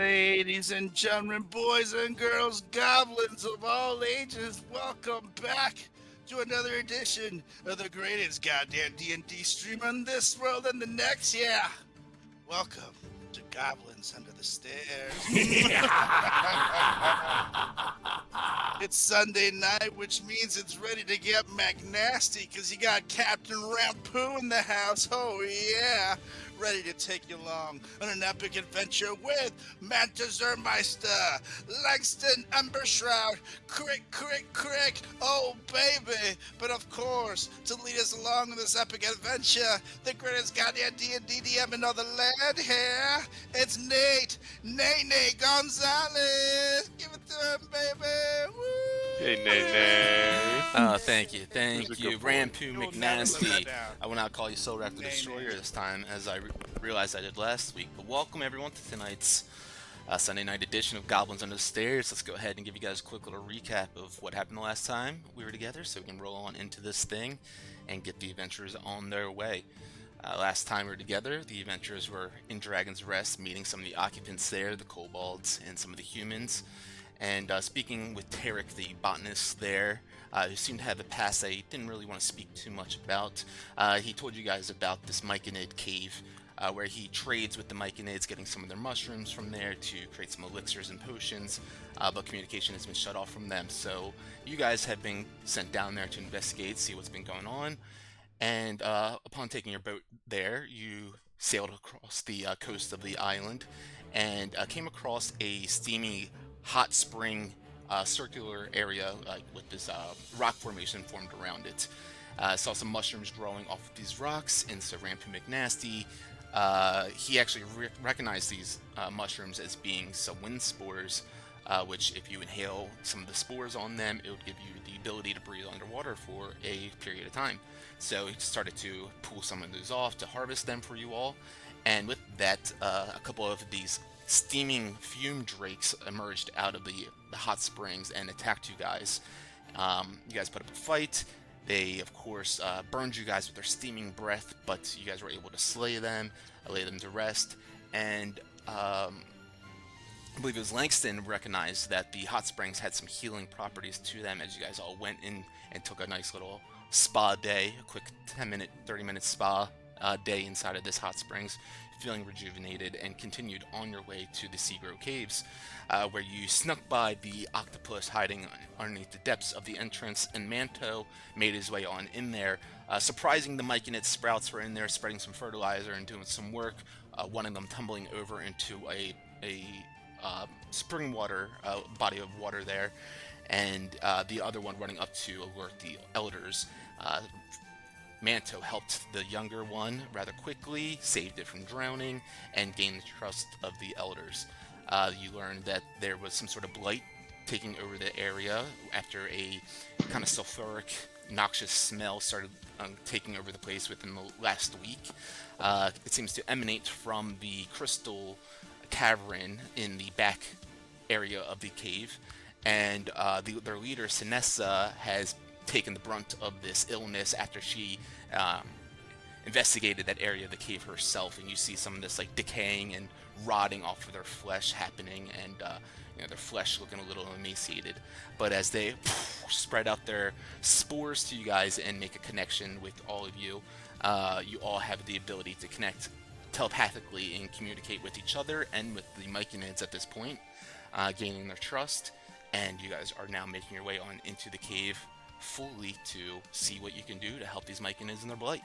Ladies and gentlemen, boys and girls, goblins of all ages, welcome back to another edition of the greatest goddamn D&D stream on this world and the next. Yeah, welcome to Goblins Under the Stairs. It's Sunday night, which means it's ready to get McNasty, because you got Captain Rampoo in the house. Oh, yeah. Ready to take you along on an epic adventure with Manta Zermeister, Langston Embershroud, Crick, oh baby. But of course, to lead us along on this epic adventure, the greatest goddamn D&D DM in all the land here, it's Nate Gonzalez. Give it to him, baby. Woo! Hey, Nay. Thank you. Rampoo McNasty. down. I will not call you Soul Raptor Nay, Destroyer nay. this time, as I realized I did last week. But welcome everyone to tonight's Sunday night edition of Goblins Under the Stairs. Let's go ahead and give you guys a quick little recap of what happened the last time we were together, so we can roll on into this thing and get the adventurers on their way. Last time we were together, the adventurers were in Dragon's Rest, meeting some of the occupants there, the kobolds, and some of the humans. And speaking with Tarek, the botanist there, who seemed to have a past I didn't really want to speak too much about, he told you guys about this Myconid cave, where he trades with the Myconids, getting some of their mushrooms from there to create some elixirs and potions, but communication has been shut off from them. So you guys have been sent down there to investigate, see what's been going on, and upon taking your boat there, you sailed across the coast of the island and came across a steamy hot spring circular area with this rock formation formed around it. Saw some mushrooms growing off of these rocks, and so Rampoo McNasty, he actually recognized these mushrooms as being some wind spores, which if you inhale some of the spores on them, it would give you the ability to breathe underwater for a period of time. So he started to pull some of those off to harvest them for you all, and with that, a couple of these steaming fume drakes emerged out of the hot springs and attacked you guys. You guys put up a fight. They, of course, burned you guys with their steaming breath, but you guys were able to slay them, lay them to rest, and I believe it was Langston recognized that the hot springs had some healing properties to them as you guys all went in and took a nice little spa day, a quick 10-minute, 30-minute spa day inside of this hot springs, feeling rejuvenated, and continued on your way to the Seagrow Caves, where you snuck by the octopus hiding underneath the depths of the entrance, and Manto made his way on in there. Surprising the Myconid sprouts were in there, spreading some fertilizer and doing some work, one of them tumbling over into a spring water, body of water there, and the other one running up to alert the elders. Manto helped the younger one rather quickly, saved it from drowning, and gained the trust of the elders. You learned that there was some sort of blight taking over the area after a kind of sulfuric, noxious smell started taking over the place within the last week. It seems to emanate from the crystal cavern in the back area of the cave, and their leader, Sinessa, has taken the brunt of this illness after she investigated that area of the cave herself, and you see some of this like decaying and rotting off of their flesh happening, and their flesh looking a little emaciated. But as they spread out their spores to you guys and make a connection with all of you, you all have the ability to connect telepathically and communicate with each other and with the Myconids at this point, gaining their trust, and you guys are now making your way on into the cave fully to see what you can do to help these Myconids in their blight.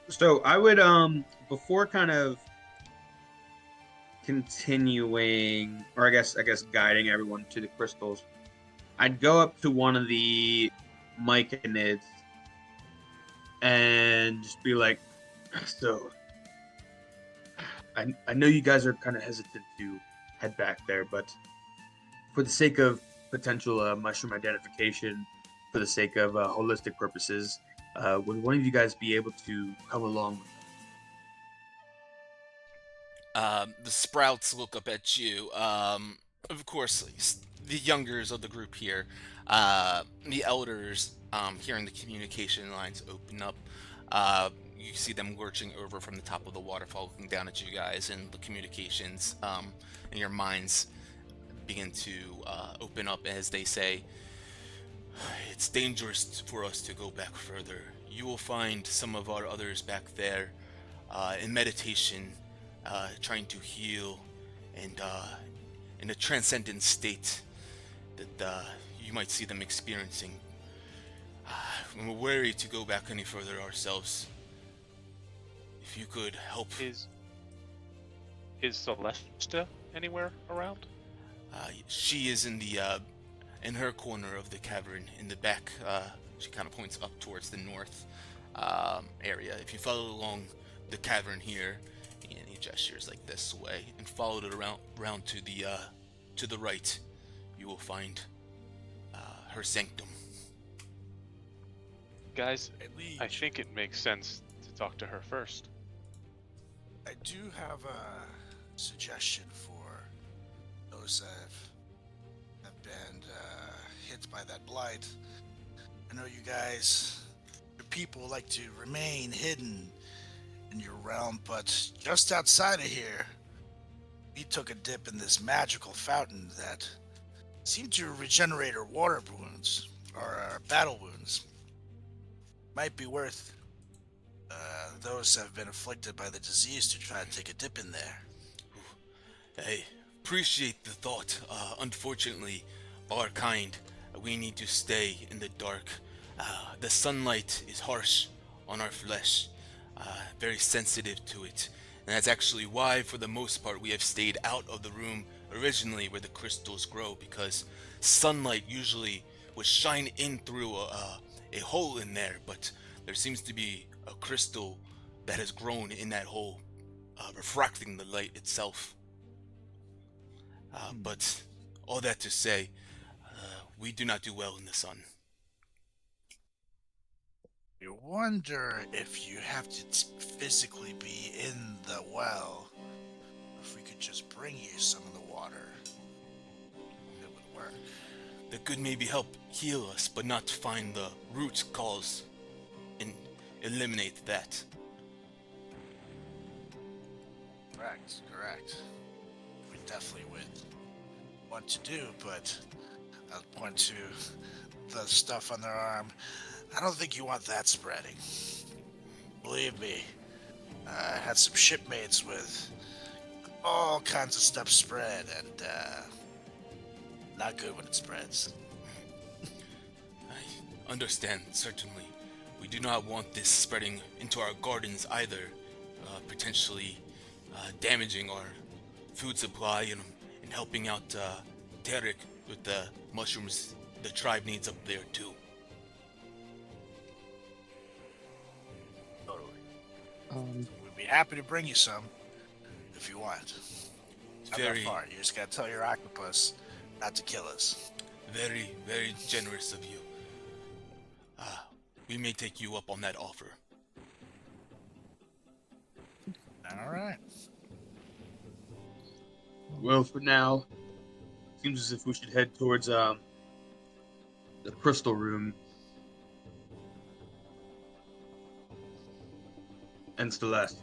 So I would before kind of continuing, or I guess guiding everyone to the crystals, I'd go up to one of the Myconids and just be like, so I know you guys are kind of hesitant to head back there, but for the sake of potential mushroom identification, for the sake of holistic purposes, would one of you guys be able to come along with The sprouts look up at you. Of course, the youngers of the group here, the elders, hearing the communication lines open up, You see them lurching over from the top of the waterfall, looking down at you guys, and the communications in your minds begin to open up as they say, "It's dangerous for us to go back further. You will find some of our others back there in meditation, trying to heal and in a transcendent state that you might see them experiencing. We're wary to go back any further ourselves. If you could help." Is Celesta anywhere around? She is in her corner of the cavern in the back. She kind of points up towards the north area. If you follow along the cavern here, and he gestures like this way, and follow it around to the right, you will find her sanctum. Guys, Hey, Liege, I think it makes sense to talk to her first. I do have a suggestion for those that have been hit by that blight. I know you guys, your people like to remain hidden in your realm, but just outside of here, we took a dip in this magical fountain that seemed to regenerate our water wounds, or our battle wounds. Might be worth those who have been afflicted by the disease to try to take a dip in there. I appreciate the thought. Unfortunately, our kind, we need to stay in the dark. The sunlight is harsh on our flesh, very sensitive to it. And that's actually why, for the most part, we have stayed out of the room originally where the crystals grow, because sunlight usually would shine in through a hole in there, but there seems to be a crystal that has grown in that hole, refracting the light itself. But all that to say, we do not do well in the sun. You wonder if you have to physically be in the well, if we could just bring you some of the water. It would work. That could maybe help heal us, but not to find the root cause and eliminate that. Correct. We definitely would want to do, but I'll point to the stuff on their arm. I don't think you want that spreading. Believe me, I had some shipmates with all kinds of stuff spread, and not good when it spreads. I understand, certainly. We do not want this spreading into our gardens either, potentially damaging our food supply and helping out Xaryxis with the mushrooms the tribe needs up there too. Totally. We'd be happy to bring you some if you want. It's Not that far. You just gotta tell your octopus not to kill us. very, very generous of you. We may take you up on that offer. All right. Well, for now, seems as if we should head towards the crystal room. And Celeste.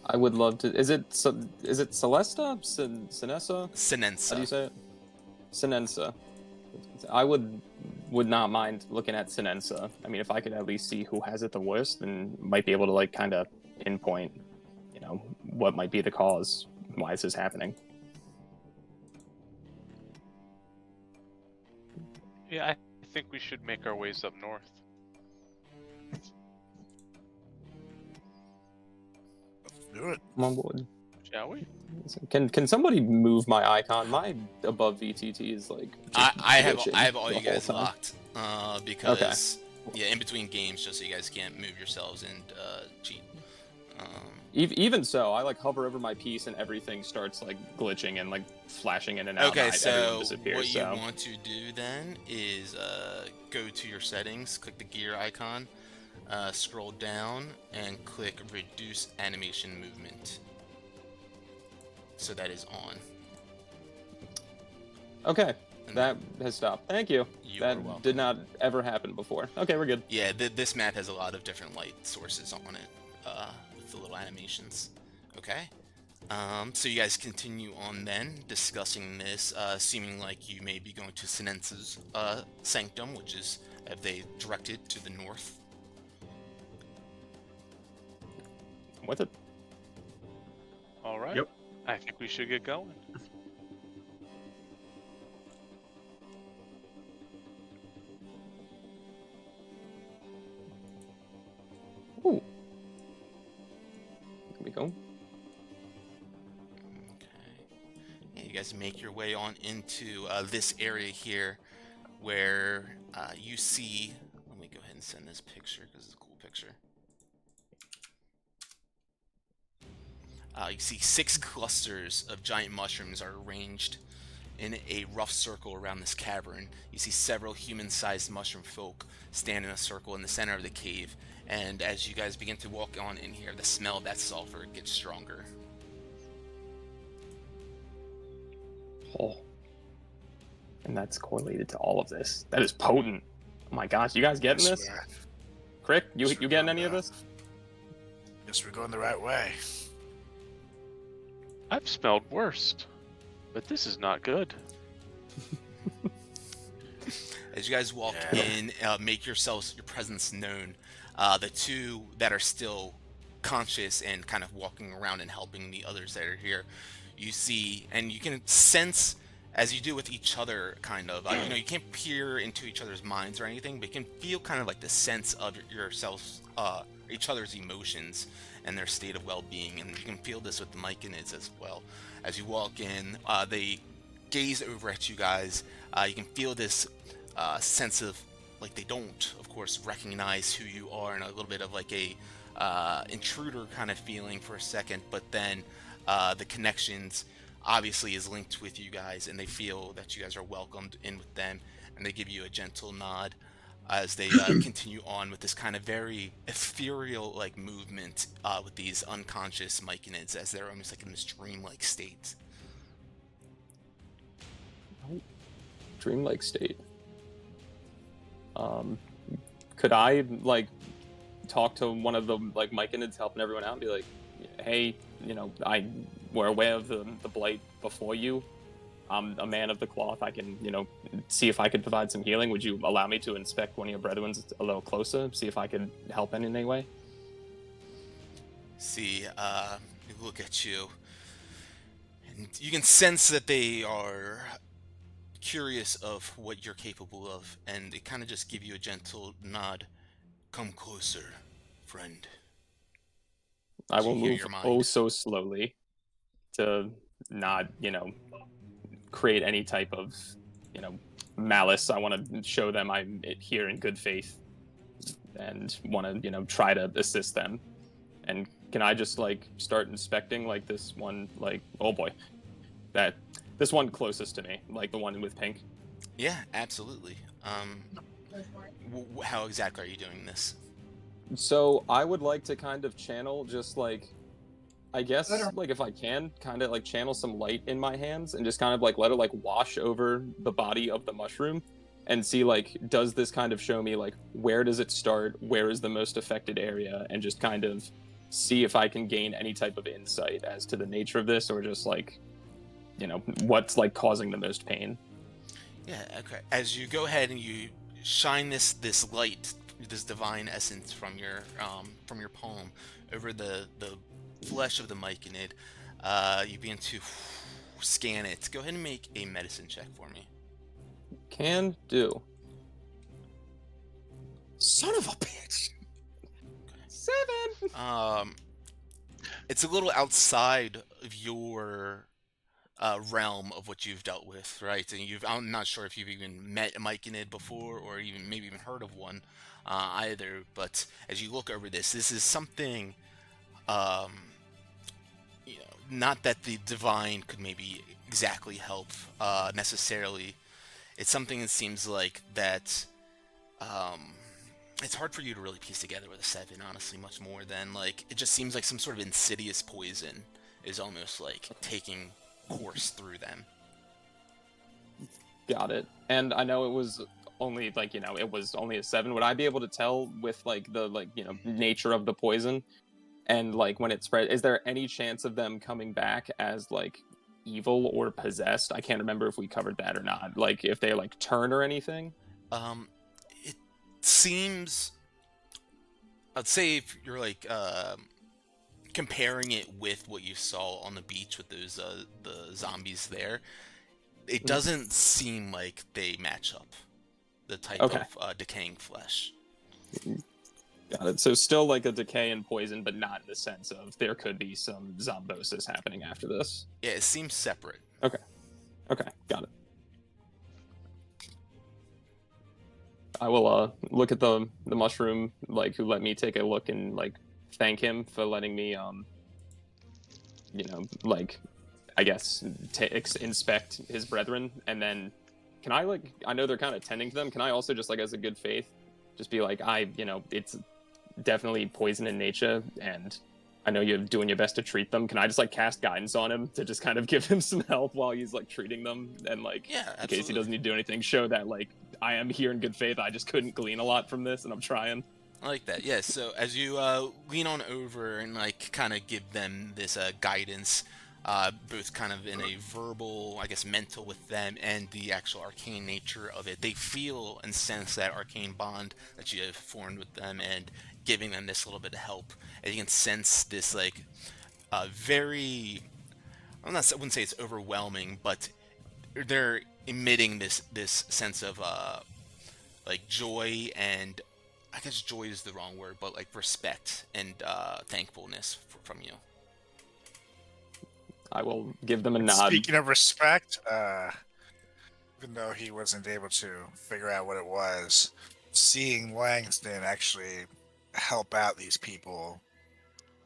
I would love to. Is it Celesta? Sinessa? Sinensa. How do you say it? Sinensa. I would not mind looking at Sinensa. I mean, if I could at least see who has it the worst, then might be able to like kind of pinpoint, what might be the cause, why this is happening. Yeah, I think we should make our ways up north. Do it. I'm on board. Shall we? Can somebody move my icon? My AboveVTT is like. I glitching have all the you whole guys time. locked because yeah, in between games, just so you guys can't move yourselves and cheat. Even so, I like hover over my piece and everything starts like glitching and like flashing in and out. Okay, and everyone so disappears, what you want to do then is go to your settings, click the gear icon, scroll down, and click Reduce Animation Movement. So that is on. Okay. And That has stopped. Thank you. You That are welcome. did not ever happen before. Okay, we're good. Yeah, this map has a lot of different light sources on it, with the little animations. Okay. So you guys continue on then, discussing this, seeming like you may be going to Sinensa's sanctum, which is, have they directed to the north? I'm with it. All right. Yep. I think we should get going. Ooh. Can we go? Okay. Yeah, you guys make your way on into this area here, where you see. Let me go ahead and send this picture because it's a cool picture. You see 6 clusters of giant mushrooms are arranged in a rough circle around this cavern. You see several human-sized mushroom folk stand in a circle in the center of the cave, and as you guys begin to walk on in here, the smell of that sulfur gets stronger. Oh. And that's correlated to all of this. That is potent. Oh my gosh, you guys getting this? Swear. Crick, you Swear getting on any of that. this? Guess we're going the right way. I've smelled worse, but this is not good. As you guys walk Yeah. in, make your presence known. The 2 that are still conscious and kind of walking around and helping the others that are here, you see, and you can sense, as you do with each other, kind of, you can't peer into each other's minds or anything, but you can feel kind of like the sense of yourselves, each other's emotions and their state of well-being, and you can feel this with the Myconids as well. As you walk in, they gaze over at you guys. You can feel this sense of, like, they don't, of course, recognize who you are, and a little bit of like a intruder kind of feeling for a second, but then the connections obviously is linked with you guys, and they feel that you guys are welcomed in with them, and they give you a gentle nod as they continue on with this kind of very ethereal like movement with these unconscious Myconids, as they're almost like in this dreamlike state. Dreamlike state. Could I like talk to one of the like Myconids helping everyone out and be like, hey, we're aware of the blight before you. I'm a man of the cloth. I can, see if I could provide some healing. Would you allow me to inspect one of your brethren a little closer, see if I could help in any way? See, they look at you, and you can sense that they are curious of what you're capable of, and they kind of just give you a gentle nod. Come closer, friend. I So will you hear move your mind. oh so slowly to not, create any type of, malice. I want to show them I'm here in good faith and want to, try to assist them. And can I just like start inspecting like this one, like, oh boy, this one closest to me, like the one with pink? Yeah, absolutely. How exactly are you doing this? So I would like to kind of channel just like, I guess, like if I can, kind of like channel some light in my hands and just kind of like let it like wash over the body of the mushroom and see like, does this kind of show me like, where does it start? Where is the most affected area? And just kind of see if I can gain any type of insight as to the nature of this, or just like, what's like causing the most pain. Yeah, okay. As you go ahead and you shine this light, this divine essence from your palm over the flesh of the Myconid, you begin to scan it. Go ahead and make a medicine check for me. Can do. Son of a bitch! 7! It's a little outside of your realm of what you've dealt with, right? And I'm not sure if you've even met a Myconid before, or maybe even heard of one either. But as you look over this is something, not that the divine could maybe exactly help necessarily. It's something that seems like that. It's hard for you to really piece together with a 7, honestly, much more than like it just seems like some sort of insidious poison is almost like taking course through them. Got it. And I know it was only it was only a 7. Would I be able to tell with the nature of the poison and when it spread? Is there any chance of them coming back as evil or possessed? I can't remember if we covered that or not. If they turn or anything. It seems. I'd say if you're comparing it with what you saw on the beach with those the zombies there, it doesn't seem like they match up. The type of decaying flesh. Got it. So still a decay and poison, but not in the sense of there could be some zombosis happening after this. Yeah, it seems separate. Okay, got it. I will look at the mushroom who let me take a look and thank him for letting me I guess inspect his brethren, and then can I I know they're kind of tending to them. Can I also just as a good faith just be it's definitely poison in nature, and I know you're doing your best to treat them. Can I just cast guidance on him to just kind of give him some help while he's treating them, and yeah, in case he doesn't need to do anything, show that I am here in good faith. I just couldn't glean a lot from this, and I'm trying. I like that. Yeah. So as you lean on over and kind of give them this guidance, both kind of in a verbal, I guess, mental with them, and the actual arcane nature of it, they feel and sense that arcane bond that you have formed with them, and giving them this little bit of help, and you can sense this very, I wouldn't say it's overwhelming, but they're emitting this sense of joy, and I guess joy is the wrong word, but respect and thankfulness from you. I will give them a nod. Speaking of respect, even though he wasn't able to figure out what it was, seeing Langston actually help out these people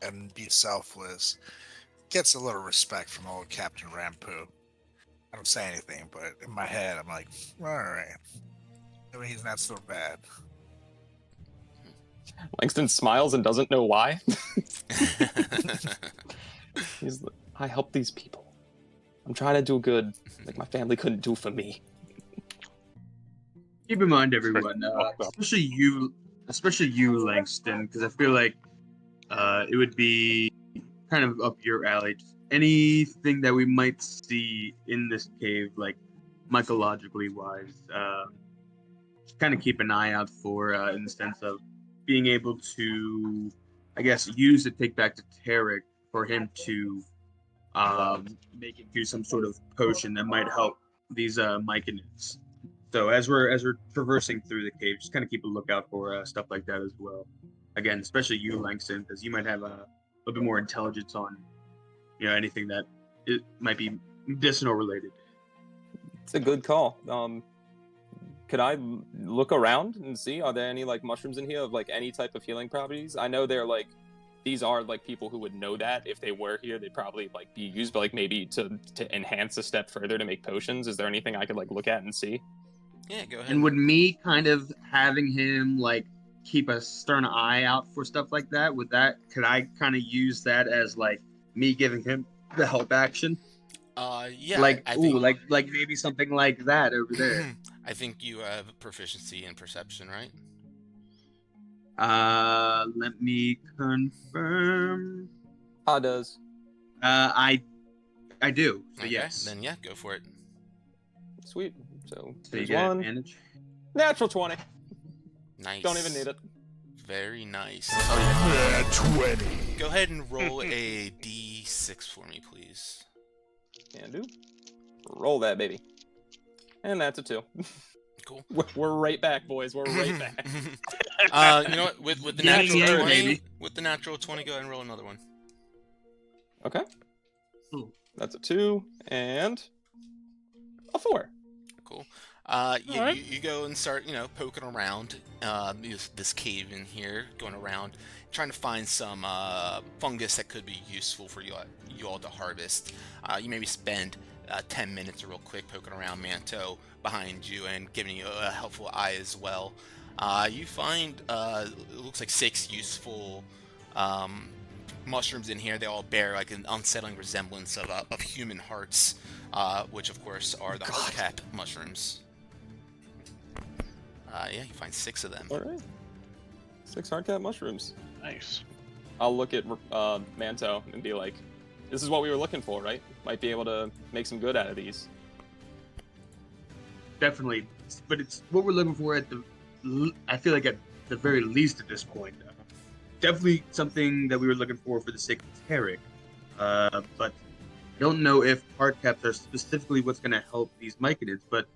and be selfless gets a little respect from old Captain Rampu. I don't say anything, but in my head, I'm like, all right. I mean, he's not so bad. Langston smiles and doesn't know why. He's like, I help these people. I'm trying to do good, my family couldn't do for me. Keep in mind, everyone, especially you, Langston, because I feel like it would be kind of up your alley. Just anything that we might see in this cave, mythologically wise, kind of keep an eye out for, in the sense of being able to, I guess, use the take back to Tarek for him to make into some sort of potion that might help these myconids. So as we're traversing through the cave, just kind of keep a lookout for stuff like that as well. Again, especially you, Langston, because you might have a little bit more intelligence on, anything that it might be medicinal related. It's a good call. Could I look around and see, are there any mushrooms in here of any type of healing properties? I know they're these are people who would know that if they were here, they'd probably be used, but maybe to enhance a step further to make potions. Is there anything I could look at and see? Yeah, go ahead. And would me kind of having him keep a stern eye out for stuff like that, could I kind of use that as me giving him the help action? Yeah. I think maybe something like that over there. I think you have proficiency in perception, right? Let me confirm. Does. I do. So Okay, yes. Then yeah, go for it. Sweet. So you there's get one. advantage. Natural 20. Nice. Don't even need it. Very nice. Oh, Yeah, 20. Go ahead and roll a d6 for me, please. Can do. Roll that, baby. And that's a 2. Cool. We're right back, boys. We're right back. You know what? With the Yeah, natural yeah, 20, baby. with the natural 20, go ahead and roll another one. Okay. Ooh. That's a 2 and a 4. Cool. Alright. You go and start, poking around this cave in here, going around, trying to find some fungus that could be useful for you all to harvest. You maybe spend 10 minutes real quick poking around Manto behind you and giving you a helpful eye as well. You find, it looks like 6 useful mushrooms in here, they all bear like an unsettling resemblance of human hearts, which of course are the hardcap mushrooms. Yeah, you find 6 of them. All right. 6 hardcap mushrooms. Nice. I'll look at Manto and be like, "This is what we were looking for, right? Might be able to make some good out of these." Definitely, but it's what we're looking for I feel like at the very least at this point. Definitely something that we were looking for the sake of Tarek. But I don't know if hardcaps are specifically what's going to help these myconids, but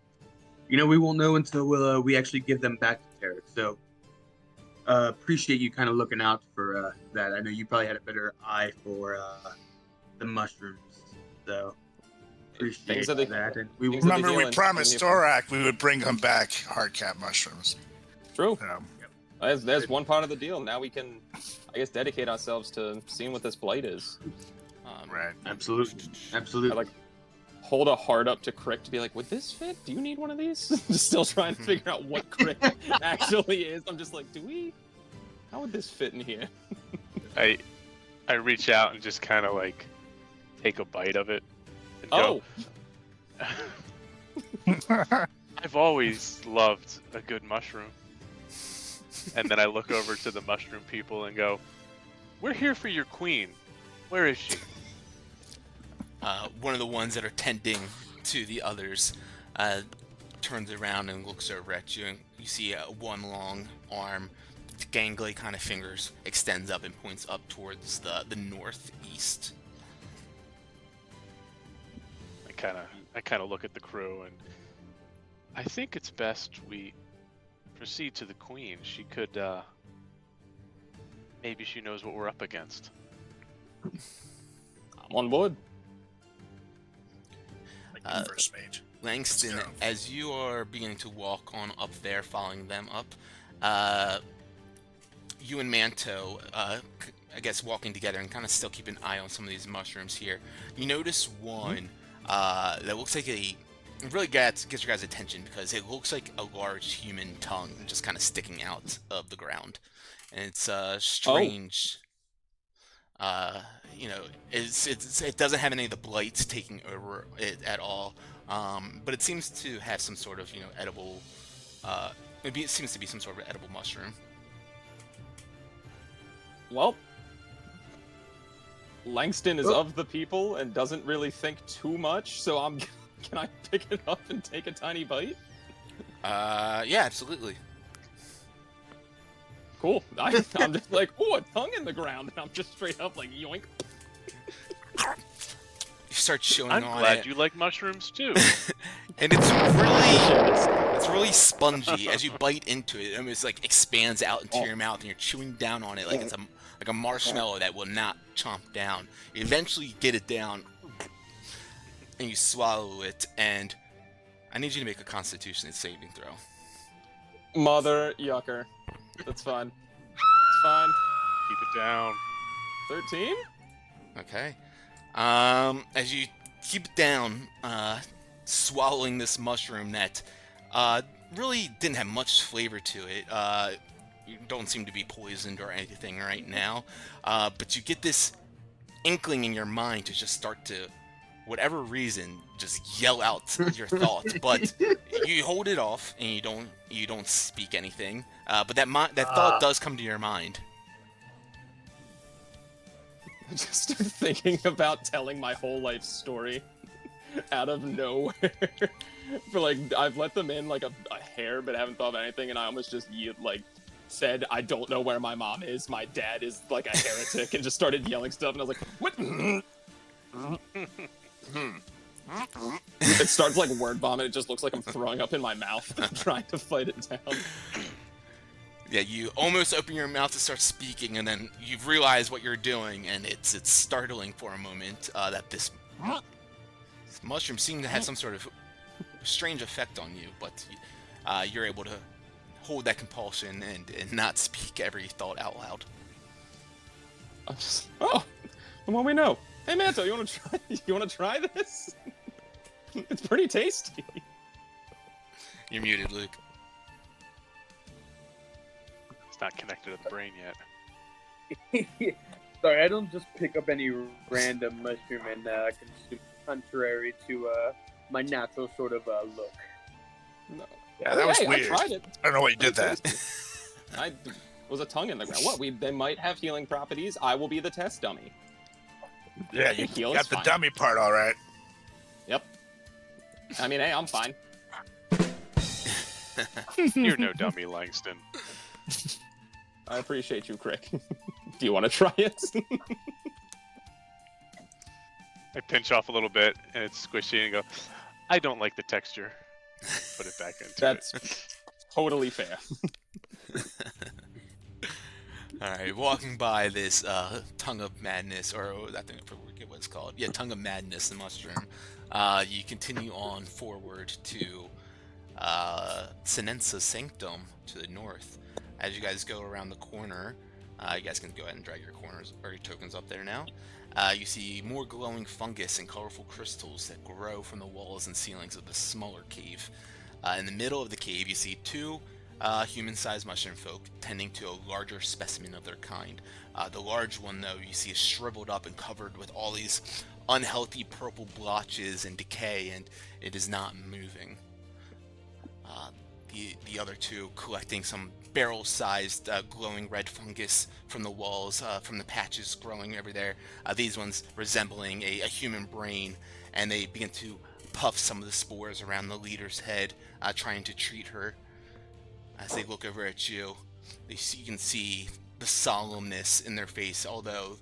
we won't know until we actually give them back to Tarek. So appreciate you kind of looking out for that. I know you probably had a better eye for the mushrooms, so appreciate that. And we remember we promised Storak we would bring him back hardcap mushrooms. True. There's one part of the deal. Now we can, I guess, dedicate ourselves to seeing what this blight is. Right. Absolutely. I like hold a heart up to Crick to be like, would this fit? Do you need one of these? Just still trying to figure out what Crick actually is. I'm just like, how would this fit in here? I reach out and just kind of like take a bite of it. And go. I've always loved a good mushroom. And then I look over to the mushroom people and go, "We're here for your queen. Where is she?" One of the ones that are tending to the others turns around and looks over at you, and you see one long arm, gangly kind of fingers, extends up and points up towards the northeast. I kind of look at the crew, and I think it's best we proceed to the queen. She could, maybe she knows what we're up against. I'm on board. Like first mate. Langston, as you are beginning to walk on up there, following them up, you and Manto, I guess, walking together and kind of still keep an eye on some of these mushrooms here. You notice one that looks like it really gets your guys' attention because it looks like a large human tongue just kind of sticking out of the ground, and it's strange. It doesn't have any of the blights taking over it at all, but it seems to have some sort of edible. Maybe it seems to be some sort of edible mushroom. Well, Langston is of the people and doesn't really think too much, so can I pick it up and take a tiny bite? Yeah, absolutely. Cool. I'm just like, oh, a tongue in the ground, and I'm just straight up like, yoink. You start chewing on it. I'm glad you like mushrooms too. And it's really spongy. As you bite into it, it's like expands out into your mouth, and you're chewing down on it like it's a marshmallow that will not chomp down. You eventually get it down, and you swallow it. And I need you to make a Constitution saving throw. Mother yucker. That's fine. It's fine. Keep it down. 13? Okay. As you keep it down, swallowing this mushroom that really didn't have much flavor to it. You don't seem to be poisoned or anything right now, but you get this inkling in your mind to just start to, whatever reason, just yell out your thoughts. But you hold it off and you don't speak anything. But that thought does come to your mind. I just started thinking about telling my whole life story out of nowhere. For like, I've let them in like a hair, but haven't thought of anything, and I almost just said, I don't know where my mom is. My dad is like a heretic, and just started yelling stuff, and I was like, what? It starts like word vomit. It just looks like I'm throwing up in my mouth, trying to fight it down. Yeah, you almost open your mouth to start speaking, and then you realize what you're doing, and it's startling for a moment that this mushroom seemed to have some sort of strange effect on you, but you're able to hold that compulsion and not speak every thought out loud. I'm just, from what we know. Hey Manto, you wanna try this? It's pretty tasty. You're muted, Luke. It's not connected to the brain yet. Sorry, I don't just pick up any random mushroom and consume, contrary to my natural sort of look. No. Yeah, that was Hey, weird. I tried it. I don't know why you did that. I was a tongue in the ground. What? They might have healing properties. I will be the test dummy. Yeah, you Heal got is the fine. dummy part all right. Yep. I mean, hey, I'm fine. You're no dummy, Langston. I appreciate you, Crick. Do you want to try it? I pinch off a little bit, and it's squishy, and go, I don't like the texture. Put it back into That's it. totally fair. Alright, walking by this Tongue of Madness, or I think I forget what it's called. Yeah, Tongue of Madness, the mushroom. You continue on forward to Sinensa Sanctum to the north. As you guys go around the corner, you guys can go ahead and drag your corners or your tokens up there now. You see more glowing fungus and colorful crystals that grow from the walls and ceilings of the smaller cave. In the middle of the cave, you see two human-sized mushroom folk tending to a larger specimen of their kind. The large one, though, you see is shriveled up and covered with all these unhealthy purple blotches and decay, and it is not moving. The other two collecting some barrel-sized glowing red fungus from the walls, from the patches growing over there. These ones resembling a human brain, and they begin to puff some of the spores around the leader's head, trying to treat her. As they look over at you, you can see the solemnness in their face, although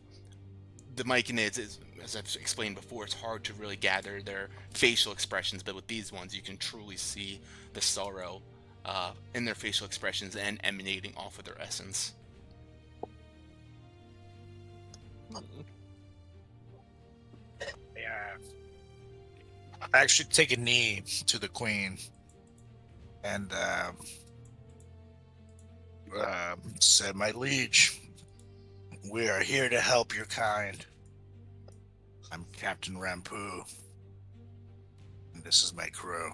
the myconids, as I've explained before, it's hard to really gather their facial expressions, but with these ones you can truly see the sorrow in their facial expressions and emanating off of their essence. Yeah. I actually take a knee to the queen and said, "My liege, we are here to help your kind. I'm Captain Rampu, and this is my crew."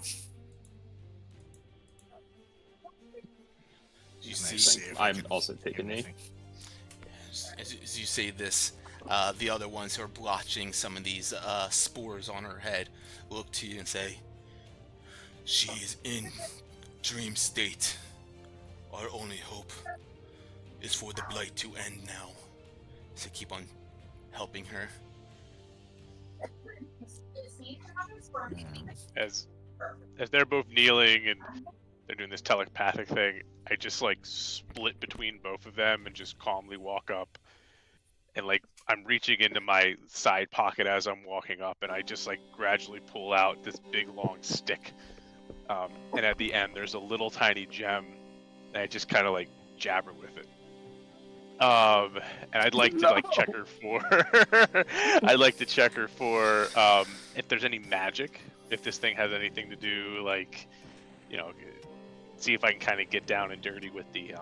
You And I see, see if I'm I can also taking do knee. anything. as you say this, the other ones who are blotching some of these spores on her head look to you and say, "She is in dream state. Our only hope is for the blight to end now. So keep on helping her." As they're both kneeling and they're doing this telepathic thing, I just like split between both of them and just calmly walk up. And like I'm reaching into my side pocket as I'm walking up, and I just like gradually pull out this big long stick. And at the end, there's a little tiny gem, and I just kind of like jabber with it. And I'd like to like check her for. I'd like to check her for if there's any magic, if this thing has anything to do, like, you know, see if I can kind of get down and dirty with the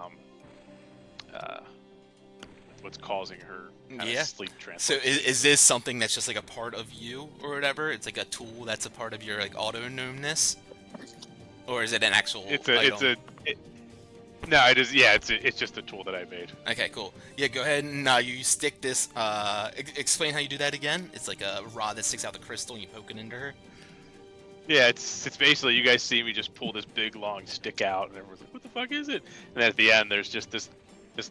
what's causing her Yeah. sleep trance. So is this something that's just like a part of you or whatever? It's like a tool that's a part of your like auto-gnomeness? Or is it an actual item? No, it is. Yeah, it's just a tool that I made. Okay, cool. Yeah, go ahead and you stick this. Explain how you do that again. It's like a rod that sticks out the crystal and you poke it into her. Yeah, it's basically, you guys see me just pull this big long stick out, and everyone's like, "What the fuck is it?" And then at the end, there's just this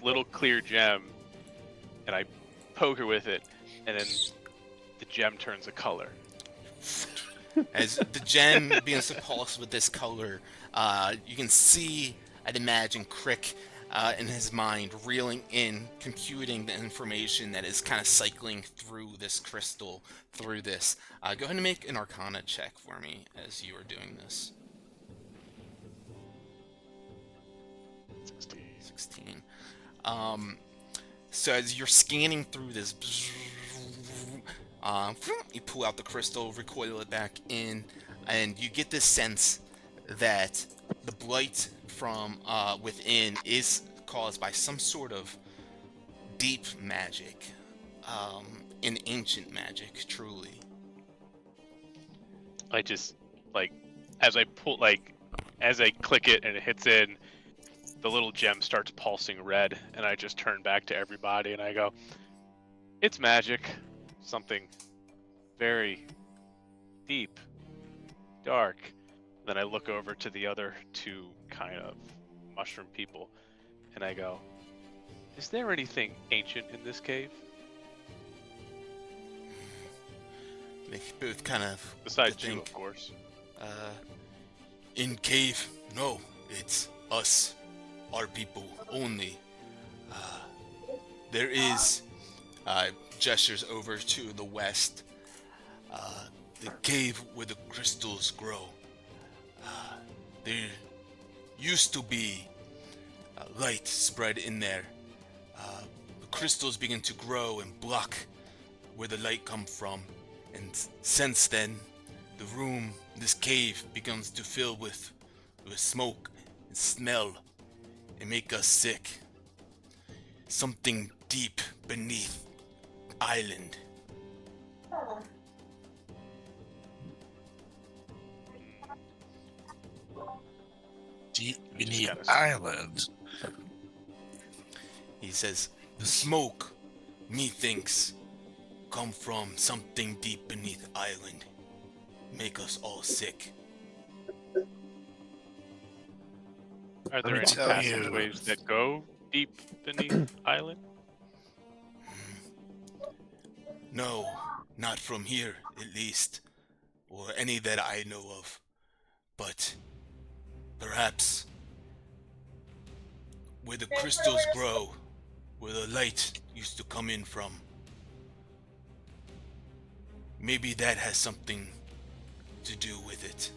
little clear gem, and I poke her with it, and then the gem turns a color. As the gem begins to pulse with this color, you can see, I'd imagine, Crick in his mind reeling in, computing the information that is kind of cycling through this crystal, through this. Go ahead and make an Arcana check for me as you are doing this. 16. So as you're scanning through this, you pull out the crystal, recoil it back in, and you get this sense that the blight from within is caused by some sort of deep magic, an ancient magic, truly. I just, like, as I click it and it hits in, the little gem starts pulsing red, and I just turn back to everybody and I go, It's magic. Something very deep, dark. Then I look over to the other two kind of mushroom people, and I go, "Is there anything ancient in this cave?" They both kind of Besides you, think, of course. in cave, no, it's us, our people only. There is, gestures over to the west, the cave where the crystals grow. There used to be light spread in there. The crystals begin to grow and block where the light comes from. And since then, the room, this cave, begins to fill with smoke and smell and make us sick. Something deep beneath the island. Deep beneath island. He says, the smoke, methinks, come from something deep beneath the island. Make us all sick. Are there me any tell you. passageways that go deep beneath island? No, not from here, at least. Or any that I know of. But perhaps where the crystals grow, where the light used to come in from. Maybe that has something to do with it.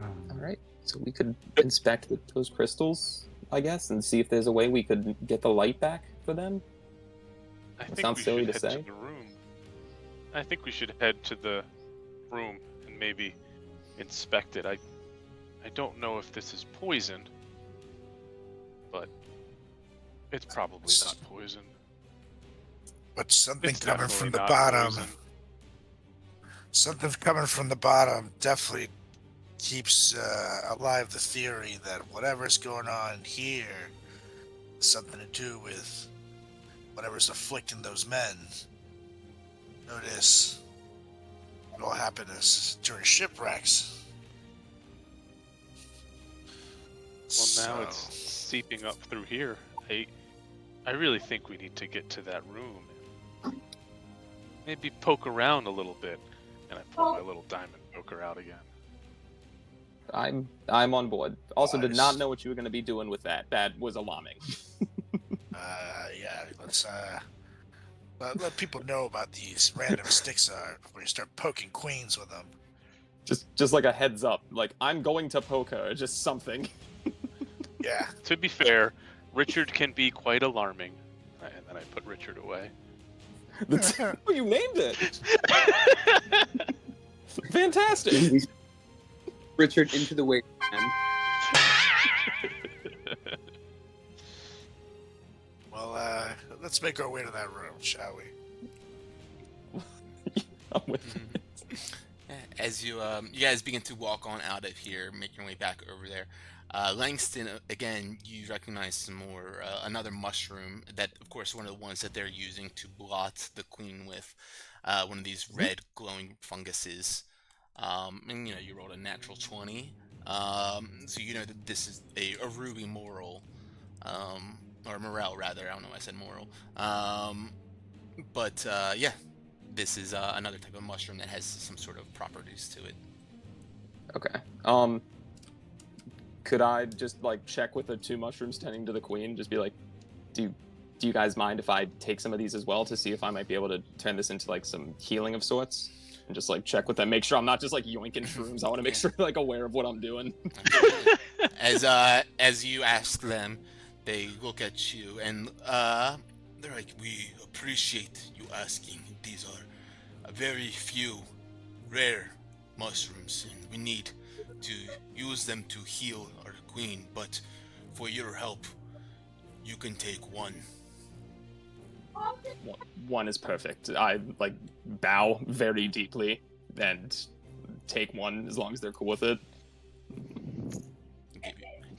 All right, so we could inspect those crystals, I guess, and see if there's a way we could get the light back for them. I think sounds we silly should to head say. to the room. I think we should head to the room and maybe inspect it. I don't know if this is poison, but it's probably not poison. But something It's coming from definitely the not bottom. poison. Something coming from the bottom definitely keeps alive the theory that whatever's going on here has something to do with whatever's afflicting those men. Notice it all happened during shipwrecks. Well, now it's seeping up through here. I really think we need to get to that room and maybe poke around a little bit. And I pull my little diamond poker out again. I'm on board. Also, did not Nice. know what you were going to be doing with that. That was alarming. Yeah, let's let people know about these random sticks where you start poking queens with them. Just like a heads up. Like, I'm going to poke her. Just something. Yeah. To be fair, Richard can be quite alarming. And then I put Richard away. Oh, you named it. Fantastic. We Richard into the wasteland. Well, let's make our way to that room, shall we? I'm with it. As you guys begin to walk on out of here, make your way back over there. Langston, again, you recognize some more, another mushroom that, of course, one of the ones that they're using to blot the queen with, one of these red glowing funguses. And you rolled a natural 20, so you know that this is a ruby moral, or morel rather. I don't know why I said moral. But yeah, this is another type of mushroom that has some sort of properties to it. Okay. Could I just like check with the two mushrooms tending to the queen? Just be like, do you guys mind if I take some of these as well to see if I might be able to turn this into like some healing of sorts? And just like check with them, make sure I'm not just like yoinking shrooms. I want to make sure they're like aware of what I'm doing. As you ask them, they look at you and they're like, "We appreciate you asking. These are a very few rare mushrooms, and we need to use them to heal our queen. But for your help, you can take one." One is perfect. I like bow very deeply and take one as long as they're cool with it.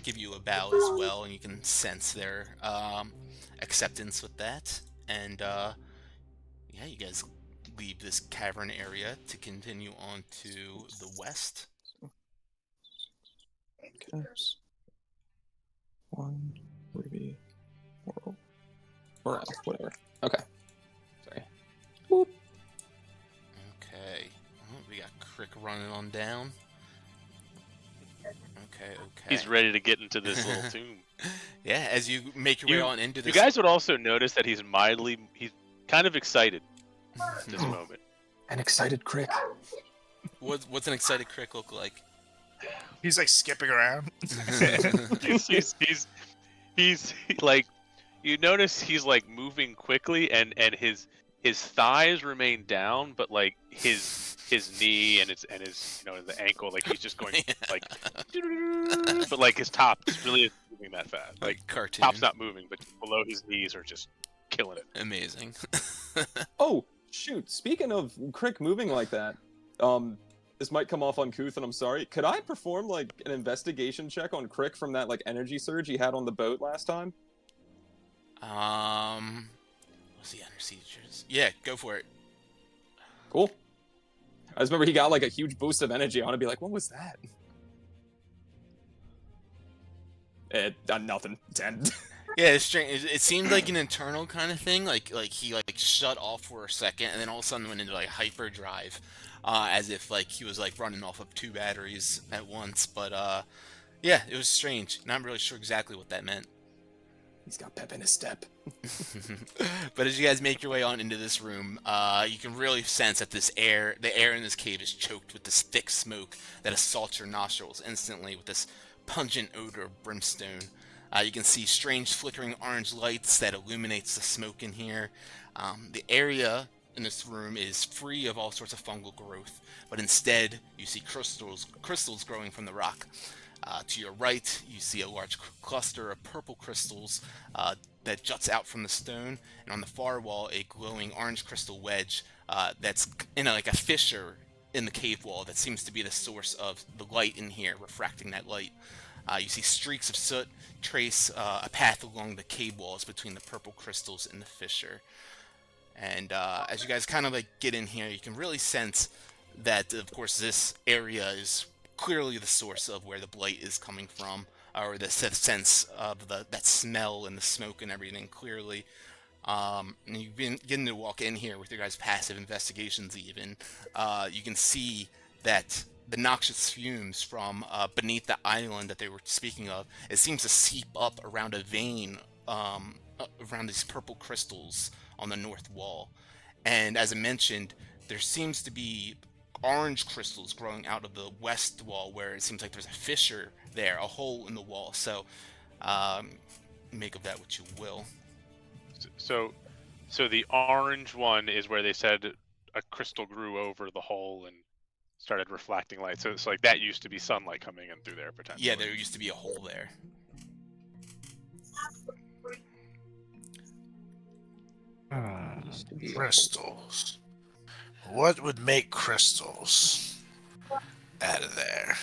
give you a bow as well, and you can sense their acceptance with that. And yeah, you guys leave this cavern area to continue on to the west. Okay. One, ruby, world, or whatever. Okay. Sorry. Boop. Okay. Oh, we got Crick running on down. Okay. He's ready to get into this little tomb. Yeah, as you make your way on into this. You guys would also notice that he's kind of excited at this moment. An excited Crick. What's an excited Crick look like? He's like skipping around. he's like, you notice he's like moving quickly, and his thighs remain down, but like his knee and his the ankle, like he's just going like, but like his top really isn't moving that fast. Like cartoon. Top's not moving, but below his knees are just killing it. Amazing. Oh shoot! Speaking of Crick moving like that, this might come off uncouth, and I'm sorry. Could I perform like an investigation check on Crick from that like energy surge he had on the boat last time? What's the undersiegers? Yeah, go for it. Cool. I just remember he got like a huge boost of energy. I want to be like, what was that? Nothing. 10. Yeah, it's strange. It seemed like an internal kind of thing. Like he like shut off for a second, and then all of a sudden went into like hyperdrive, as if like he was like running off of 2 batteries at once. But yeah, it was strange. Not really sure exactly what that meant. He's got pep in his step. But as you guys make your way on into this room, you can really sense that the air in this cave is choked with this thick smoke that assaults your nostrils instantly with this pungent odor of brimstone. You can see strange flickering orange lights that illuminates the smoke in here. The area in this room is free of all sorts of fungal growth, but instead you see crystals growing from the rock. To your right, you see a large cluster of purple crystals that juts out from the stone, and on the far wall, a glowing orange crystal wedge that's in a fissure in the cave wall that seems to be the source of the light in here, refracting that light. You see streaks of soot trace a path along the cave walls between the purple crystals and the fissure. And as you guys kind of get in here, you can really sense that, of course, this area is clearly the source of where the blight is coming from, or the sense of that smell and the smoke and everything clearly. And you begin to walk in here with your guys' passive investigations even. You can see that the noxious fumes from beneath the island that they were speaking of, it seems to seep up around a vein around these purple crystals on the north wall. And as I mentioned, there seems to be orange crystals growing out of the west wall, where it seems like there's a fissure there, a hole in the wall. So make of that what you will. So the orange one is where they said a crystal grew over the hole and started reflecting light. So it's like that used to be sunlight coming in through there potentially. Yeah, there used to be a hole there. Crystals. What would make crystals out of there?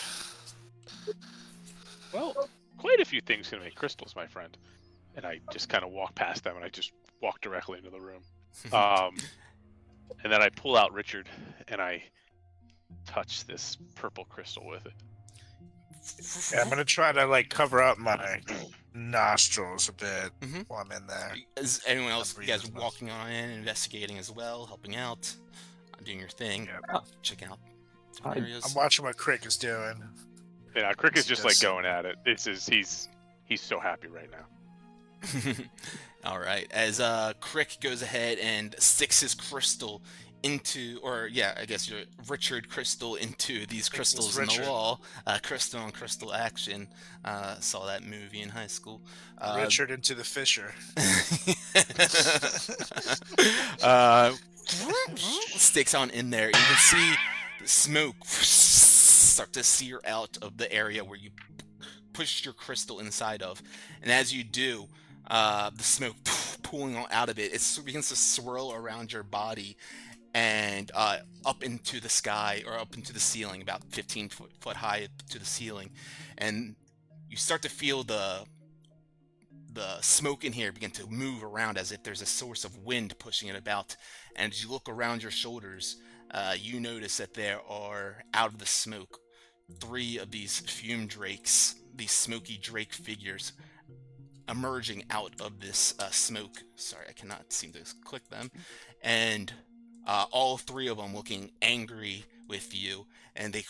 Well, quite a few things can make crystals, my friend. And I just kind of walk past them, and I just walk directly into the room. And then I pull out Richard, and I touch this purple crystal with it. Yeah, I'm gonna try to cover up my nostrils a bit while I'm in there. Is anyone else, you guys, as much. walking on in, investigating as well, helping out, doing your thing, checking out different areas? I'm watching what Crick is doing. Yeah, Crick is just going at it. He's so happy right now. All right, as Crick goes ahead and sticks his crystal into, or yeah, I guess your Richard crystal into these crystals in the wall. Crystal on crystal action. Saw that movie in high school. Richard into the fissure. Sticks on in there. You can see the smoke start to sear out of the area where you pushed your crystal inside of, and as you do, the smoke pooling out of it, it begins to swirl around your body and up into the sky, or up into the ceiling, about 15 foot high to the ceiling. And you start to feel the smoke in here begin to move around as if there's a source of wind pushing it about. And as you look around your shoulders, you notice that there are, out of the smoke, 3 of these fume drakes, these smoky drake figures, emerging out of this smoke. Sorry, I cannot seem to click them. And all 3 of them looking angry with you, and they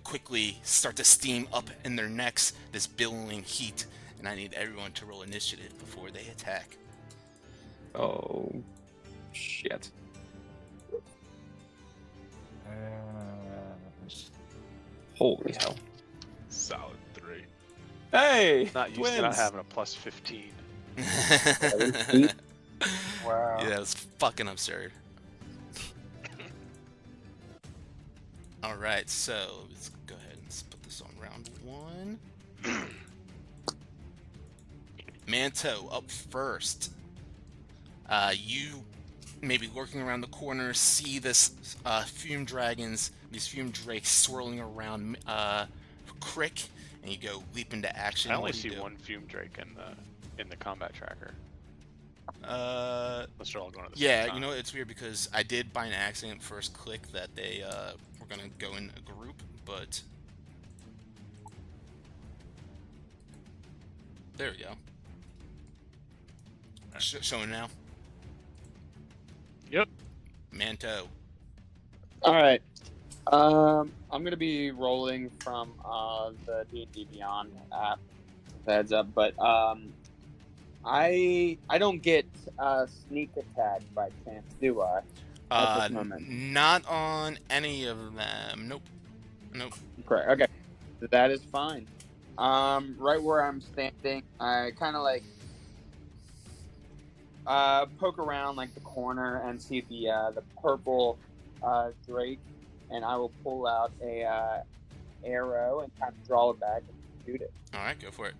quickly start to steam up in their necks, this billowing heat. And I need everyone to roll initiative before they attack. Oh, shit. Holy hell. Solid 3. Hey! Not used to not having a plus 15. Wow. Yeah, it's fucking absurd. Alright, so let's go ahead and put this on round 1. Manto up first. You maybe lurking around the corner, see this fume dragons, these fume drakes swirling around Crick, and you go leap into action. I only What do see you do? 1 fume drake in the combat tracker. Unless they're all going at the Yeah, same time. you know, it's weird because I did by an accident first click that they were gonna go in a group, but there we go. Showing now. Yep. Manto. All right. I'm gonna be rolling from the D&D Beyond app. Heads up, but I don't get sneak attack by chance, do I? At this moment. Not on any of them. Nope. Nope. Correct. Okay, that is fine. Right where I'm standing, I kind of like poke around like the corner and see the purple drake, and I will pull out a arrow and kind of draw it back and shoot it. All right, go for it.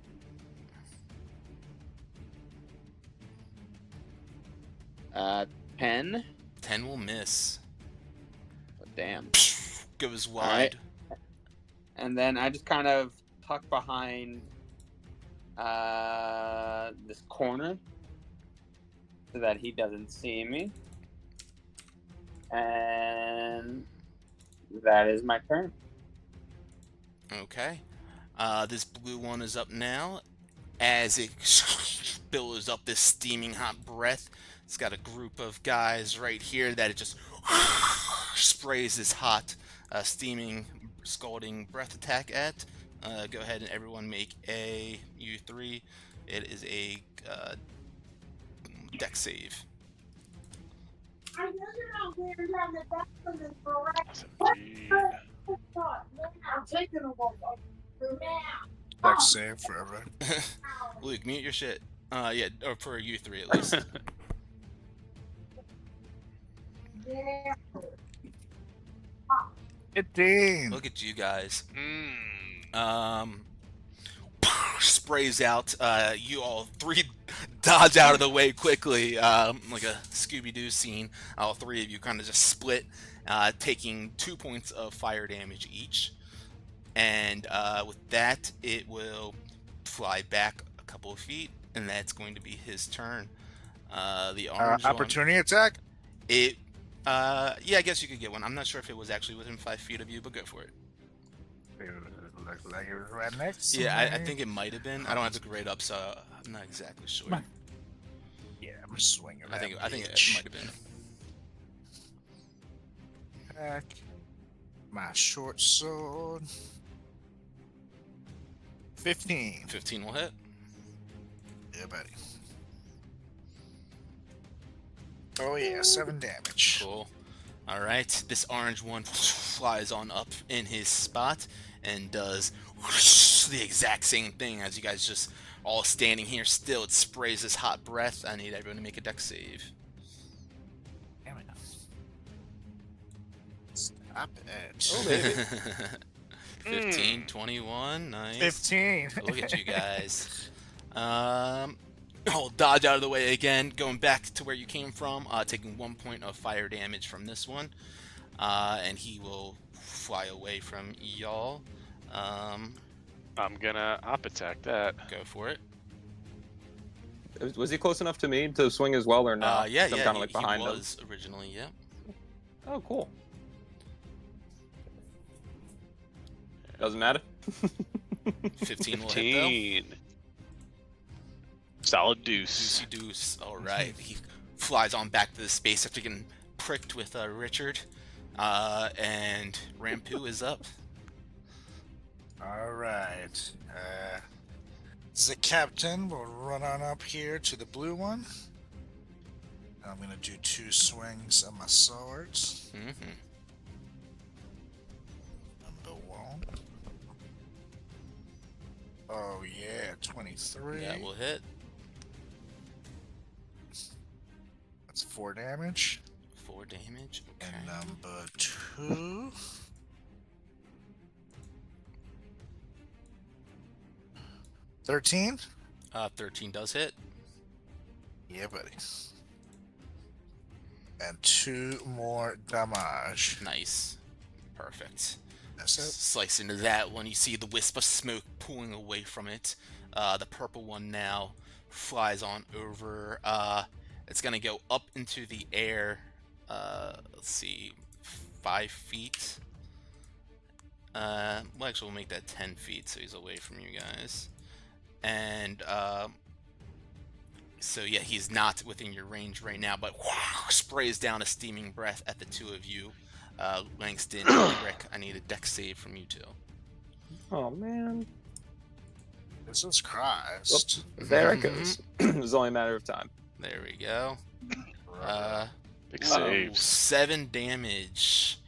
Pen. 10 will miss. Oh, damn. Goes All right. wide. And then I just kind of tuck behind this corner so that he doesn't see me. And that is my turn. Okay. This blue one is up now. As it billows up this steaming hot breath, it's got a group of guys right here that it just sprays this hot, steaming, scalding breath attack at. Go ahead and everyone make a U3. It is a dex save. I know you're not wearing down the back of the garage. 17. I'm taking a walk for now. Dex save forever. Luke, mute your shit. Yeah, or for a U3 at least. Yeah. 15. Look at you guys. Mm. Sprays out. You all 3 dodge out of the way quickly, like a Scooby-Doo scene. All 3 of you kind of just split, taking 2 points of fire damage each. And with that, it will fly back a couple of feet, and that's going to be his turn. The orange one, Opportunity attack? it, yeah, I guess you could get one. I'm not sure if it was actually within 5 feet of you, but go for it. It looked like it was right next to Yeah, I me. think it might have been. I don't have the grade up, so I'm not exactly sure. Yeah, I'm swinging. I think it might have been. Attack. My short sword. 15. 15 will hit. Yeah, buddy. Oh yeah, 7 damage. Cool. All right, this orange one flies on up in his spot and does the exact same thing as you guys just all standing here still. It sprays this hot breath. I need everyone to make a dex save. Damn it. Stop it. Oh, baby. 15, 21, nice. 15. Look at you guys. I'll dodge out of the way again, going back to where you came from, taking 1 point of fire damage from this one. And he will fly away from y'all. I'm gonna op attack that. Go for it. Was he close enough to me to swing as well or not? Yeah, I'm yeah, kind of like he behind him. was originally, yeah. Oh, cool. Doesn't matter. 15 will hit, 15. Solid though. deuce. Deucey deuce. All right. He flies on back to the space after getting pricked with Richard. And Rampu is up. All right. The captain will run on up here to the blue one. I'm gonna do 2 swings of my swords. Mm-hmm. Number 1. Oh yeah, 23. That will hit. That's 4 damage. 4 damage. Okay. And number 2. $13? 13 does hit. Yeah, buddy. And 2 more damage. Nice. Perfect. That's it. Slice into that one. You see the wisp of smoke pulling away from it. The purple one now flies on over. It's gonna go up into the air. Let's see, 5 feet. Well, actually, we'll make that 10 feet, so he's away from you guys. And so yeah, he's not within your range right now, but sprays down a steaming breath at the two of you. Langston and Rick, I need a dex save from you two. Oh man. Jesus Christ. There it goes. It's only a matter of time. There we go. Big saves. 7 damage,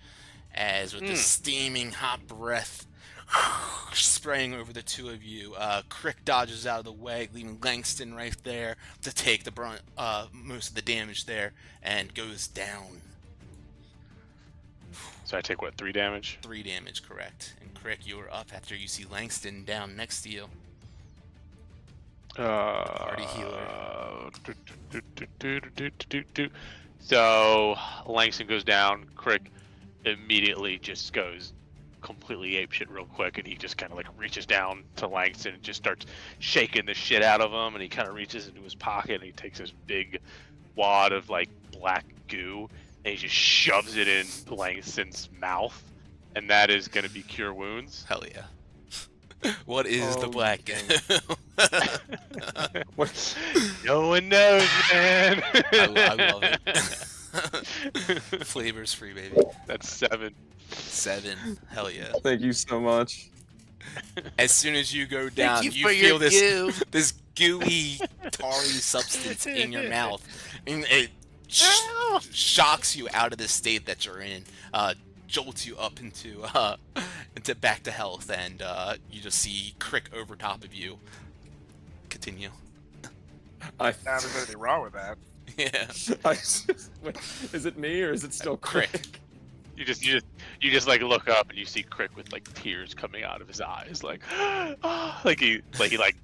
as with the steaming hot breath spraying over the two of you. Crick dodges out of the way, leaving Langston right there to take the brunt, most of the damage there, and goes down. So I take what, 3 damage? 3 damage, correct. And Crick, you are up after you see Langston down next to you. Party healer. So Langston goes down. Crick immediately just goes completely apeshit real quick, and he just kind of like reaches down to Langston and just starts shaking the shit out of him. And he kind of reaches into his pocket and he takes this big wad of like black goo and he just shoves it in Langston's mouth, and that is going to be Cure Wounds. Hell yeah. What is the black goo? No one knows, man. I love it. Flavors free, baby. That's 7. 7. Hell yeah. Thank you so much. As soon as you go down, you you for feel your this goo. this gooey, tarry substance in your mouth, and it shocks you out of the state that you're in, jolts you up into back to health, and you just see Crick over top of you. Continue. There's anything wrong with that. Yeah. Wait, is it me or is it still Crick? You just like look up and you see Crick with like tears coming out of his eyes, like like he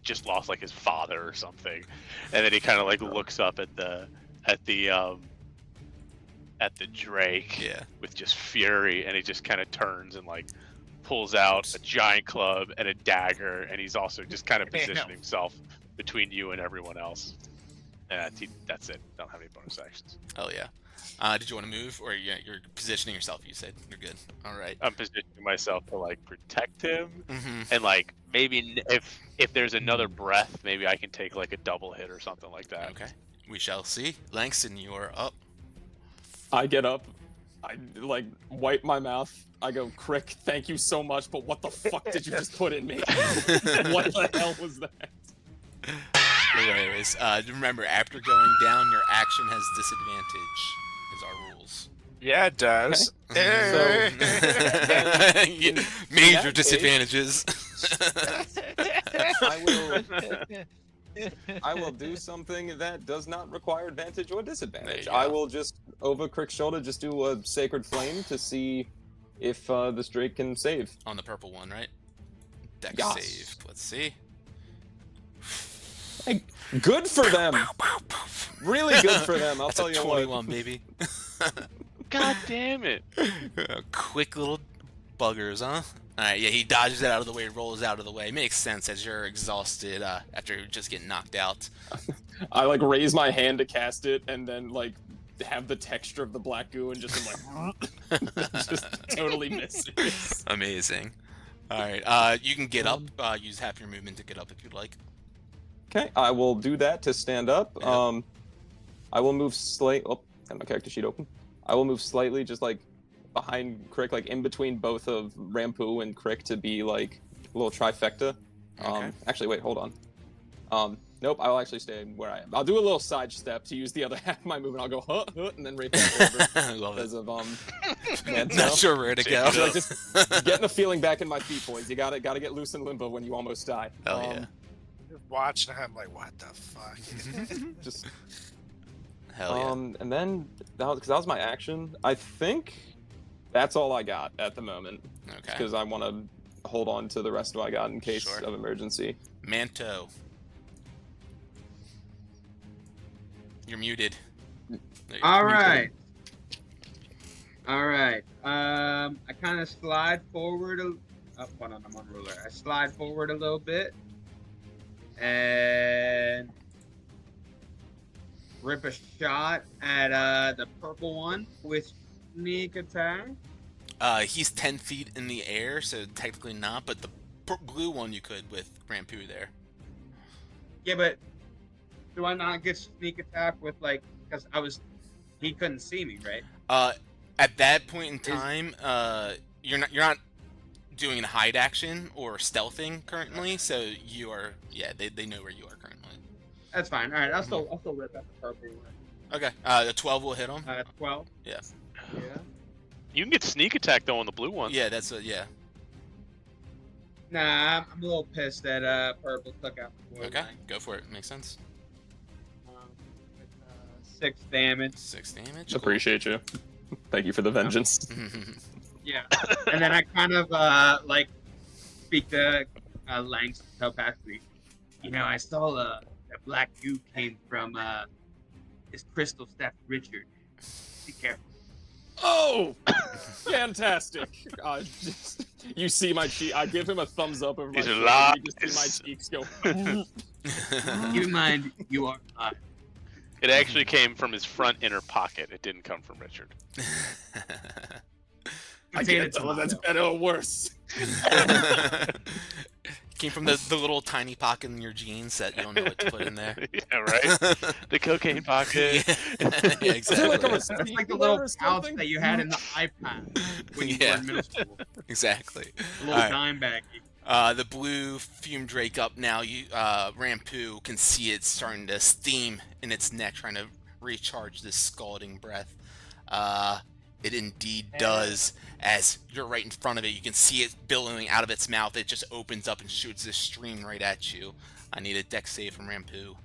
just lost like his father or something, and then he kind of like looks up at the Drake, Yeah. with just fury, and he just kind of turns and like pulls out a giant club and a dagger, and he's also just kind of positioning himself between you and everyone else. And that's it. Don't have any bonus actions. Hell yeah. Did you want to move, or you're positioning yourself? You said you're good. All right. I'm positioning myself to like protect him, Mm-hmm. and like maybe if there's another breath, maybe I can take like a double hit or something like that. Okay. We shall see. Langston, you are up. I get up. I like wipe my mouth. I go, Crick, thank you so much, but what the fuck did you just put in me? What the hell was that? Anyways, remember, after going down, your action has disadvantage. Is our rules. Yeah, it does. Major disadvantages. I will do something that does not require advantage or disadvantage. There you I go. will just, over Crick's shoulder, just do a Sacred Flame to see if this Drake can save. On the purple one, right? Dex Yes. save. Let's see. Hey, good for them! Really good for them, I'll That's tell a you 21, baby. God damn it! Quick little buggers, huh? Alright, yeah, he dodges it out of the way, rolls out of the way. Makes sense as you're exhausted after just getting knocked out. I like raise my hand to cast it, and then like have the texture of the black goo, and just am like, just totally misses. Amazing. Alright, you can get up. Use half your movement to get up if you'd like. Okay, I will do that to stand up. Yep. I will move got my character sheet open. I will move slightly, just like behind Crick, like in between both of Rampu and Crick, to be like a little trifecta. Okay. Actually, wait, hold on. Nope, I'll actually stay where I am. I'll do a little side step to use the other half of my movement. I'll go huh, and then right back over. I love it. Because of Not sure where to go. like, just getting a feeling back in my feet, boys. You gotta get loose in limbo when you almost die. Hell yeah. Just watching him like, what the fuck? Just Hell yeah. and then because that was my action. I think that's all I got at the moment. Okay. Because I want to hold on to the rest of what I got in case Sure. of emergency. Manto. You're muted. There you go. All right. I kind of slide forward. Hold on, I'm on ruler. I slide forward a little bit and rip a shot at the purple one with sneak attack. He's 10 feet in the air, so technically not, but the blue one you could with Rampu there. Yeah, but do I not get sneak attack with because he couldn't see me, right? At that point in time, you're not doing a hide action or stealthing currently, so you are, they know where you are currently. That's fine. All right, I'll still rip at the purple one. Okay, the 12 will hit him. 12. Yeah. Yeah. You can get sneak attack though on the blue one. Yeah, that's yeah. Nah, I'm a little pissed that purple took out the blue Okay, line. go for it. Makes sense. 6 damage. 6 damage. Cool. Appreciate you. Thank you for the vengeance. Yeah. And then I kind of speak to Langs telepathically. You know, I saw that black goo came from his crystal staff Richard. Be careful. Oh, fantastic! You see my cheek. I give him a thumbs up over my These are shoulder. lies. You just see my cheeks go. Keep in mind, you are alive. It actually came from his front inner pocket. It didn't come from Richard. I can't tell if that's better or worse. Came from the little tiny pocket in your jeans that you don't know what to put in there. Yeah, right? The cocaine pocket. Yeah, exactly. That's like the little pouch that you had in the iPad when you were in middle school. Exactly. A little dime baggie. The blue fume drake up now. You, Rampu can see it starting to steam in its neck, trying to recharge this scalding breath. It indeed does. As you're right in front of it, you can see it billowing out of its mouth. It just opens up and shoots this stream right at you. I need a dex save from Rampu.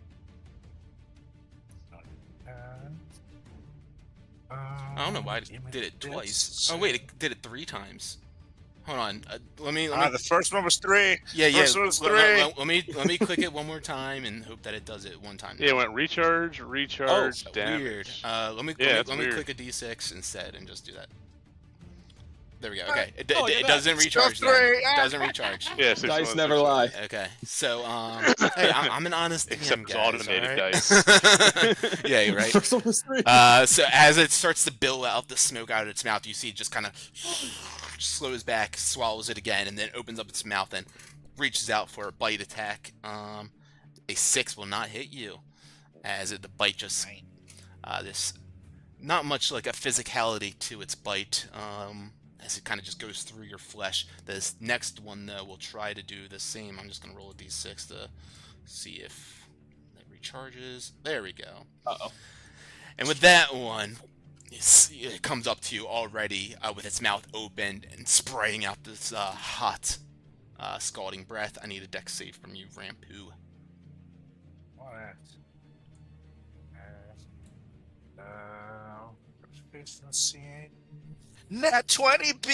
I don't know why it did it twice. Oh wait, it did it 3 times. Hold on. Let me. The first one was 3. Yeah. First one was 3. Let me click it one more time and hope that it does it one time. Yeah, it went recharge, damage. Weird. Let me click a D6 instead and just do that. There we go. Okay, it doesn't recharge. It doesn't recharge. Yeah, Dice never lie. Okay, so hey, I'm an honest DM, Except it's guys, automated alright? dice. Yeah, you're right. First one was 3. So as it starts to billow out the smoke out of its mouth, you see it just kind of slows back, swallows it again, and then opens up its mouth and reaches out for a bite attack. A 6 will not hit you, as the bite just this not much like a physicality to its bite. As it kind of just goes through your flesh. This next one, though, will try to do the same. I'm just going to roll a d6 to see if it recharges. There we go. Uh-oh. And with that one, you see it comes up to you already with its mouth open and spraying out this hot, scalding breath. I need a dex save from you, Rampu. What? Let's see. Nat 20 B.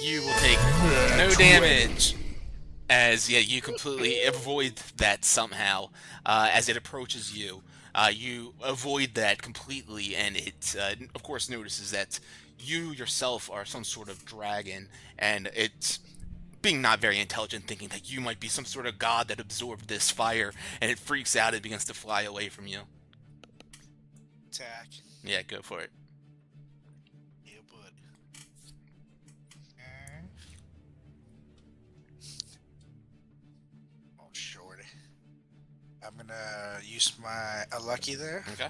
You will take no damage, as you completely avoid that somehow. As it approaches you, You avoid that completely, and it, of course, notices that you yourself are some sort of dragon, and it's being not very intelligent, thinking that you might be some sort of god that absorbed this fire, and it freaks out. It begins to fly away from you. Attack. Yeah, go for it. Yeah, bud. Okay. Oh, shorty. I'm gonna use my unlucky there. Okay.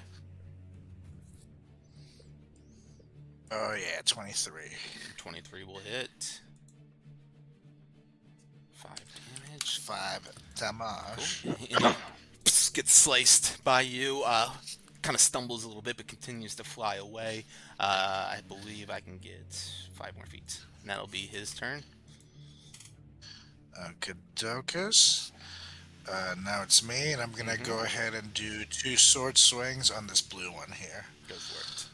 Oh yeah, 23. 23 will hit. 5 damage. 5 damage. Cool. And it gets sliced by you. Kind of stumbles a little bit, but continues to fly away. I believe I can get 5 more feet. And that'll be his turn. Kadokas. Now it's me, and I'm gonna go ahead and do 2 sword swings on this blue one here. Go for it.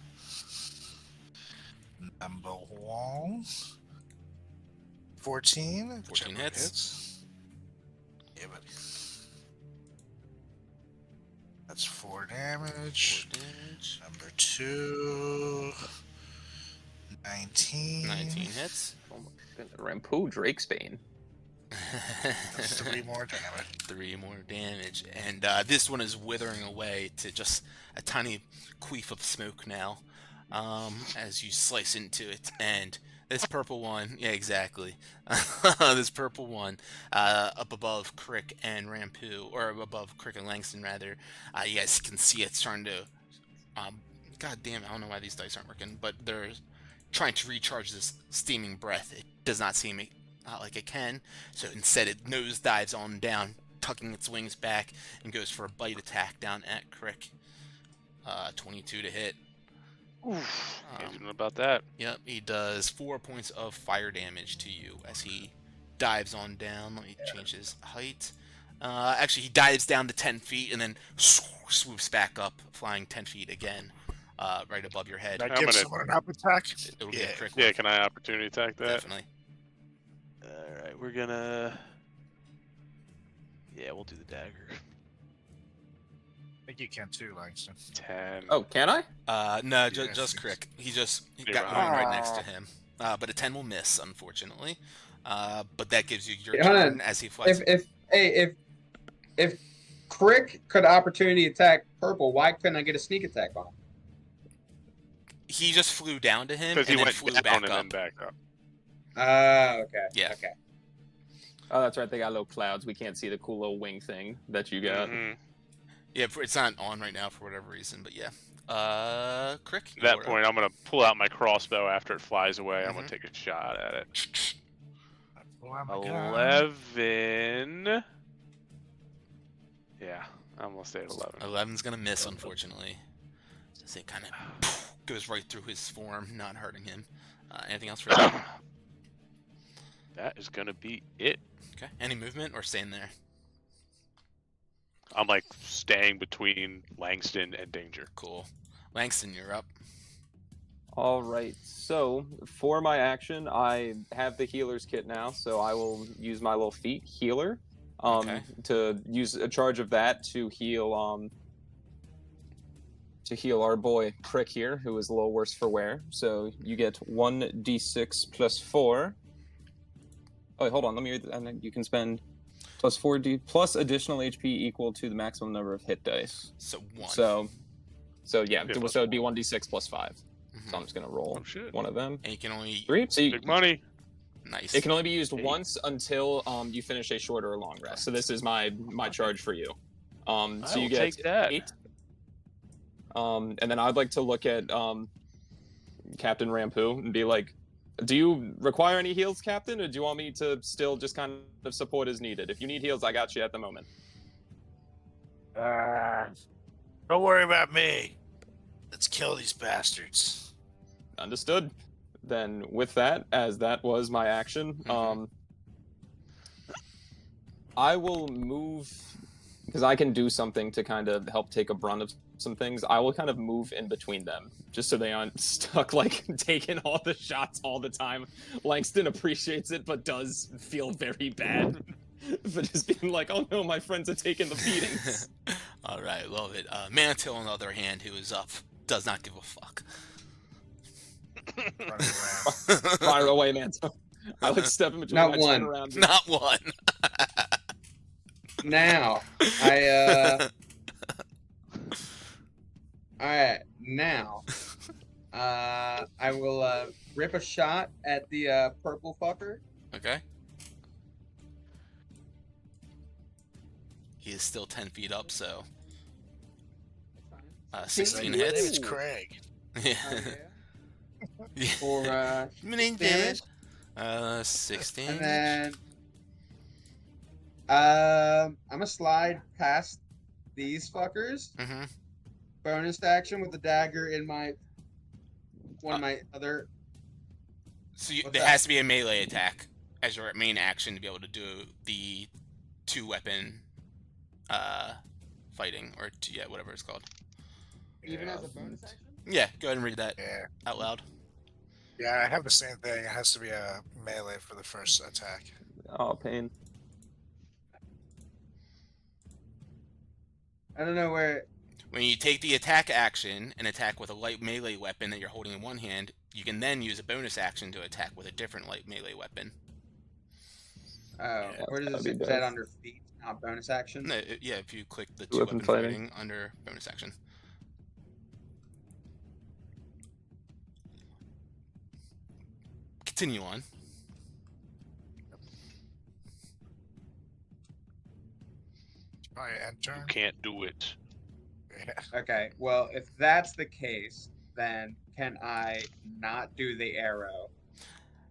Number 1. 14. 14 hits. Yeah, buddy. That's 4 damage. 4 damage. Number 2. 19. 19 hits. Oh my goodness. Rampu, Drakesbane. 3 more damage. 3 more damage. And this one is withering away to just a tiny queef of smoke now. As you slice into it. And this purple one, yeah, exactly. This purple one, up above Crick and Rampu, or above Crick and Langston, rather, you guys can see it starting to, god damn, I don't know why these dice aren't working, but they're trying to recharge this steaming breath. It does not seem like it can, so instead it nose dives on down, tucking its wings back, and goes for a bite attack down at Crick. 22 to hit. Can't know about that. Yep, he does 4 points of fire damage to you as he dives on down. Let me change his height. Actually, he dives down to 10 feet and then swoops back up, flying 10 feet again, right above your head. Can I give someone an up attack? It'll be a crick Yeah, work. can I opportunity attack that? Definitely. Alright, we're gonna... Yeah, we'll do the dagger. I think you can too, Langston. 10. Oh, can I? No, Yeah, just Crick. He got You're one right. right next to him. But a 10 will miss, unfortunately. But that gives you your Hold turn on. as he flies. If Crick could opportunity attack purple, why couldn't I get a sneak attack on him? He just flew down to him and Because he then went flew down back and up. then back up. Okay. Yeah. Okay. Oh, that's right. They got little clouds. We can't see the cool little wing thing that you got. Mhm. Yeah, it's not on right now for whatever reason, but yeah. Crick. At that you're point, up. I'm gonna pull out my crossbow after it flies away. I'm Mhm. gonna take a shot at it. Pull out my gun. 11. Yeah, I'm gonna stay at 11. 11's gonna miss, unfortunately. As it kind of goes right through his form, not hurting him. Anything else for that? That is gonna be it. Okay. Any movement or staying there? I'm like staying between Langston and Danger. Cool. Langston, you're up. All right. So for my action, I have the healer's kit now, so I will use my little feat healer, Okay. to use a charge of that to heal our boy Crick here, who is a little worse for wear. So you get 1d6 plus 4. Oh, wait, hold on. Let me read that. And then you can spend plus 4d plus additional HP equal to the maximum number of hit dice. So 1. So yeah, Yeah, so plus it'd be 1d6 plus 5. Mhm. So I'm just gonna roll Oh shit. one of them. And you can only... 3. So Big money. Nice. it can only be used Eight. once until you finish a short or a long rest. So this is my charge for you. So I you will get take that. 8. And then I'd like to look at Captain Rampu and be like, do you require any heals, Captain, or do you want me to still just kind of support as needed? If you need heals, I got you at the moment. Don't worry about me. Let's kill these bastards. Understood. Then with that, as that was my action, Mhm. I will move, because I can do something to kind of help take a brunt of some things. I will kind of move in between them, just so they aren't stuck, like, taking all the shots all the time. Langston appreciates it, but does feel very bad for just being like, oh no, my friends are taking the beatings. All right, love it. Mantle, on the other hand, who is up, does not give a fuck. Running around. Fire away, man. I like step in between. Not I one. turn around. Not one. Now, I Alright, now, I will rip a shot at the purple fucker. Okay. He is still 10 feet up, so 16 My name hits. is Craig. Yeah. Yeah. For damage. 16. And then I'm gonna slide past these fuckers. Mm-hmm. Bonus action with the dagger in my one of my other. So What's there that? has to be a melee attack as your main action to be able to do the 2-weapon fighting, or whatever it's called. Even as a bonus action. Yeah, go ahead and read that Yeah. out loud. Yeah, I have the same thing. It has to be a melee for the first attack. Oh, pain. I don't know where. When you take the attack action and attack with a light melee weapon that you're holding in one hand, you can then use a bonus action to attack with a different light melee weapon. Oh, where does that'd it be say that dope. under feet? Not bonus action. No, yeah, if you click the Two-weapon 2-weapon fighting. fighting under bonus action. Continue on. Probably enter. You can't do it. Yeah. Okay, well, if that's the case, then can I not do the arrow?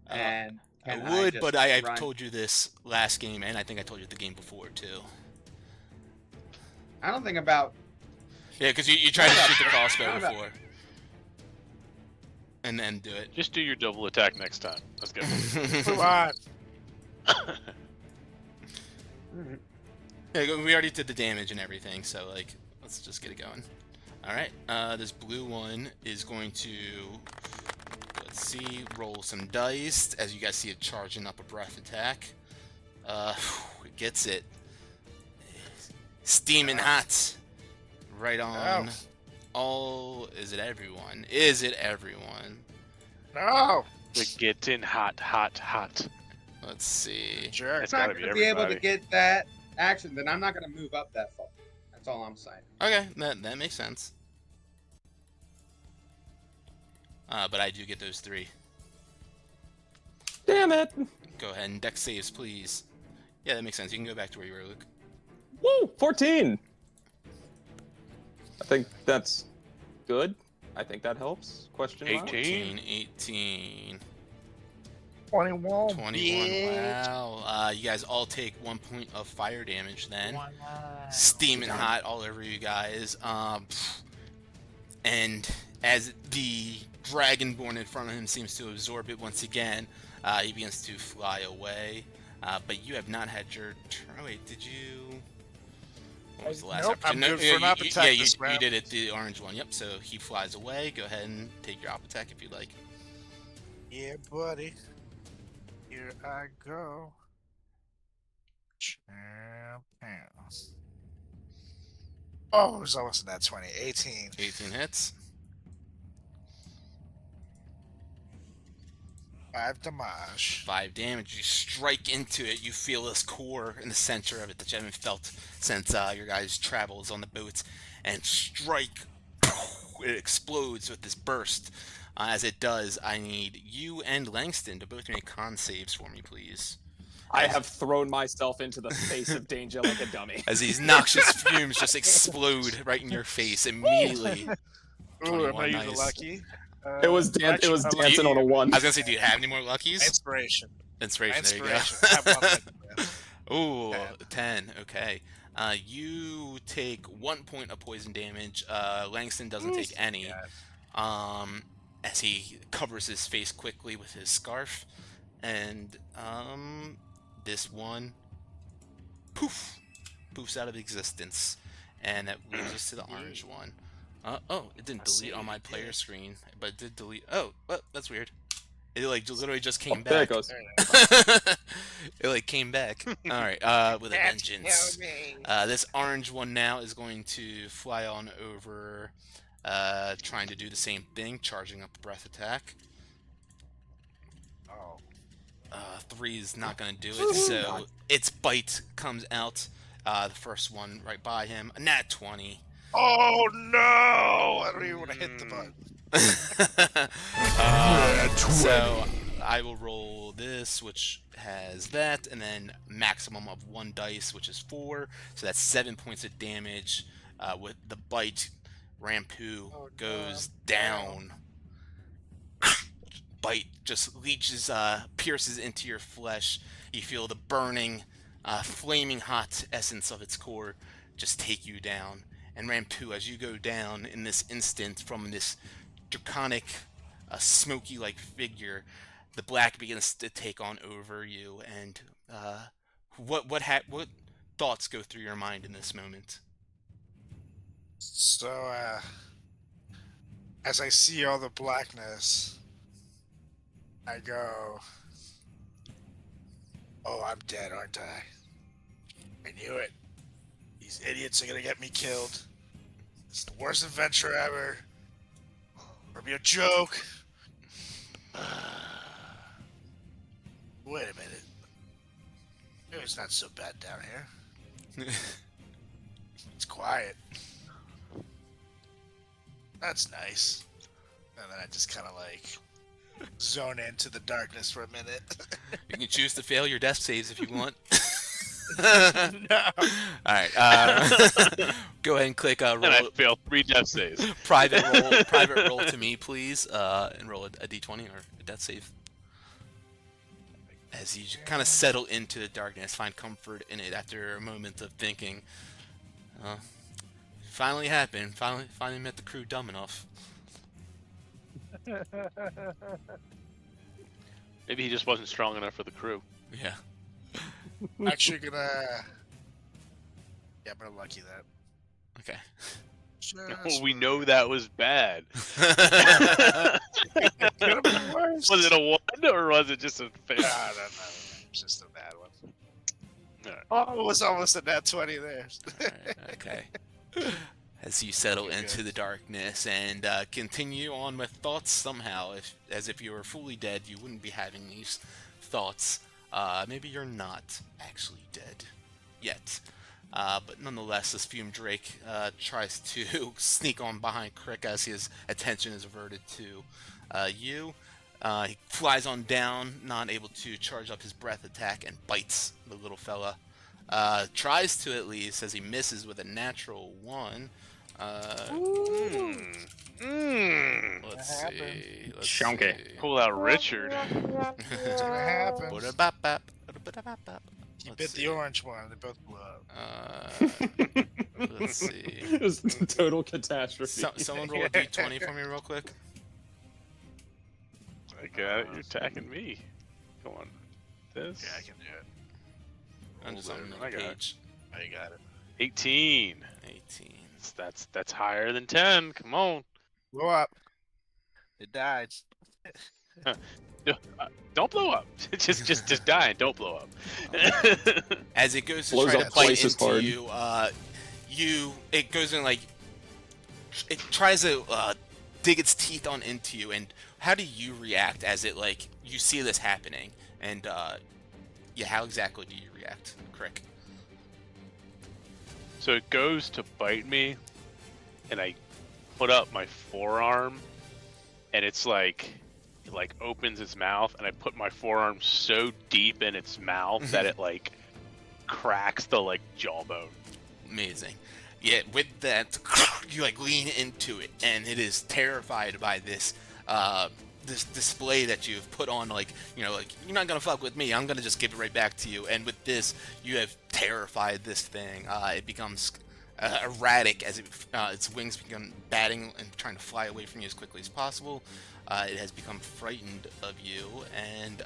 And I can would, just but I've run- told you this last game, and I think I told you the game before, too. I don't think about. Yeah, because you tried to shoot the crossbow Not about- before. And then do it. Just do your double attack next time. Let's go. Move on. Yeah, we already did the damage and everything, so, like, let's just get it going. Alright, this blue one is going to, let's see, roll some dice. As you guys see it charging up a breath attack. It gets it. Steaming hot. Right on. All, is it everyone? Is it everyone? No. We're getting hot, hot, hot. Let's see. Jerk. It's I'm not gotta be going to be able to everybody. get that action, then I'm not going to move up that far. That's all I'm saying. Okay, that makes sense. But I do get those 3. Damn it! Go ahead and deck saves, please. Yeah, that makes sense. You can go back to where you were, Luke. Woo! 14! I think that's good. I think that helps. Question mark? 18. 18. 21. 21. bitch. Wow. You guys all take 1 point of fire damage then. Steaming hot all over you guys. And as the dragonborn in front of him seems to absorb it once again, he begins to fly away. But you have not had your turn. Oh, wait, did you? What was the last Nope, I'm opportunity? good for an op attack you this round. did it, the orange one. Yep, so he flies away. Go ahead and take your op attack if you'd like. Yeah, buddy. Here I go. Champions. Oh, it was almost in that 20. 18. 18 hits. 5 damage. 5 damage. You strike into it. You feel this core in the center of it that you haven't felt since your guys' travels on the boats. And strike. It explodes with this burst. As it does, I need you and Langston to both make con saves for me, please. I have thrown myself into the face of danger like a dummy. As these noxious fumes just explode right in your face immediately. Ooh, am 21, I using nice. lucky? It was actually, dancing on a 1. I was gonna say, do you have any more luckies? Inspiration. Inspiration, there you Inspiration. I have one. go. Ooh, 10. 10, okay. You take 1 point of poison damage. Langston doesn't take any. As he covers his face quickly with his scarf. And, this one, poofs out of existence. And that moves us to the orange one. Oh, it didn't delete on my player screen, but it did delete. Oh, well, that's weird. It like literally just came There it back. goes. It like came back. All right, with a vengeance. This orange one now is going to fly on over, trying to do the same thing, charging up a breath attack. Oh. 3 is not going to do it, so its bite comes out. The first one right by him, a nat 20. Oh no! I don't even want to hit the button. So I will roll this, which has that, and then maximum of 1 dice, which is 4. So that's 7 points of damage. With the bite, Rampu goes down. Bite just leeches, pierces into your flesh. You feel the burning, flaming hot essence of its core just take you down. And Rampu, as you go down in this instant from this draconic, smoky-like figure, the black begins to take on over you. And what thoughts go through your mind in this moment? So, as I see all the blackness, I go, oh, I'm dead, aren't I? I knew it. These idiots are gonna get me killed. It's the worst adventure ever. It'll be a joke. Wait a minute. Maybe it's not so bad down here. It's quiet. That's nice. And then I just kind of like zone into the darkness for a minute. You can choose to fail your death saves if you want. No. Alright, go ahead and click roll. And I failed 3 death saves. Private roll to me, please, and roll a d20 or a death save. As you kind of settle into the darkness, find comfort in it after a moment of thinking. Finally happened. Finally met the crew dumb enough. Maybe he just wasn't strong enough for the crew. Yeah. Actually gonna... Yeah, I'm gonna lucky that. Okay. Just We know that was bad. Could've been worse. Was it a 1 or was it just a fail? No, it's just a bad one. Oh, it was almost a nat 20 there. Alright, okay. As you settle into the darkness and continue on with thoughts somehow, as if you were fully dead, you wouldn't be having these thoughts. Maybe you're not actually dead yet. But nonetheless, this Fume Drake tries to sneak on behind Crick as his attention is averted to you. He flies on down, not able to charge up his breath attack, and bites the little fella. Tries to at least, as he misses with a natural 1. Let's see. Chunky. Pull out Richard. It's gonna happen. He bit the orange one. They both blew up. Let's see. It's a total catastrophe. Someone roll a d20 for me real quick. I got it. You're attacking me. Go on. This. Yeah, I can do it. I'm just on the I got it. page. Oh, you got it. 18. 18. That's higher than 10. Come on. Blow up. It died. Don't blow up. just die and don't blow up. As it goes to Blows try to up bite twice as into hard. it goes in like it tries to dig its teeth on into you. And how do you react as it like you see this happening? And yeah, how exactly do you react, Crick? So it goes to bite me, and I put up my forearm, and it's like it like opens its mouth, and I put my forearm so deep in its mouth that it like cracks the like jawbone. Amazing. Yeah, with that, you like lean into it, and it is terrified by this this display that you've put on. Like, you know, like, you're not gonna fuck with me, I'm gonna just give it right back to you. And with this, you have terrified this thing. It becomes erratic as its wings begin batting and trying to fly away from you as quickly as possible. It has become frightened of you, and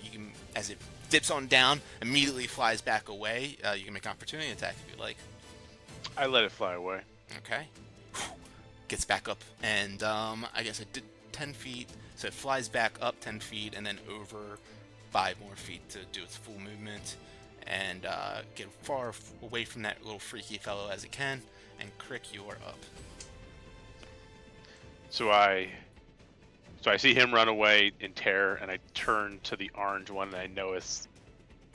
you can, as it dips on down, immediately flies back away. You can make an opportunity attack if you like. I let it fly away. Okay. Gets back up, and I guess I did 10 feet, So it flies back up 10 feet and then over 5 more feet to do its full movement and get far away from that little freaky fellow as it can. And Crick, you are up. So I see him run away in terror, and I turn to the orange one, and I know it's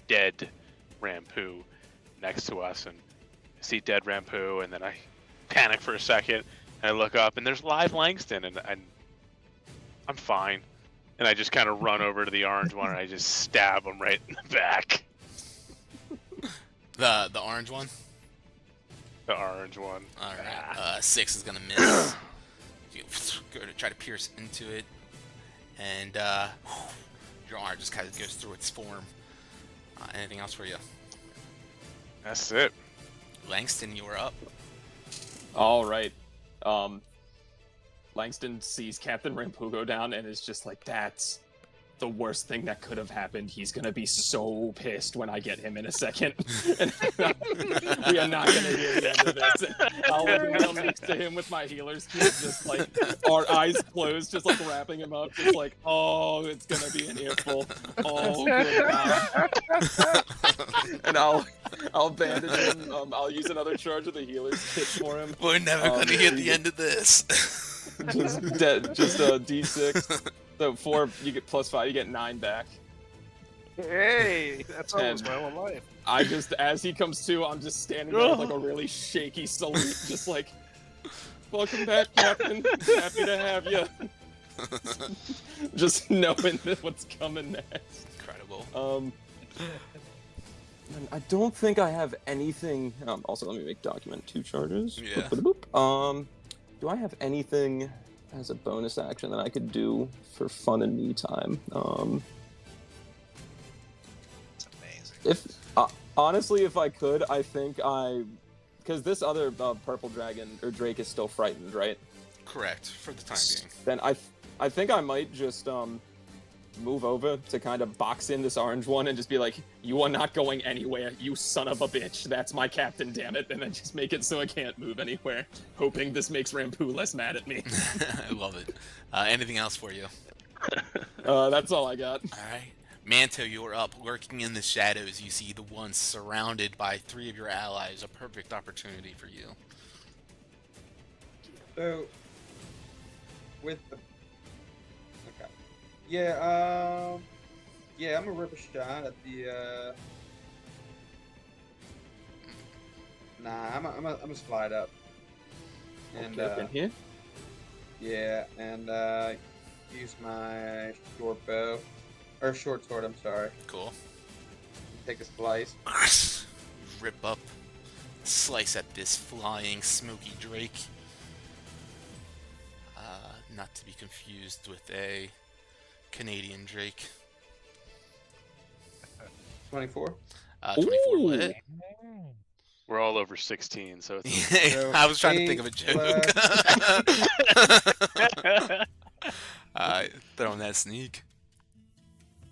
dead Rampu next to us, and I see dead Rampu, and then I panic for a second, and I look up, and there's live Langston, and I'm fine. And I just kind of run over to the orange one, and I just stab him right in the back. The orange one? The orange one. Alright, 6 is gonna miss. You go to try to pierce into it, and your arm just kind of goes through its form. Anything else for you? That's it. Langston, you are up. All right. Langston sees Captain Rampu go down and is just like, that's the worst thing that could have happened. He's gonna be so pissed when I get him in a second. And we are not gonna hear the end of this. I'll like kneel next to him with my healer's kit, just like our eyes closed, just like wrapping him up, just like, oh, it's gonna be an earful. Oh, good God. And I'll bandage him. I'll use another charge of the healer's kit for him. We're never gonna hear the end of this. Just a D6. So 4, you get +5, you get 9 back. Hey, that's almost my whole life. I just, as he comes to, I'm just standing there with like a really shaky salute, just like, welcome back, Captain. Happy to have you. Just knowing what's coming next. Incredible. And I don't think I have anything. Also, let me make document 2 charges. Yeah. Do I have anything as a bonus action that I could do for fun and me time? It's amazing. If honestly, if I could, I think because this other purple dragon or drake is still frightened, right? Correct, for the time being. Then I think I might just move over to kind of box in this orange one and just be like, you are not going anywhere, you son of a bitch. That's my captain, damn it. And then just make it so I can't move anywhere, hoping this makes Rampu less mad at me. I love it. Anything else for you? That's all I got. All right. Manto, you're up. Lurking in the shadows, you see the one surrounded by 3 of your allies. A perfect opportunity for you. So, with the yeah, I'm gonna rip a shot at the. Nah, I'm gonna slide up. And Okay, in here? yeah, and use my short bow or short sword. I'm sorry. Cool. Take a slice. Rip up, slice at this flying smoky drake. Not to be confused with a Canadian drake. 24. 24 will hit. We're all over 16, so it's So I was trying to think of a 8 joke. Throwing that sneak.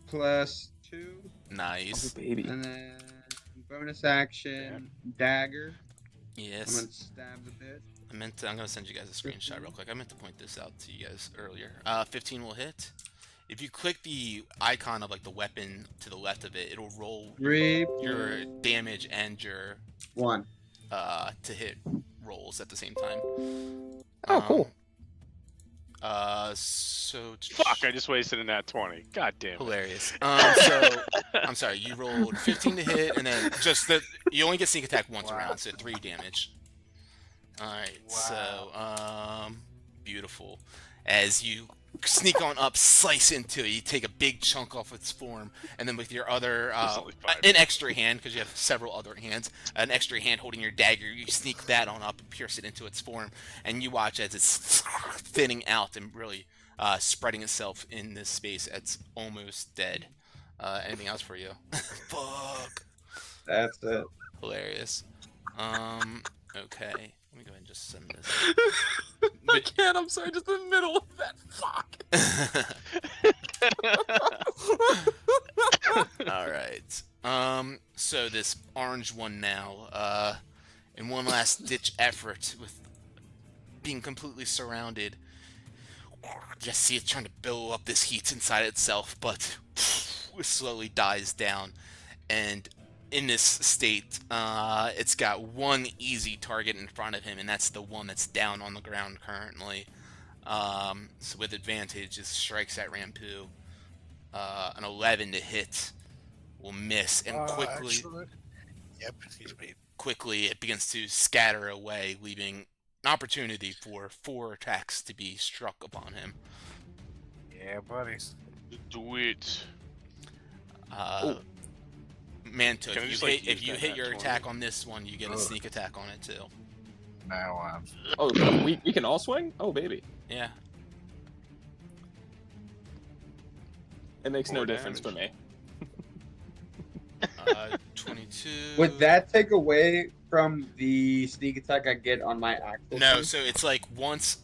+2, Nice. Oh, baby. and then bonus action dagger. I'm Yes. gonna stab the bitch. I'm gonna send you guys a screenshot real quick. I meant to point this out to you guys earlier. 15 will hit. If you click the icon of like the weapon to the left of it, it'll roll 3, your damage and your 1. to hit rolls at the same time. Oh, cool. So fuck. I just wasted a nat 20. God damn it. hilarious. So I'm sorry. You rolled 15 to hit, and then you only get sneak attack once around, so 3 damage. All right. Wow. So beautiful. As you sneak on up, slice into it, you take a big chunk off its form, and then with your other an extra hand, because you have several other hands, an extra hand holding your dagger, you sneak that on up and pierce it into its form, and you watch as it's thinning out and really spreading itself in this space. It's almost dead. Anything else for you? Fuck. That's it. Hilarious. Okay. Let me go ahead and just send this. I can't, I'm sorry, just in the middle of that. Fuck. Alright. So this orange one now, in one last ditch effort with being completely surrounded, just see it trying to build up this heat inside itself, but it slowly dies down. And in this state, it's got one easy target in front of him, and that's the one that's down on the ground currently. So with advantage, it strikes at Rampu. An 11 to hit will miss, and quickly it begins to scatter away, leaving an opportunity for 4 attacks to be struck upon him. Yeah, buddy. Do it. Manto, Can I if just, you like, hit, if use you that hit nat your 20? attack on this one, you get a sneak attack on it too. Now Oh, we can all swing? Oh, baby. Yeah. It makes no More difference for damage. me. 22. Would that take away from the sneak attack I get on my actual? No, turn? so it's like once,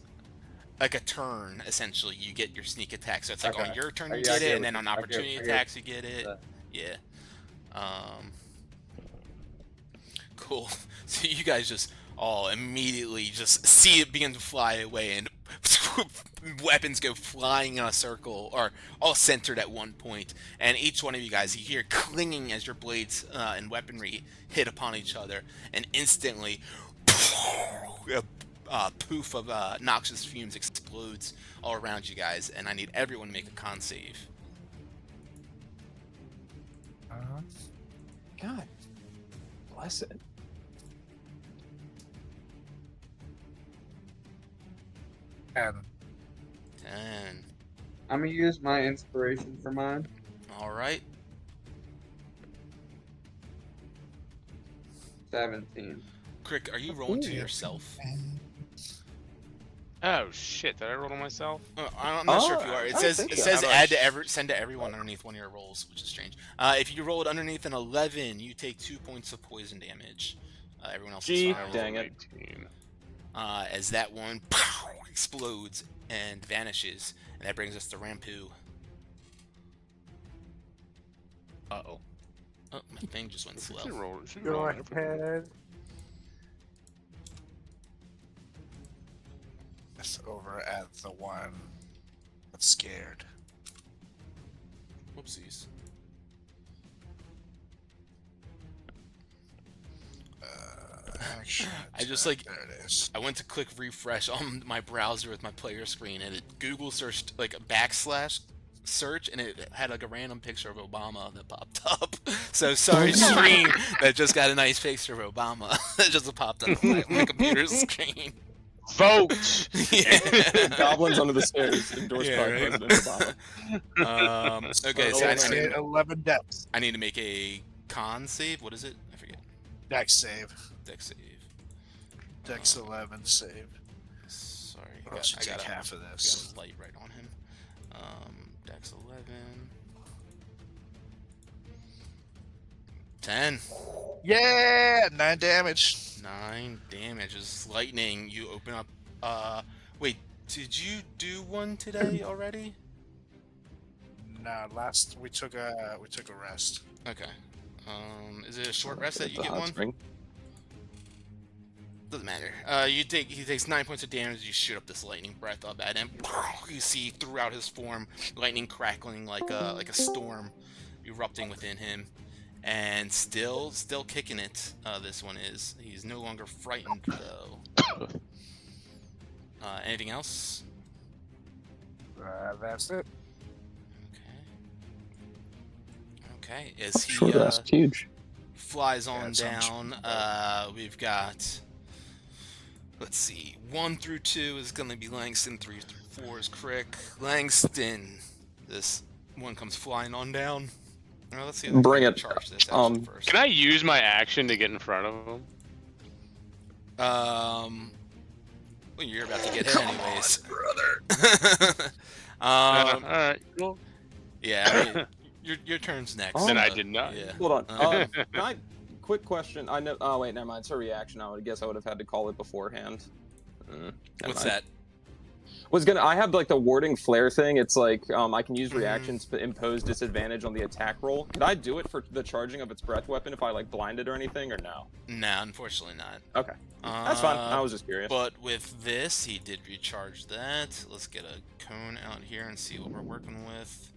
like a turn, essentially, you get your sneak attack. So it's like Okay. on your turn you Yeah, I get get it, what and then you- on I get- opportunity I get attacks you get it. that. Yeah. Cool. So you guys just all immediately just see it begin to fly away, and weapons go flying in a circle, or all centered at one point, and each one of you guys, you hear clinging as your blades and weaponry hit upon each other, and instantly a poof of noxious fumes explodes all around you guys, and I need everyone to make a con save. God bless it. and 10. I'm gonna use my inspiration for mine. All right. 17. Crick, are you rolling to yourself? Oh shit! Did I roll on myself? I'm not sure if you are. It I says think it so. says How about send to everyone underneath one of your rolls, which is strange. If you rolled underneath an 11, you take 2 points of poison damage. Everyone else Gee, is I fine. dang rolled it. 18. As that one explodes and vanishes, and that brings us to Rampu. Uh-oh. Oh, my thing just went slow. Should roll. Should go roll ahead. That's over at the one that's scared. Whoopsies. Action. I just, like- There it is. I went to click refresh on my browser with my player screen, and it Google searched like a backslash search, and it had like a random picture of Obama that popped up. So sorry, stream, that just got a nice picture of Obama that just popped up on my computer screen. Vote. Yeah. Goblins under the stairs, endorsed Yeah, by right. President Obama. Okay, so Let's get 11 depths. I need to make a con save. What is it? I forget. Dex save. Dex save. Dex 11 save. Sorry, Or else you I take got half of a this. light right on him. Dex 11. 10. Yeah! 9 damage. 9 damage is lightning. You open up. Wait, did you do one today already? Nah, we took a rest. Okay. Is it a short rest that you The get hot one? spring. Doesn't matter. He takes 9 points of damage. You shoot up this lightning breath up at him. You see throughout his form, lightning crackling like a storm erupting within him, and still kicking it. This one is. He's no longer frightened though. Anything else? That's it. Okay. As he Short rest, huge. flies on it sounds down, we've got. Let's see. 1 through 2 is going to be Langston. 3 through 4 is Crick. Langston. This one comes flying on down. Well, let's see if I Bring can it. charge this actually first. Can I use my action to get in front of him? Well, you're about to get hit anyways. brother. All right. Well, Yeah, I mean, your turn's next. Then I so, did not. Yeah. Hold on. Uh, Can I? Quick question. I know. Oh wait, never mind. It's a reaction. I would guess I would have had to call it beforehand. Never What's mind. that? I have like the warding flare thing. It's like I can use reactions to impose disadvantage on the attack roll. Could I do it for the charging of its breath weapon if I like blind it or anything, or no? Nah, unfortunately not. Okay, that's fine. I was just curious. But with this, he did recharge that. Let's get a cone out here and see what we're working with.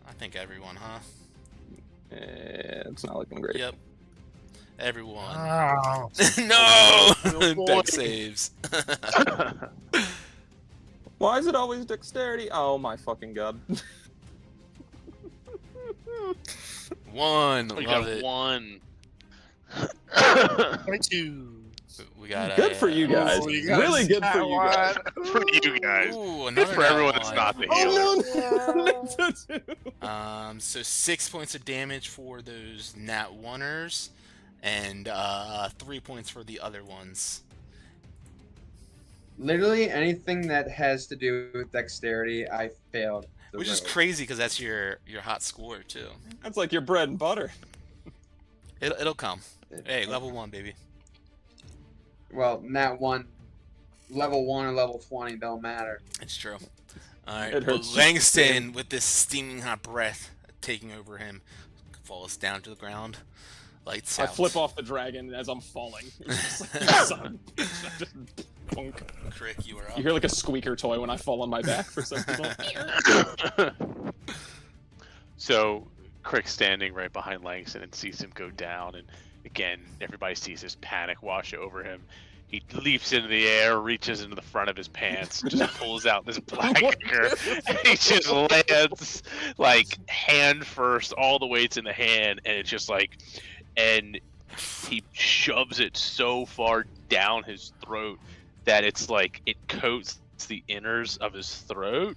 I think everyone, huh? It's not looking great. Yep. Everyone. Oh. No! Deck saves. Why is it always dexterity? Oh my fucking god. 1. We Love got it. 1. 22. We got Good for you guys. Oh, you guys Really good for you guys. For you guys. Ooh, Good another for nat everyone that's one. not the healer. Oh no! So 6 points of damage for those nat 1ers, and 3 points for the other ones. Literally anything that has to do with dexterity, I failed. the Which is rogue. crazy because that's your hot score too. That's like your bread and butter. It'll come. Hey, level 1, baby. Well, nat 1, level 1 or level 20 don't matter. It's true. All right, It but hurts. Langston, with this steaming hot breath taking over him, falls down to the ground. Lights I out. flip off the dragon as I'm falling. It's just like, you son of a bitch. Just bonk. Crick, you are up. You hear like a squeaker toy when I fall on my back for some reason. So, Crick's standing right behind Langston and sees him go down, and again, everybody sees his panic wash over him. He leaps into the air, reaches into the front of his pants, just pulls out this black kicker, and he just lands like hand first, all the weight's in the hand, and it's just like, and he shoves it so far down his throat that it's like it coats the inners of his throat,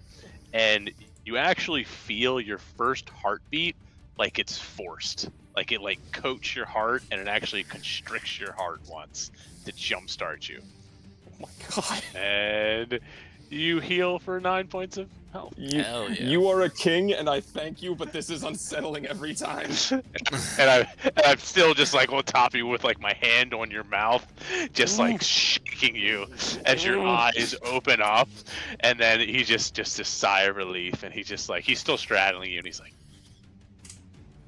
and you actually feel your first heartbeat like it's forced. Like it like coats your heart and it actually constricts your heart once to jumpstart you. Oh my god. And you heal for 9 points of health. Hell yeah. You are a king, and I thank you, but this is unsettling every time. And I'm still just like on top of you with like my hand on your mouth, just like shaking you as your eyes open up, and then he just a sigh of relief, and he's still straddling you, and he's like,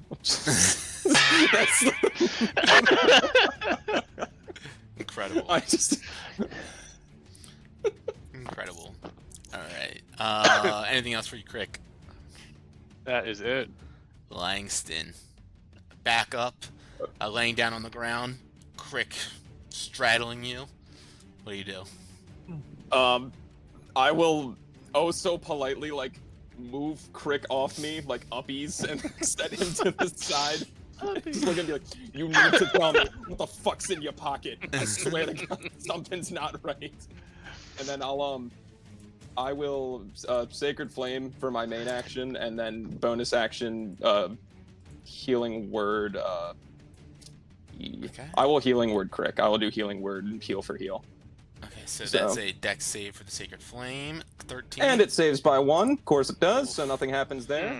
That's Incredible. I just Incredible. Alright. Anything else for you, Crick? that is it. Langston. Back up. Laying down on the ground. Crick straddling you. What do you do? I will so politely like move Crick off me like uppies and set him to the side. Just look and be like, you need to tell me what the fuck's in your pocket. I swear to God, something's not right. And then I will Sacred Flame for my main action, and then bonus action Healing Word. Okay. I will Healing Word Crick. I will do Healing Word and heal for heal. Okay, so So- that's a dex save for the Sacred Flame. 13. And it saves by 1. Of course it does, so nothing happens there.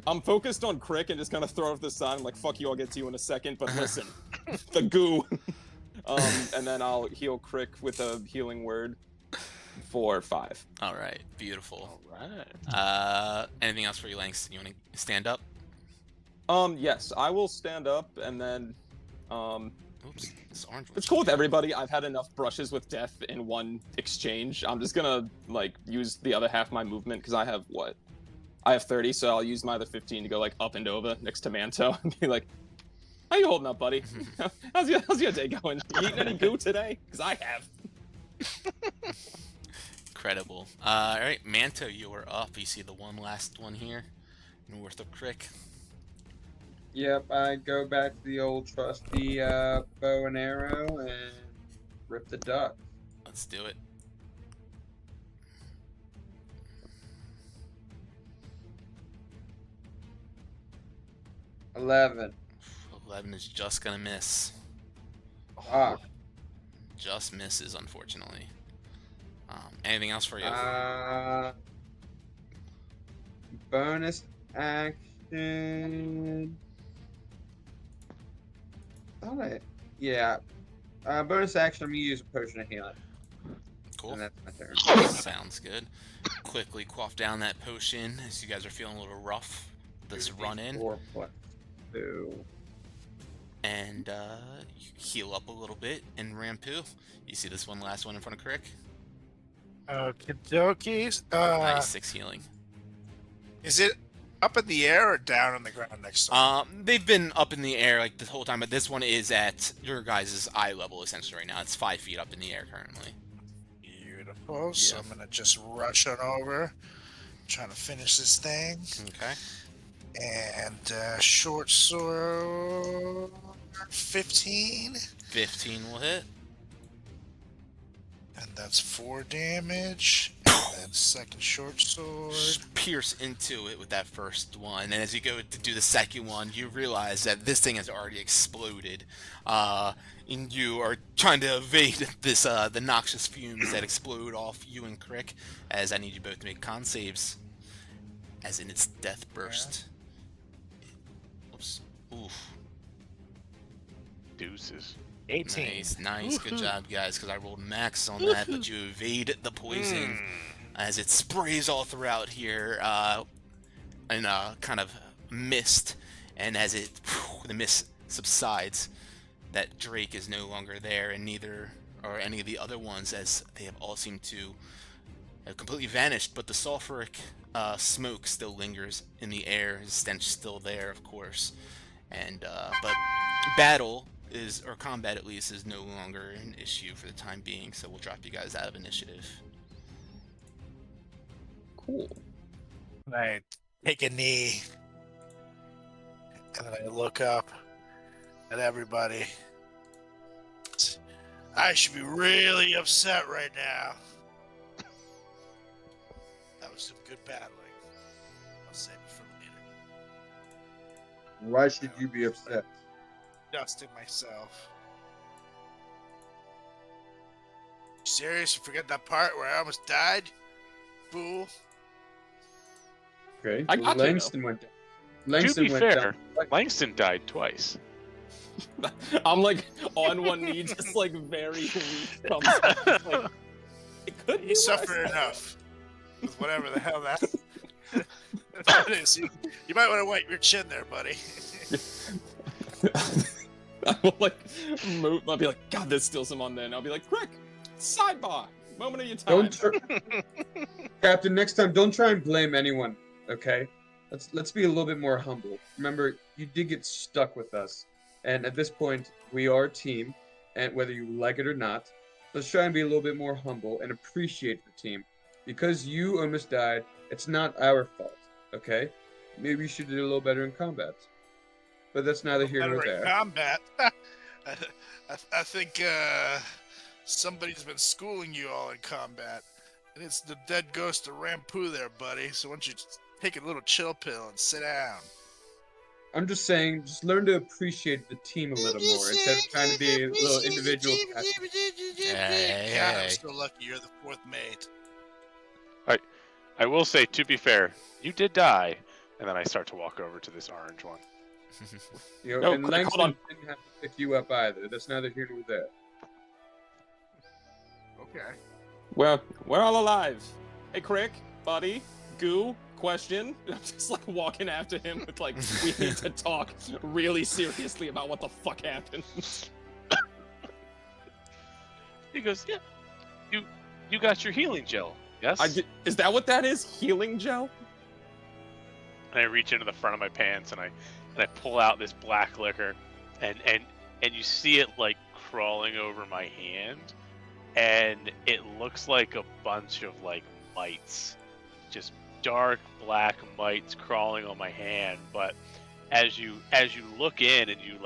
I'm focused on Crick and just kind of throw it to the side. I'm like, fuck you, I'll get to you in a second, but listen, the goo. And then I'll heal Crick with a Healing Word for 5. Alright, beautiful. Right. Anything else for you, Langston? You want to stand up? Yes, I will stand up, and then, Oops, this orange one. it's cool with everybody. I've had enough brushes with death in one exchange. I'm just gonna, like, use the other half of my movement, because I have, what? I have 30, so I'll use my other 15 to go, like, up and over next to Manto, and be like, how you holding up, buddy? how's your day going? You eating any goo today? Because I have. Incredible. Alright, Manto, you are up. You see the one last one here, north of Crick. Yep, I go back to the old trusty bow and arrow and rip the duck. Let's do it. $11. 11 is just gonna miss. Ah, Just misses, unfortunately. Anything else for you? bonus action. Yeah. Bonus action, I'm gonna use a potion of healing. Cool. And that's my turn. Sounds good. Quickly quaff down that potion as you guys are feeling a little rough. This run in. 4 plus 2. And you heal up a little bit. And Rampu, you see this one last one in front of Crick? Okie dokies. Nice 6 healing. Is it up in the air or down on the ground next to me? They've been up in the air like the whole time, but this one is at your guys' eye level essentially right now. It's 5 feet up in the air currently. Beautiful. So I'm gonna just rush on over, trying to finish this thing. Okay. And short sword, 15. 15 will hit. And that's 4 damage. And then second short sword. Just pierce into it with that first one, and as you go to do the second one, you realize that this thing has already exploded, and you are trying to evade this the noxious fumes that explode off you and Crick. As I need you both to make con saves, as in its death burst. Oops. Oof. Deuces. 18. Nice, good job, guys, because I rolled max on that, but you evade the poison as it sprays all throughout here in a kind of mist, and as the mist subsides, that Drake is no longer there, and neither are any of the other ones, as they have all seemed to have completely vanished, but the sulfuric smoke still lingers in the air, his stench still there, of course, and but battle or combat at least, is no longer an issue for the time being, so we'll drop you guys out of initiative. Cool. I take a knee, and then I look up at everybody. I should be really upset right now. That was some good battling. I'll save it for later. Why should you be upset? Dusting myself. You serious? You forget that part where I almost died? Fool. Okay. I got you, Langston went down. Langston To be went fair, down. Langston died twice. I'm like on one knee, just like very weak. Thumbs up. Like, it could be You suffered worse. enough. With whatever the hell that is. You might want to wipe your chin there, buddy. I will like move. I'll be like, God, there's still some on there. And I'll be like, Crick, sidebar, moment of your time. Captain, next time, don't try and blame anyone. Okay, let's be a little bit more humble. Remember, you did get stuck with us, and at this point, we are a team, and whether you like it or not, let's try and be a little bit more humble and appreciate the team. Because you almost died, it's not our fault. Okay, maybe you should do a little better in combat. But that's neither here nor Better in there. combat. I think somebody's been schooling you all in combat. And it's the dead ghost of Rampu there, buddy. So why don't you just take a little chill pill and sit down? I'm just saying, just learn to appreciate the team a little more instead of trying to be a little individual. God, I'm so lucky you're the 4th mate. I will say, to be fair, you did die, and then I start to walk over to this orange one. You know, No, and Crick, hold Langston on. didn't have to pick you up either. That's neither here nor there. Okay. We're all alive. Hey, Crick, buddy, Goo, question. I'm just like walking after him with like, we need to talk really seriously about what the fuck happened. He goes, yeah, you got your healing gel, yes? Is that what that is? Healing gel? And I reach into the front of my pants and I pull out this black liquor, and you see it like crawling over my hand, and it looks like a bunch of like mites, just dark black mites crawling on my hand. But as you look in and you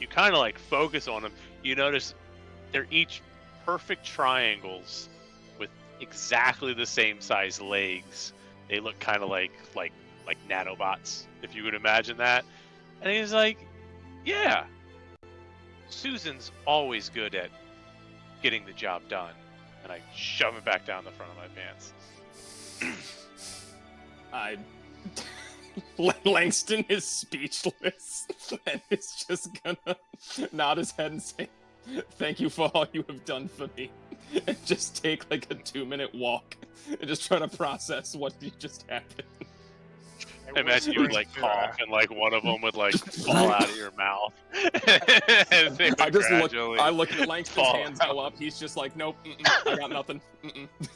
kind of like focus on them, you notice they're each perfect triangles with exactly the same size legs. They look kind of like nanobots, if you would imagine that. And he's like, yeah, Susan's always good at getting the job done. And I shove it back down the front of my pants. Langston is speechless and is just gonna nod his head and say, Thank you for all you have done for me. And just take like a 2-minute walk and just try to process what just happened. I imagine you would like cough and like one of them would like fall out of your mouth. And they would I just look. gradually I look at Langston's fall hands out. go up. He's just like, nope, I got nothing.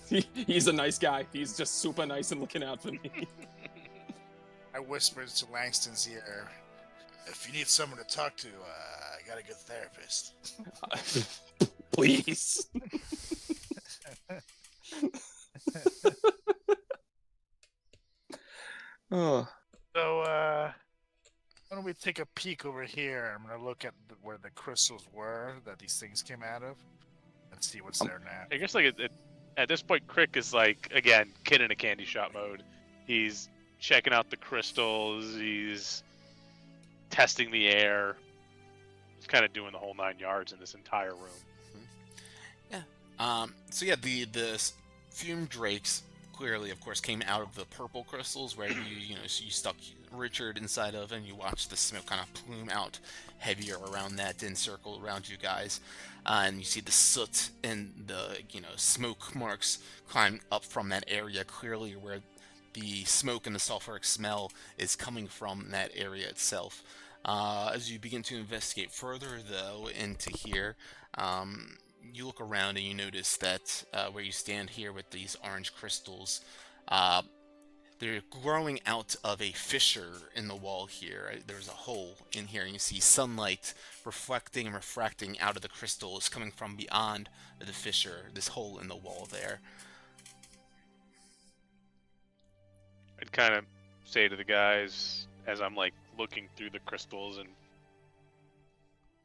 He's a nice guy. He's just super nice and looking out for me. I whispered to Langston's ear, "If you need someone to talk to, I got a good therapist." Please. Oh. So, why don't we take a peek over here? I'm gonna look at where the crystals were that these things came out of, and see what's there now. I guess like at this point, Crick is like again kid in a candy shop mode. He's checking out the crystals. He's testing the air. He's kind of doing the whole 9 yards in this entire room. Yeah. So yeah, the fume drakes clearly, of course, came out of the purple crystals where you stuck Richard inside of, and you watched the smoke kind of plume out heavier around that dense circle around you guys, and you see the soot and the smoke marks climb up from that area clearly where the smoke and the sulfuric smell is coming from that area itself. As you begin to investigate further though into here, you look around and you notice that where you stand here with these orange crystals, they're growing out of a fissure in the wall here. There's a hole in here, and you see sunlight reflecting and refracting out of the crystals coming from beyond the fissure, this hole in the wall there. I'd kind of say to the guys as I'm like looking through the crystals, and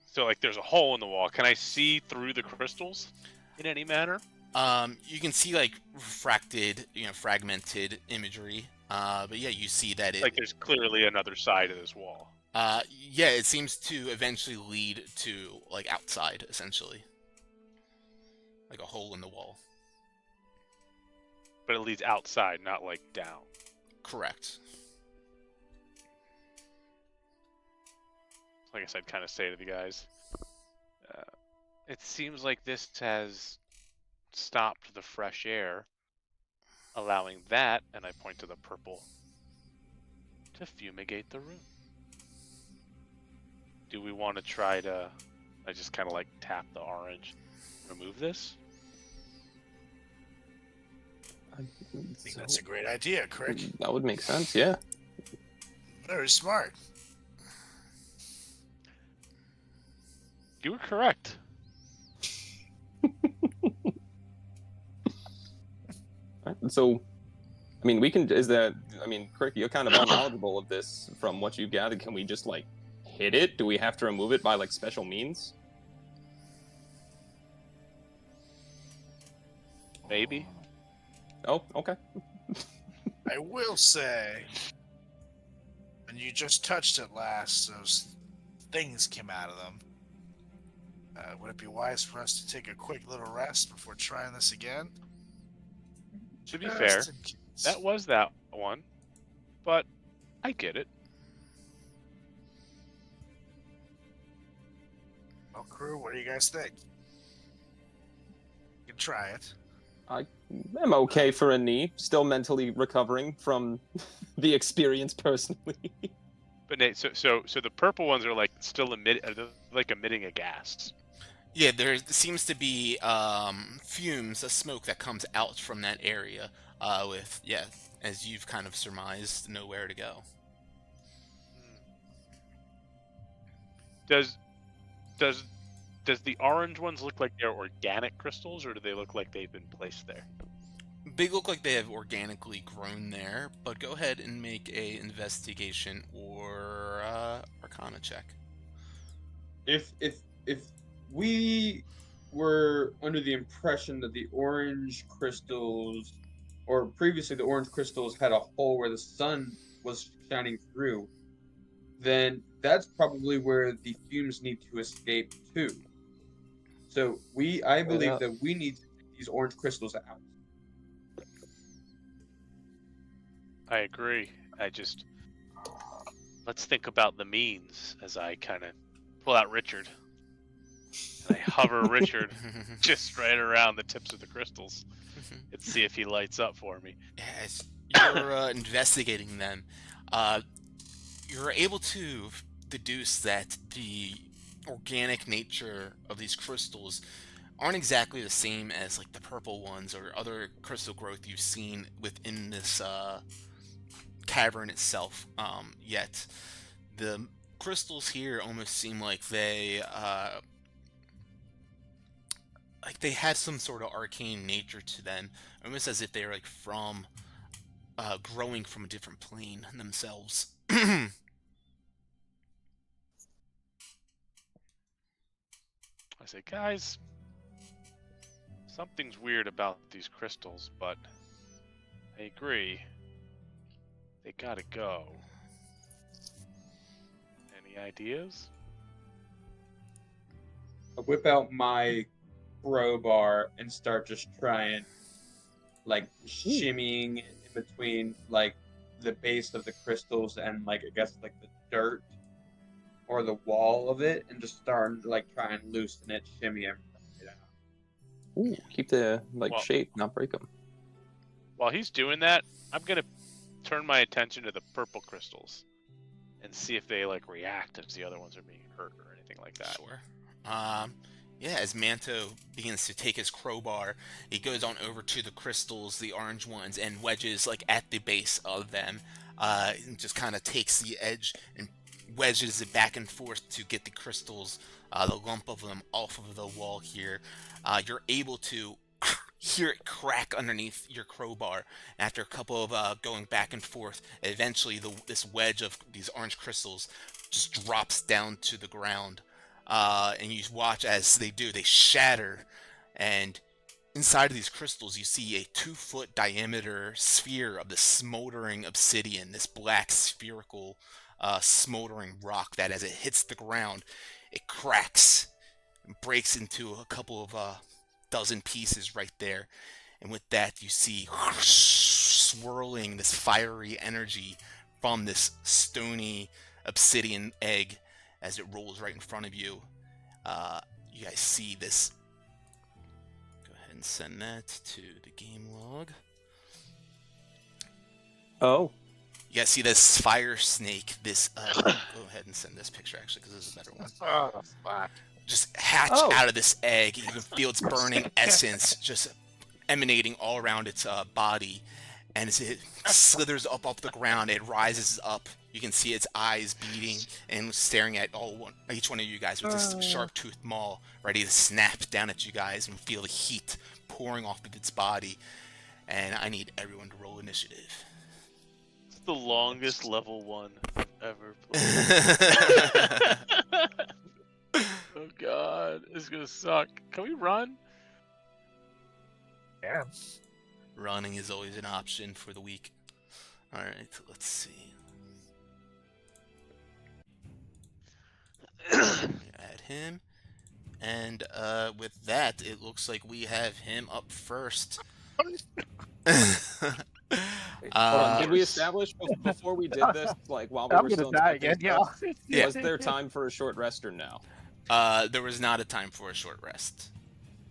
so like there's a hole in the wall. Can I see through the crystals in any manner? You can see like refracted, fragmented imagery. But yeah, you see that Like there's clearly another side of this wall. Yeah, it seems to eventually lead to like outside, essentially, like a hole in the wall. But it leads outside, not like down. Correct. I guess I'd kind of say to the guys, it seems like this has stopped the fresh air, allowing that, and I point to the purple, to fumigate the room. Do we want to try to, I just kind of like tap the orange, remove this? I think that's a great idea, Crick. That would make sense, yeah. Very smart. You were correct. So, I mean, Crick, you're kind of unknowledgeable of this from what you've gathered. Can we just, like, hit it? Do we have to remove it by, like, special means? Maybe. Oh, okay. I will say, when you just touched it last, those things came out of them. Would it be wise for us to take a quick little rest before trying this again? To be fair, Just in case. that was that one, but I get it. Well, crew, what do you guys think? You can try it. I'm okay for a knee. Still mentally recovering from the experience personally. But Nate, so the purple ones are like still emitting a gas. Yeah, there seems to be fumes, a smoke that comes out from that area with, as you've kind of surmised, nowhere to go. Does the orange ones look like they're organic crystals, or do they look like they've been placed there? They look like they have organically grown there, but go ahead and make a investigation or Arcana check. If we were under the impression that the orange crystals, or previously the orange crystals had a hole where the sun was shining through, then that's probably where the fumes need to escape to. So I believe that we need to take these orange crystals out. I agree. Let's think about the means as I kind of pull out Richard. And I hover Richard just right around the tips of the crystals and see if he lights up for me. As you're investigating them, you're able to deduce that the organic nature of these crystals aren't exactly the same as like the purple ones or other crystal growth you've seen within this cavern itself. Yet the crystals here almost seem like they had some sort of arcane nature to them, almost as if they were like from growing from a different plane themselves. I say, guys, something's weird about these crystals, but I agree. They gotta go. Any ideas? I whip out my crowbar and start just trying, like, shimmying in between, like, the base of the crystals and, like, I guess, like, the dirt or the wall of it, and just start, like, try and loosen it, shimmy everything. Ooh, keep the shape, not break them. While he's doing that, I'm gonna turn my attention to the purple crystals and see if they like react if the other ones are being hurt or anything like that. Sure. Yeah, as Manto begins to take his crowbar, he goes on over to the crystals, the orange ones, and wedges like at the base of them, and just kind of takes the edge and wedges it back and forth to get the crystals, the lump of them off of the wall here. You're able to hear it crack underneath your crowbar. After a couple of going back and forth, eventually this wedge of these orange crystals just drops down to the ground. And you watch as they shatter, and inside of these crystals you see a 2-foot diameter sphere of the smoldering obsidian, this black spherical smoldering rock that as it hits the ground, it cracks and breaks into a couple of dozen pieces right there. And with that you see swirling this fiery energy from this stony obsidian egg as it rolls right in front of you. You guys see this. Go ahead and send that to the game log. Oh. You guys see this fire snake, this, go ahead and send this picture actually, because this is a better one. Oh, fuck. Just hatch out of this egg. You can feel its burning essence just emanating all around its body. And as it slithers up off the ground, it rises up. You can see its eyes beating and staring at each one of you guys with this sharp-toothed maw, ready to snap down at you guys, and feel the heat pouring off of its body. And I need everyone to roll initiative. It's the longest level 1 I've ever played. Oh god, it's gonna suck. Can we run? Yeah. Running is always an option for the weak. Alright, let's see. Add him. And with that, it looks like we have him up first. Hold on, did we establish before we did this, like while we were still inspecting stuff, was there time for a short rest or no? There was not a time for a short rest.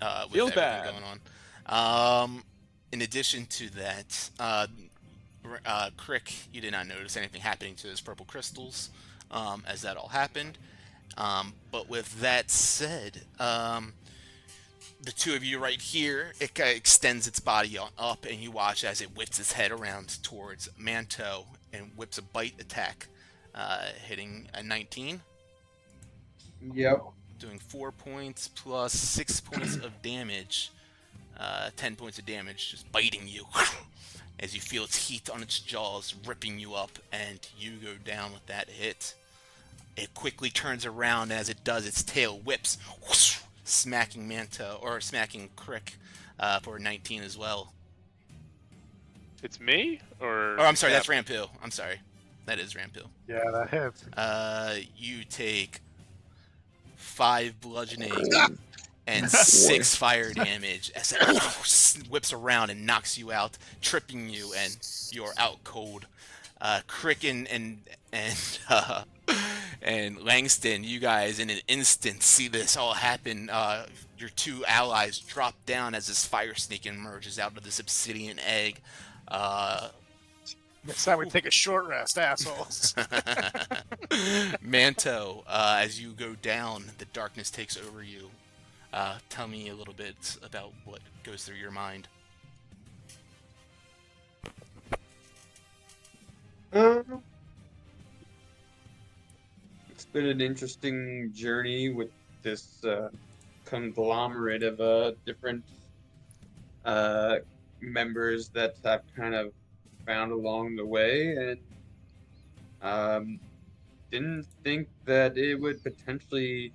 With Feels everything bad. going on. In addition to that, Crick, you did not notice anything happening to those purple crystals as that all happened. But with that said, the two of you right here, it extends its body on up, and you watch as it whips its head around towards Manto and whips a bite attack, hitting a 19. Yep. Doing 4 points plus 6 points of damage. 10 points of damage, just biting you as you feel its heat on its jaws ripping you up, and you go down with that hit. It quickly turns around, and as it does, its tail whips, whoosh, smacking Crick for 19 as well. It's me? Or Oh, I'm sorry, that's Rampill. I'm sorry. That is Rampill. Yeah, that hits. You take 5 bludgeoning and 6 fire damage as it whips around and knocks you out, tripping you, and you're out cold. Crick and And Langston, you guys in an instant see this all happen. Your two allies drop down as this fire snake emerges out of this obsidian egg. Next time we take a short rest, assholes. Manto, as you go down, the darkness takes over you. Tell me a little bit about what goes through your mind. It's been an interesting journey with this conglomerate of different members that I've kind of found along the way, and didn't think that it would potentially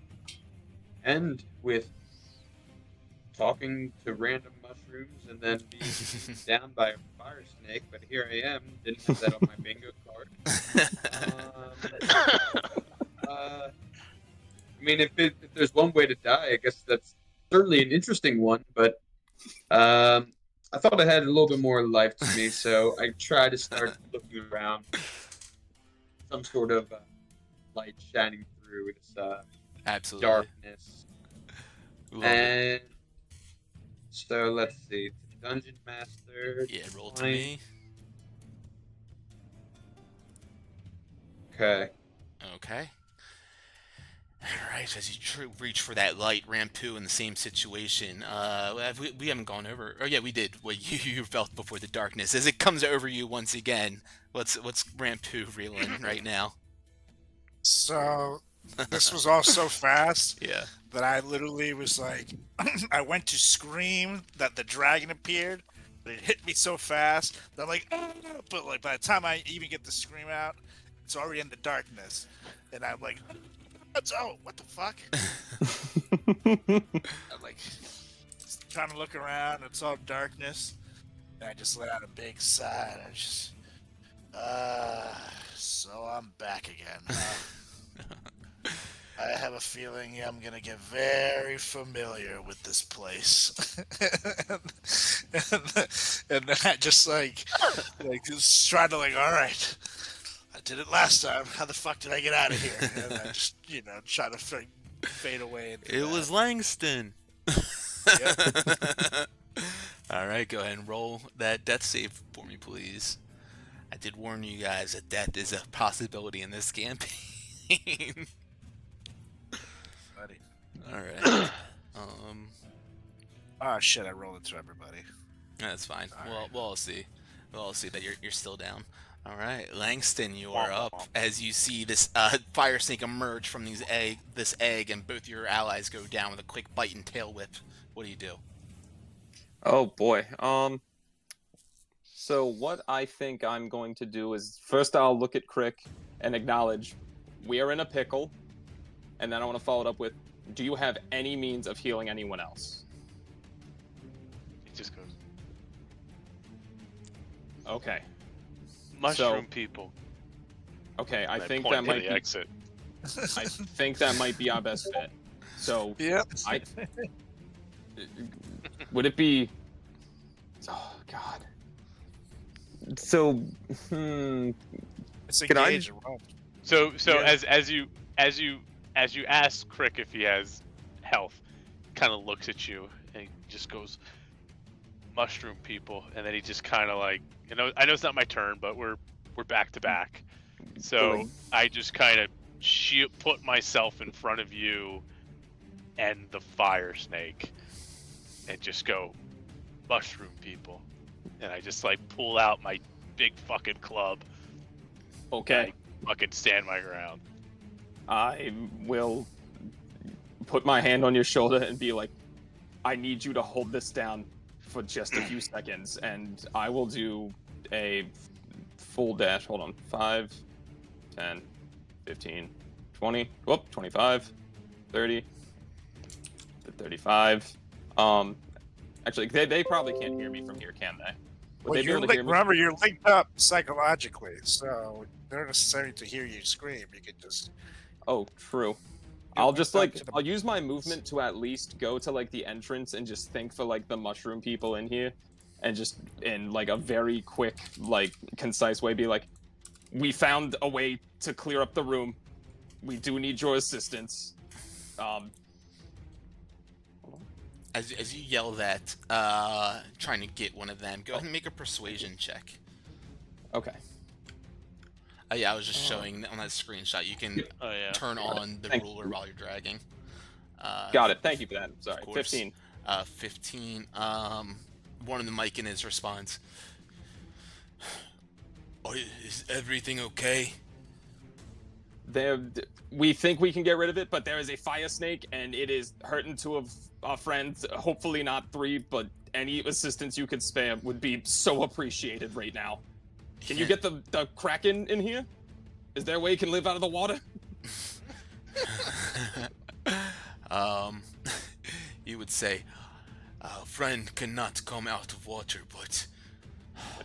end with talking to random mushrooms and then being beaten down by a fire snake, but here I am. Didn't have that on my bingo card. I mean, if there's one way to die, I guess that's certainly an interesting one, but I thought it had a little bit more life to me, so I tried to start looking around. Some sort of light shining through this Absolutely. darkness. Love it. And so let's see. Dungeon Master. Yeah, roll to 20. me. Okay. Okay. Alright, as you reach for that light, Rampu in the same situation. We haven't gone over... Oh yeah, we did. What you felt before the darkness. As it comes over you once again, what's Rampu reeling right now? So, this was all so fast Yeah. that I literally was like, I went to scream that the dragon appeared, but it hit me so fast that I'm like, "Ah!" But like by the time I even get the scream out, it's already in the darkness, and I'm like, oh, what the fuck? I'm like trying to look around, it's all darkness, and I just let out a big sigh, and I just, so I'm back again. I have a feeling I'm gonna get very familiar with this place, and then I just like just tried to all right, I did it last time. How the fuck did I get out of here? And I just try to fade away. It was Langston. Yep. All right, go ahead and roll that death save for me, please. I did warn you guys that death is a possibility in this campaign. Buddy. All right. Oh shit! I rolled into everybody. That's fine. All Well, right. we'll all see. We'll all see that you're still down. All right, Langston, you are up as you see this fire snake emerge from this egg, and both your allies go down with a quick bite and tail whip. What do you do? Oh boy. So what I think I'm going to do is first I'll look at Crick and acknowledge we are in a pickle, and then I want to follow it up with, do you have any means of healing anyone else? It just goes, Okay. mushroom people. Okay, I And think point that to might the be. exit. I think that might be our best fit. So Yep. would it be? Oh God. So It's Can I- engage and run. So Yeah. as you ask Crick if he has health, kind of looks at you and he just goes, mushroom people, and then he just kind of like, I know it's not my turn, but we're back to back, so Good. I just kind of put myself in front of you and the fire snake, and just go, mushroom people, and I just like pull out my big fucking club. okay, Fucking stand my ground. I will put my hand on your shoulder and be like, I need you to hold this down for just a few seconds, and I will do a full dash. Hold on. 5, 10, 15, 20, 25, 30, 35. Actually, they probably can't hear me from here, can they? Would Well, they be able to hear me? remember, you're linked up psychologically, so they're not necessary to hear you scream. You can just. Oh, true. I'll just back like to the- I'll use my movement to at least go to like the entrance and just think for like the mushroom people in here, and just in like a very quick, like concise way be like, we found a way to clear up the room. we do need your assistance. As you yell that, trying to get one of them, go ahead and make a persuasion check. Okay. Yeah, I was just showing on that screenshot. You can turn on the ruler while you're dragging. Got it. Thank you for that. Sorry. Of course. 15. 15. One of the mic in his response. Oh, is everything okay? We think we can get rid of it, but there is a fire snake, and it is hurting two of our friends. Hopefully not 3, but any assistance you could spare would be so appreciated right now. Can you get the Kraken in here? Is there a way he can live out of the water? You would say, a friend cannot come out of water, but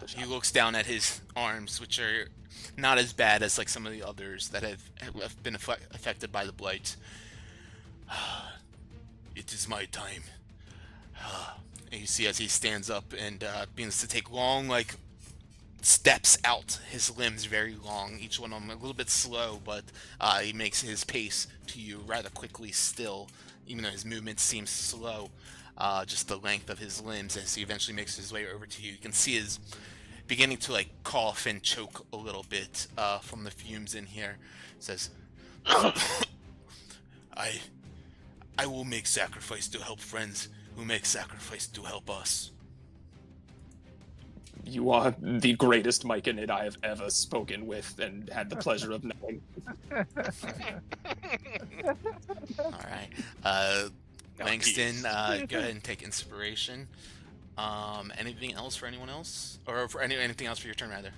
he looks down at his arms, which are not as bad as like some of the others that have been affected by the blight. It is my time. And you see as he stands up and begins to take long, like, steps out. His limbs very long, each one of them a little bit slow, but he makes his pace to you rather quickly still, even though his movement seems slow. Just the length of his limbs as he eventually makes his way over to you. You can see his beginning to like cough and choke a little bit from the fumes in here. Says, I will make sacrifice to help friends who make sacrifice to help us. You are the greatest Myconid I have ever spoken with and had the pleasure of knowing. Alright. Langston, go ahead and take inspiration. Anything else for anyone else? Or for anything else for your turn, rather?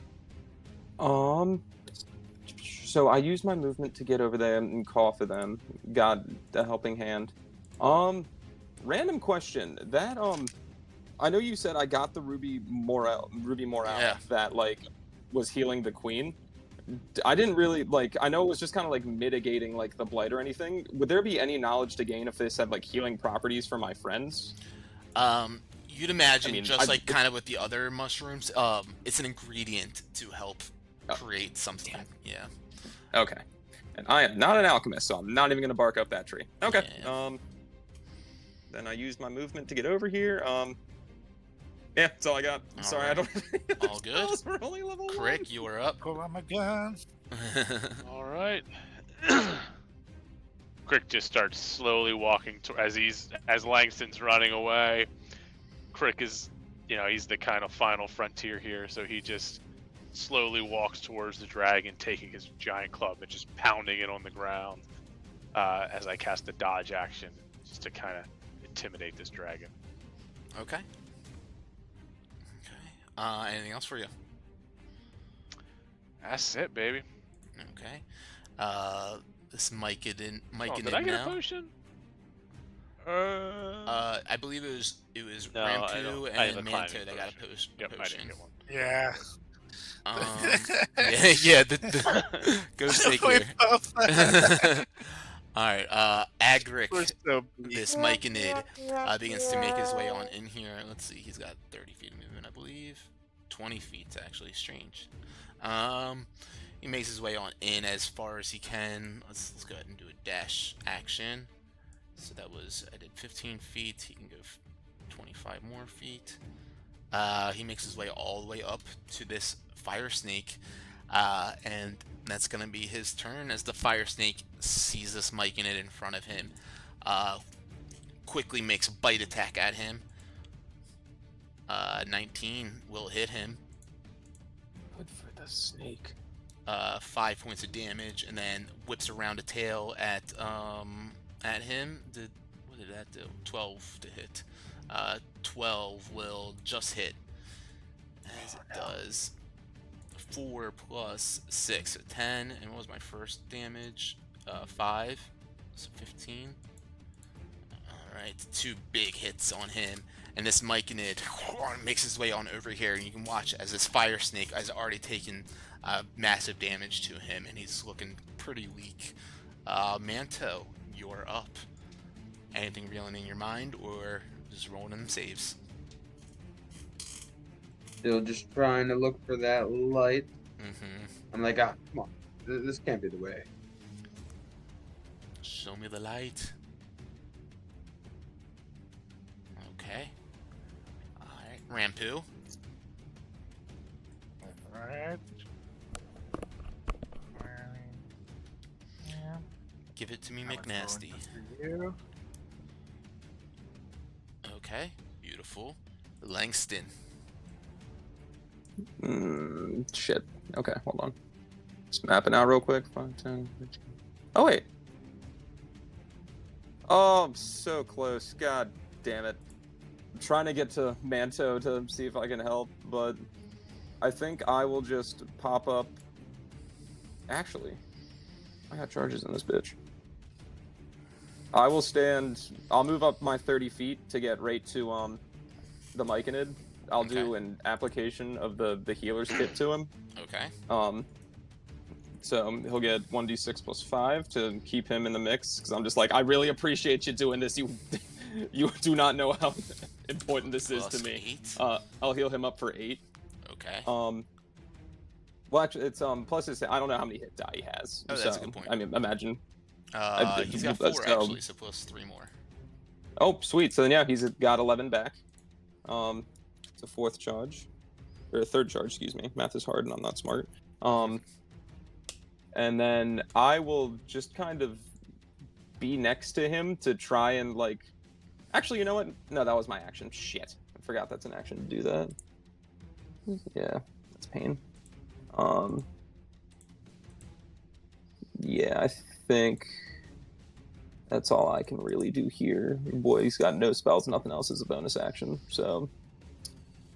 So I used my movement to get over there and call for them. Got a helping hand. Random question. That, I know you said I got the Ruby Morale that, like, was healing the Queen. I didn't really, like, I know it was just kind of, like, mitigating, like, the Blight or anything. Would there be any knowledge to gain if this had, like, healing properties for my friends? You'd imagine, like, kind of with the other mushrooms, it's an ingredient to help create something. Yeah. Okay. And I am not an alchemist, so I'm not even going to bark up that tree. Okay. Yeah. Then I used my movement to get over here. Yeah, that's all I got. Sorry, right. I don't. All good. We're only level 1. Crick, you are up. Pull out my gun. All right. Crick just starts slowly walking as Langston's running away. Crick is, he's the kind of final frontier here, so he just slowly walks towards the dragon, taking his giant club and just pounding it on the ground as I cast a dodge action, just to kind of intimidate this dragon. Okay. Anything else for you? That's it, baby. Okay. This Myconid Did now. I get a potion? I believe it was No, Rampu I have and a Manto climbing that got a potion. potion. Yep, I didn't get one. Yeah. The Ghost Figure. Alright, Agric, this Myconid, begins to make his way on in here. Let's see, he's got 30 feet of movement, I believe. 20 feet's actually strange. He makes his way on in as far as he can. Let's go ahead and do a dash action. So that was, I did 15 feet, he can go 25 more feet. He makes his way all the way up to this fire snake, and that's going to be his turn as the fire snake sees this Myconid in front of him. Quickly makes a bite attack at him. 19 will hit him. Good for the snake. 5 points of damage, and then whips around a tail at him. What did that do? 12 to hit. 12 will just hit, as it does 4 plus 6, so 10. And what was my first damage? 5, so 15. Alright, 2 big hits on him, and this Myconid makes his way on over here, and you can watch as this fire snake has already taken massive damage to him, and he's looking pretty weak. Manto, you're up. Anything reeling in your mind, or just rolling them saves? Still just trying to look for that light. Mm-hmm. I'm like, come on, this can't be the way. Show me the light. Okay. Alright, Rampu. Alright. Give it to me, McNasty. Okay, beautiful. Langston. Shit. Okay, hold on. Just mapping out real quick. 5, 10, 15. Oh, wait. Oh, I'm so close. God damn it. I'm trying to get to Manto to see if I can help, but I think I will just pop up. Actually, I got charges in this bitch. I will stand. I'll move up my 30 feet to get right to the Myconid. I'll do an application of the healer's kit to him. Okay. So he'll get 1d6 plus 5 to keep him in the mix. Because I'm just like, I really appreciate you doing this. You do not know how important this is to me. 8? I'll heal him up for 8. Okay. Well, actually, it's plus his. I don't know how many hit die he has. Oh, that's a good point. I mean, imagine. He's got 4 actually, so plus 3 more. Oh, sweet. So then, yeah, he's got 11 back. It's a 4th charge, or a 3rd charge. Excuse me. Math is hard, and I'm not smart. And then I will just kind of be next to him to try and like. Actually, you know what? No, that was my action. Shit, I forgot that's an action to do that. Yeah, that's pain. Yeah, I think that's all I can really do here. Boy, he's got no spells, nothing else is a bonus action. So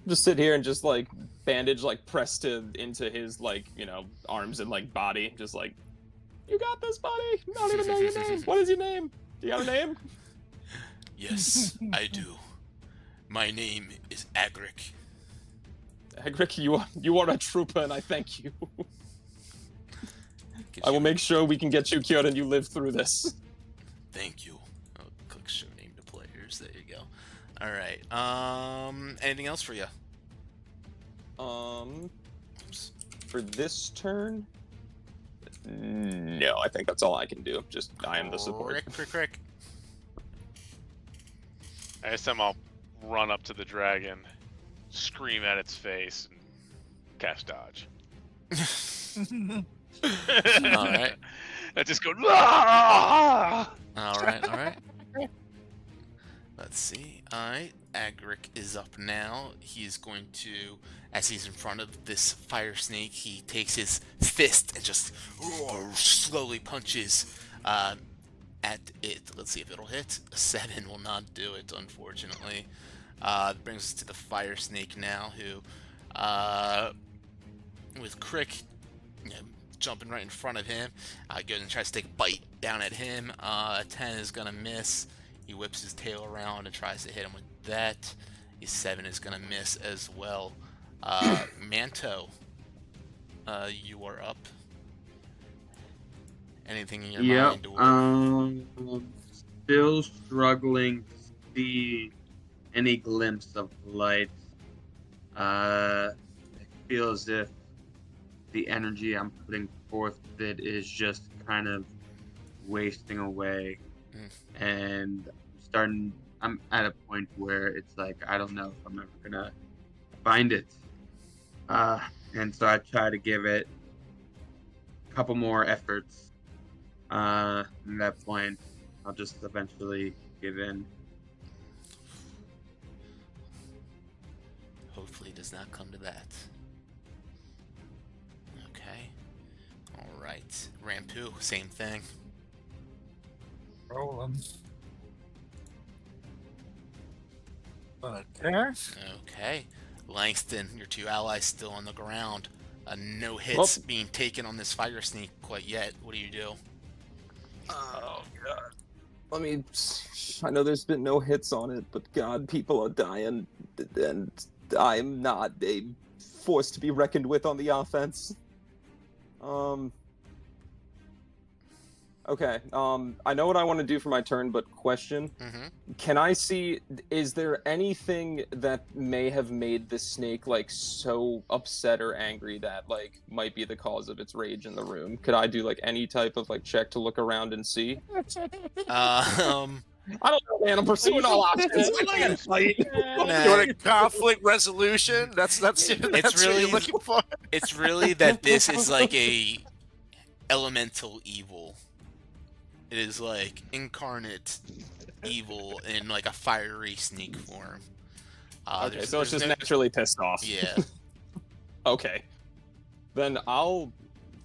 just sit here and just like bandage like pressed into his like, you know, arms and like body, just like, you got this, buddy. I don't even know your name. What is your name? Do you got a name? Yes, I do. My name is Agric. Agric, you are a trooper, and I thank you. I will make sure we can get you cured and you live through this. Thank you. Oh, click show name to players. There you go. All right. Anything else for you? For this turn, no. I think that's all I can do. Just I am the support. Crick. I guess I'll run up to the dragon, scream at its face, and cast dodge. All right. I just go. "Ah!" All right. Let's see. All right. Agric is up now. He's going to, as he's in front of this fire snake, he takes his fist and just slowly punches at it. Let's see if it'll hit. A 7 will not do it, unfortunately. That brings us to the fire snake now, who, with Crick, jumping right in front of him, goes and tries to take a bite down at him. A 10 is gonna miss. He whips his tail around and tries to hit him with that. A 7 is gonna miss as well. Manto, you are up. Anything in your mind? Or... Still struggling to see any glimpse of light. I feel as if the energy I'm putting forth with it is just kind of wasting away. And I'm at a point where it's like, I don't know if I'm ever gonna find it. And so I try to give it a couple more efforts. At that point, I'll just eventually give in. Hopefully it does not come to that. Okay. Alright. Rampu, same thing. Rolling. Okay. Okay. Langston, your 2 allies still on the ground. No hits being taken on this fire snake quite yet. What do you do? Oh god. I know there's been no hits on it, but god, people are dying, and I'm not a force to be reckoned with on the offense. Okay. I know what I want to do for my turn, but question: can I see? Is there anything that may have made the snake like so upset or angry that like might be the cause of its rage in the room? Could I do like any type of like check to look around and see? I don't know, man. I'm pursuing all options. I'm not gonna fight. Nah. You want a conflict resolution? That's what really- you're looking for. It's really that this is like a elemental evil. It is like incarnate evil in like a fiery snake form. Okay, so it's there's just no- naturally pissed off. Yeah. Okay. Then I'll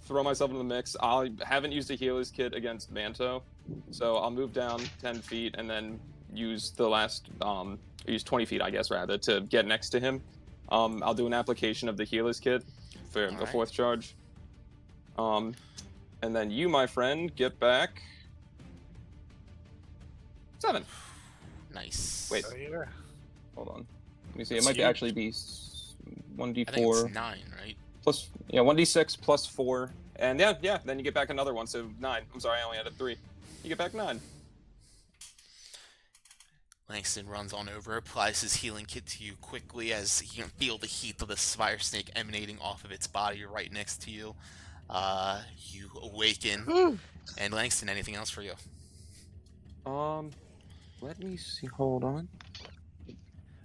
throw myself in the mix. I haven't used a healer's kit against Manto, so I'll move down 10 feet and then use the last, use 20 feet, I guess, rather, to get next to him. I'll do an application of the healer's kit for the Alright. 4th charge. And then you, my friend, get back 7. Nice. Wait. Oh, yeah. Hold on. Let me see. It It's might huge. actually be I think 1d4 it's 9, right? plus 1d6 plus 4, and yeah. Then you get back another one, so 9. I'm sorry, I only added 3. You get back 9. Langston runs on over, applies his healing kit to you quickly as you can feel the heat of this fire snake emanating off of its body right next to you. You awaken. And Langston, anything else for you? Let me see. Hold on.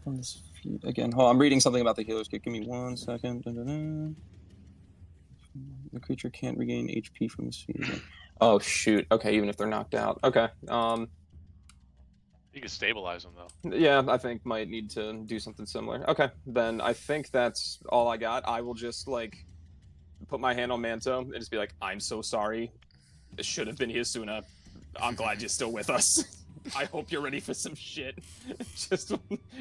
On this feed again. Hold on, I'm reading something about the healer's kit. Give me 1 second. Dun-dun-dun. The creature can't regain HP from this feed again. Oh shoot. Okay, even if they're knocked out. Okay. You can stabilize them though. Yeah, I think might need to do something similar. Okay, then I think that's all I got. I will just like put my hand on Manto and just be like, "I'm so sorry. This should have been here sooner. I'm glad you're still with us. I hope you're ready for some shit." Just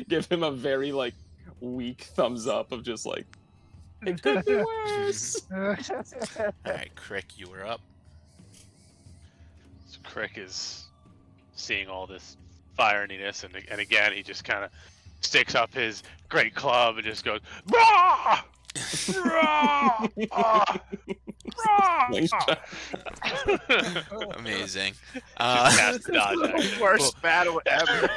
give him a very like weak thumbs up of just like, it could be worse. Alright, Crick, you were up. So Crick is seeing all this fieriness, and again he just kind of sticks up his great club and just goes, "Rah! Rah! Ah! Rah!" Amazing. Cast dodge action. Worst battle ever.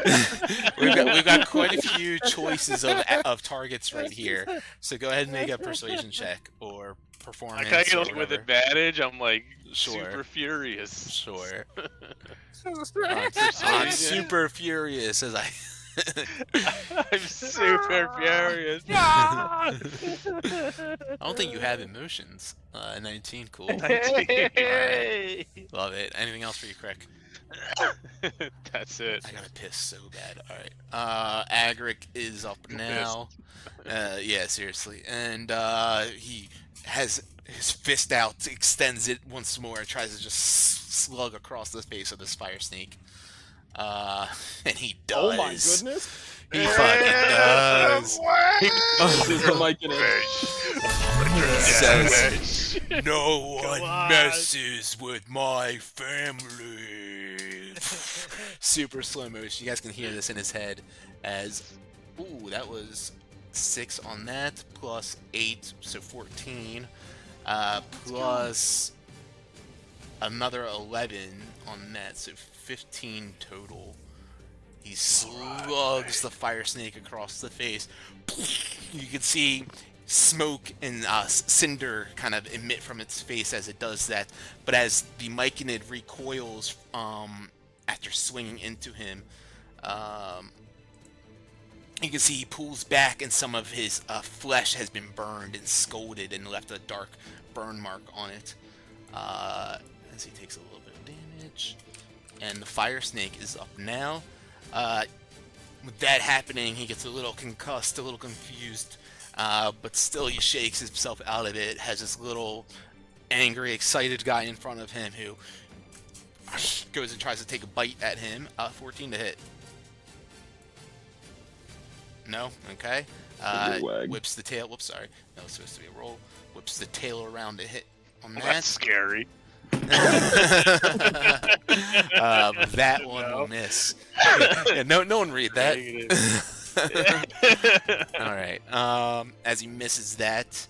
We've got quite a few choices of targets right here. So go ahead and make a persuasion check or performance. Can I get or it with whatever. advantage? I'm like Sure. super furious. Sure. Persuasion. I'm super furious as I. I'm super furious. I don't think you have emotions. 19, cool. Hey! Love it. Anything else for you, Crick? That's it. I gotta piss so bad. Alright. Agric is up now. Yeah, seriously. And he has his fist out, extends it once more, and tries to just slug across the face of this fire snake. And he does. Oh my goodness. He fucking does. This is the mic in it. Says, no Come one on. messes with my family. Super slow motion. You guys can hear this in his head as, ooh, that was 6 on that, plus 8, so 14, plus another 11 on that, so 15 total. He slugs the fire snake across the face. You can see smoke and cinder kind of emit from its face as it does that. But as the Myconid recoils after swinging into him, you can see he pulls back and some of his flesh has been burned and scalded and left a dark burn mark on it. As he takes a little bit of damage. And the fire snake is up now. With that happening, he gets a little concussed, a little confused, but still he shakes himself out of it, has this little angry, excited guy in front of him who goes and tries to take a bite at him. 14 to hit. No? Okay. Whips the tail. Whoops, sorry. No, it's supposed to be a roll. Whips the tail around to hit on that. That's scary. That one will miss. Yeah, no one read that. All right. As he misses that,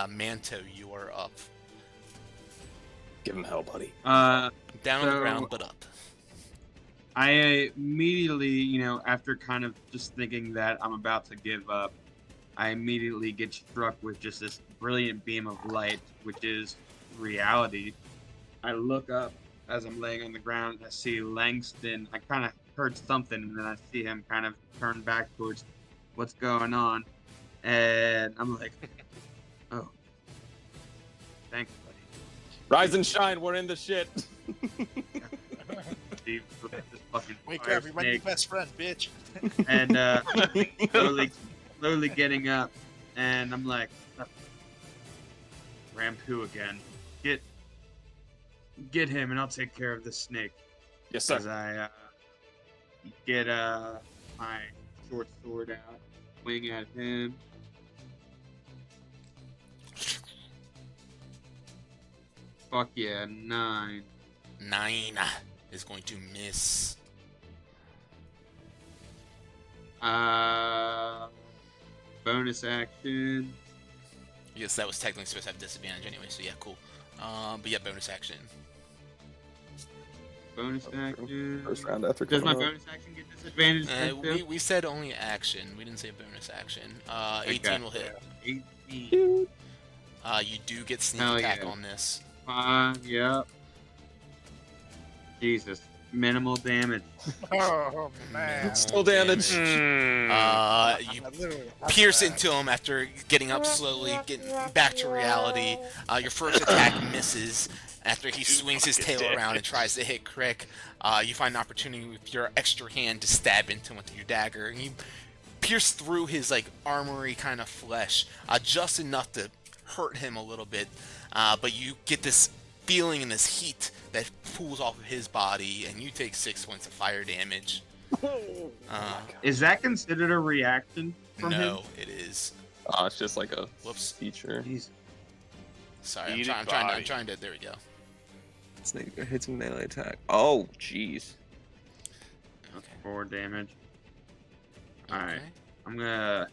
Manto, you are up. Give him hell, buddy. Down on the So- ground, but up. I immediately, after kind of just thinking that I'm about to give up, I immediately get struck with just this brilliant beam of light, which is reality. I look up as I'm laying on the ground. I see Langston. I kind of heard something, and then I see him kind of turn back towards what's going on. And I'm like, oh, thanks, buddy. Rise and shine, we're in the shit. Steve, look at this fucking Wake fire up, you're my new snake. best friend, bitch. And slowly getting up, and I'm like, Rampu again. Get him, and I'll take care of the snake. Yes, As sir. I get my short sword out, swing at him. Fuck yeah, 9. 9 is going to miss. Bonus action. Yes, that was technically supposed to have disadvantage anyway, so yeah, cool. But yeah, bonus action. Bonus action. First round after Does my coming up. bonus action get disadvantage? then too? We said only action. We didn't say bonus action. 18 Okay. will hit. 18. You do get sneak Hell attack yeah. on this. 5, yep. Jesus. Minimal damage. Oh man. Still damage. You I literally have pierce that. into him after getting up slowly, getting back to reality. Your first attack misses. After he swings his tail around and tries to hit Crick, you find an opportunity with your extra hand to stab into him with your dagger. And you pierce through his like armory kind of flesh, just enough to hurt him a little bit. But you get this feeling and this heat that pools off of his body, and you take 6 points of fire damage. Is that considered a reaction from him? No, it is. Oh, it's just like a Whoops. feature. Jeez. Sorry, Heated I'm body. trying to. There we go. Snake hits a melee attack. Oh, jeez. Okay. 4 damage. Alright. Okay. I'm gonna.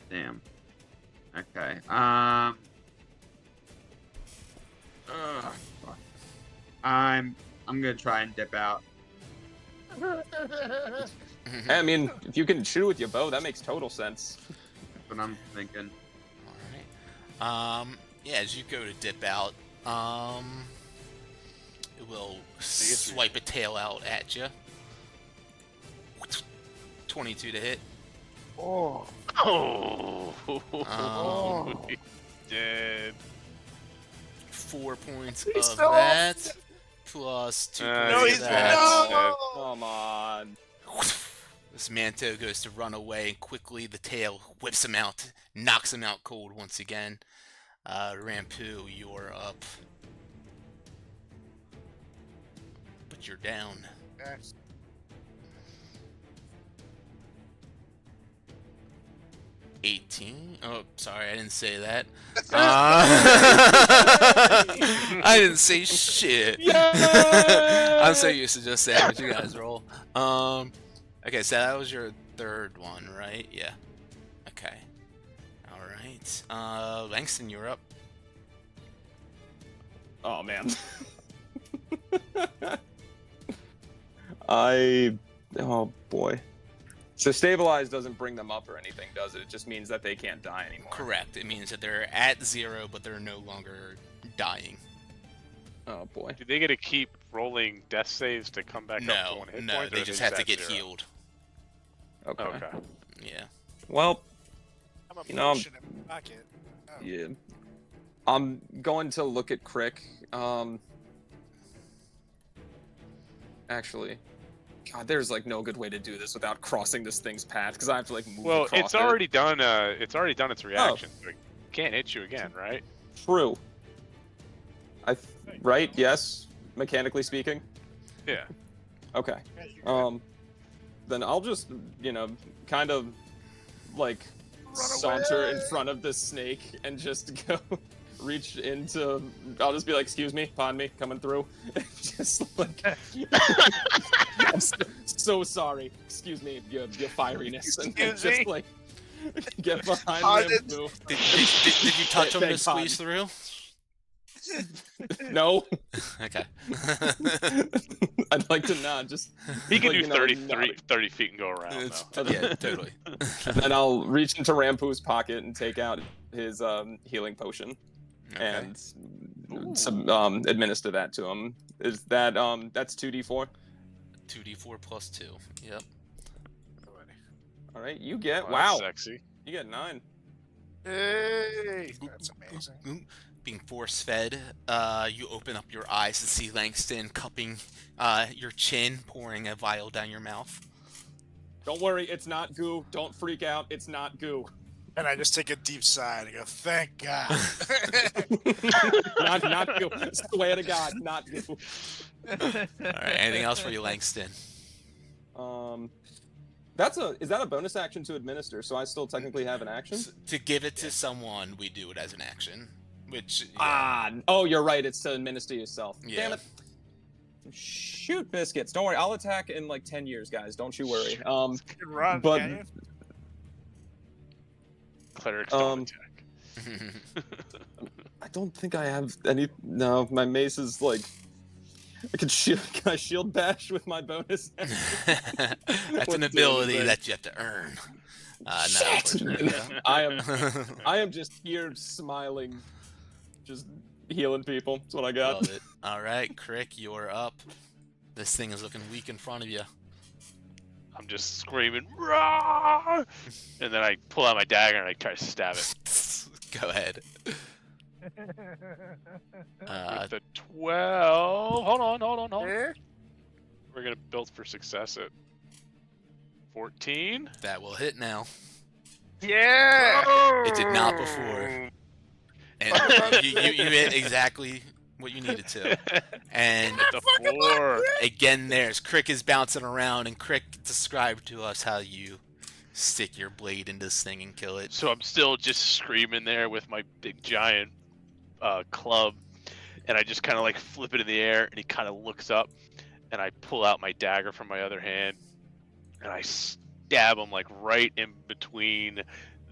Damn. Okay. Fuck. I'm gonna try and dip out. Hey, I mean, if you can shoot with your bow, that makes total sense. That's what I'm thinking. Alright. Yeah, as you go to dip out, it will swipe a tail out at you. 22 to hit. Oh. Dead. 4 points He's of still that. Plus 2 No, points he's of that. no! Come on. This Manto goes to run away, and quickly the tail whips him out, knocks him out cold once again. Rampu, you're up. But you're down. Okay. 18. Oh, sorry, I didn't say that. I didn't say shit. I'm so used to just saying what you guys roll. Okay, so that was your third one, right? Yeah. Okay. All right. Langston, you're up. Oh, man. Oh, boy. So stabilize doesn't bring them up or anything, does it? It just means that they can't die anymore. Correct. It means that they're at 0, but they're no longer dying. Oh, boy. Do they get to keep rolling death saves to come back up to No, 1 hit no, point, or they are just have to at get 0? healed. Okay. Okay. Yeah. Well, I'm a You know, potion in my pocket. Oh. yeah. I'm going to look at Crick. Actually, God, there's like no good way to do this without crossing this thing's path because I have to like move Well, across it's it. already done. It's already done its reaction. So it can't hit you again, right? True. Right? Yes. Mechanically speaking. Yeah. Okay. Yeah, you're good. Then I'll just, kind of like saunter in front of this snake and just go reach into. I'll just be like, "Excuse me, pardon me, coming through." Just like, I'm so sorry. Excuse me, your fieriness, and then Excuse me? just like get behind Pardon? him. Did you touch him to Beg pardon. squeeze through? No. Okay. I'd like to not just. He can like, do you know, 30 feet and go around, It's- though. yeah, totally. And I'll reach into Rampu's pocket and take out his healing potion Okay. and administer that to him. Is that that's 2d4? 2d4 plus 2. Yep. All right, you get Oh, wow. that's sexy. You get 9. Hey, that's amazing. Being force-fed, you open up your eyes to see Langston cupping your chin, pouring a vial down your mouth. Don't worry, it's not goo. Don't freak out. It's not goo. And I just take a deep sigh and go, thank God. not goo. Swear to God, not goo. All right. Anything else for you, Langston? Is that a bonus action to administer? So I still technically have an action. To give it to someone, we do it as an action. Which Oh, you're right. It's to administer yourself. Yeah. Damn it. Shoot, biscuits. Don't worry. I'll attack in like 10 years, guys. Don't you worry. Good run, but- can you? Clerics don't attack. I don't think I have any. No, my mace is like. Can I shield bash with my bonus? That's Wouldn't an do ability anything. that you have to earn. Not Shit! unfortunately. I am just here smiling, just healing people. That's what I got. Love it. All right, Crick, you're up. This thing is looking weak in front of you. I'm just screaming, "Rah!" And then I pull out my dagger and I try to stab it. Go ahead. With the 12. Hold on. We're gonna build for success at 14. That will hit now. Yeah! It did not before. And you hit exactly what you needed to. And The 4. again, there's Crick is bouncing around, and Crick, describe to us how you stick your blade into this thing and kill it. So I'm still just screaming there with my big giant club, and I just kind of like flip it in the air, and he kind of looks up, and I pull out my dagger from my other hand, and I stab him like right in between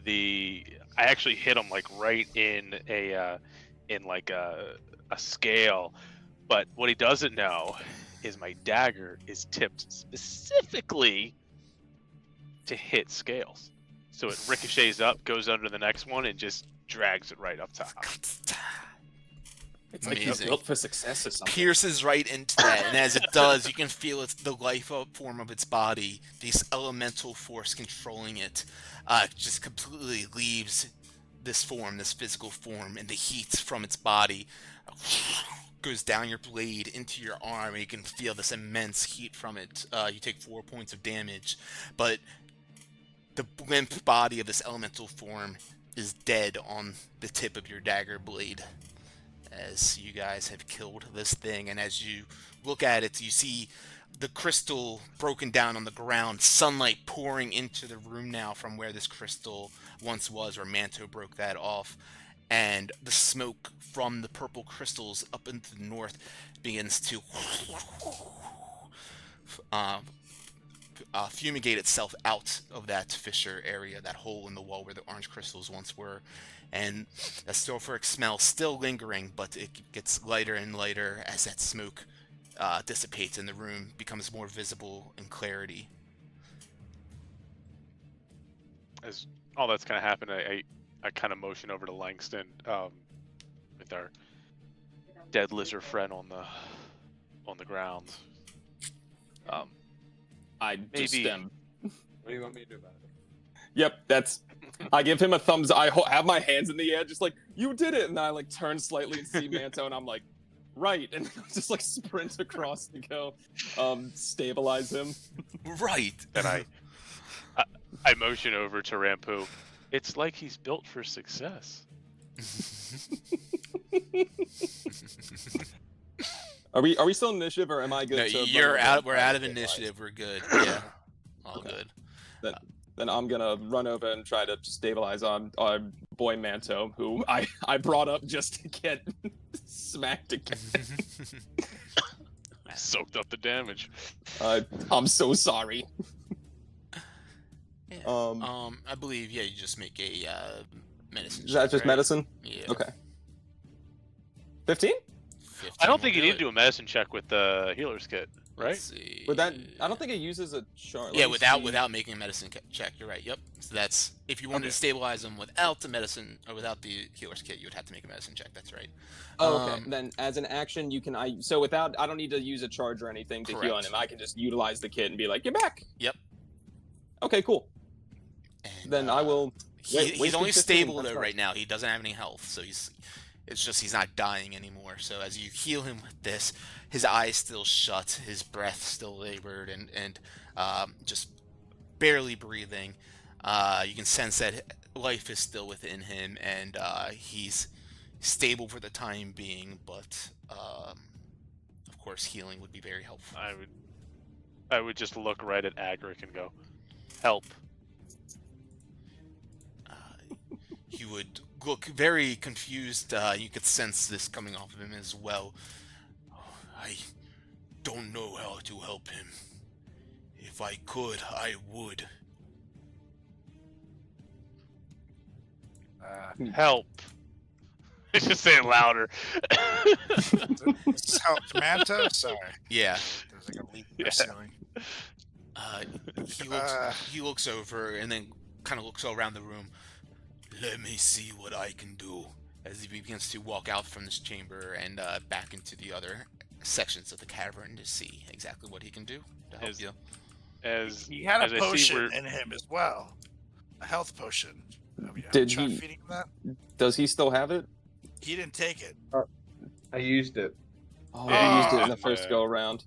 the. I actually hit him like right in a scale, but what he doesn't know is my dagger is tipped specifically to hit scales, so it ricochets up, goes under the next one, and just drags it right up top. It's like he's Amazing. built for success or something. Pierces right into that, and as it does, you can feel it's the life form of its body, this elemental force controlling it, just completely leaves this form, this physical form, and the heat from its body goes down your blade into your arm, and you can feel this immense heat from it. You take 4 points of damage, but the limp body of this elemental form is dead on the tip of your dagger blade. As you guys have killed this thing, and as you look at it, you see the crystal broken down on the ground, sunlight pouring into the room now from where this crystal once was, where Manto broke that off, and the smoke from the purple crystals up into the north begins to fumigate itself out of that fissure area, that hole in the wall where the orange crystals once were. And the sulfuric smell still lingering, but it gets lighter and lighter as that smoke dissipates and the room becomes more visible in clarity. As all that's kind of happened, I kind of motion over to Langston with our dead lizard friend on the ground. I just Maybe- What do you want me to do about it? Yep, that's. I give him a thumbs. I have my hands in the air, just like you did it, and I like turn slightly and see Manto, and I'm like, right, and just like sprint across to go, stabilize him. Right. And I motion over to Rampu. It's like he's built for success. Are we still in initiative, or am I good? No, to you're run out. over We're and out of stabilize? initiative. We're good. Yeah, all Okay. good. Then I'm gonna run over and try to stabilize our boy Manto, who I brought up just to get smacked again. Soaked up the damage. I'm so sorry. Yeah. Um, I believe you just make a medicine. Is that check, just right? medicine? Yeah. Okay. 15? 15 I don't will think you need to it. do a medicine check with the healer's kit, right? Let's see. With that, I don't think it uses a chart. Yeah, without making a medicine check. You're right. Yep. So that's if you wanted to stabilize them without the medicine or without the healer's kit, you would have to make a medicine check. That's right. Oh, okay. Then as an action, you can. I don't need to use a charge or anything to heal on Correct. him. I can just utilize the kit and be like, "You're back." Yep. Okay, cool. And, Then I will. He's only stable though right now. He doesn't have any health, so it's just he's not dying anymore. So as you heal him with this, his eyes still shut, his breath still labored, and just barely breathing. You can sense that life is still within him, and he's stable for the time being. But of course, healing would be very helpful. I would just look right at Agric and go, "Help." He would look very confused. You could sense this coming off of him as well. I don't know how to help him. If I could, I would. Help. Just say it louder. This is how Manta? Sorry. Yeah. There's like a leak in the ceiling. He looks over and then kind of looks all around the room. Let me see what I can do. As he begins to walk out from this chamber and back into the other sections of the cavern to see exactly what he can do to help you. He had a potion in him as well. A health potion. Did Try he? feeding him that? Does he still have it? He didn't take it. I used it. Oh, he used it in the first yeah. go around.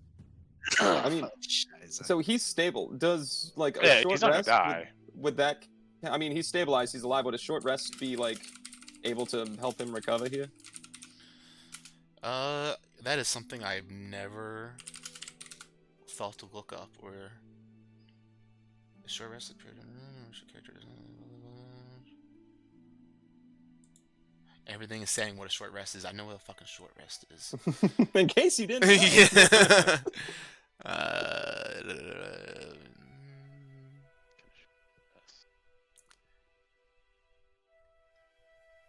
I mean, so he's stable. Does like a Yeah, short he's not gonna rest die. would that? I mean, he's stabilized. He's alive. Would a short rest be like able to help him recover here? That is something I've never thought to look up. Or a short rest period. Everything is saying what a short rest is. I know what a fucking short rest is. In case you didn't know. Yeah.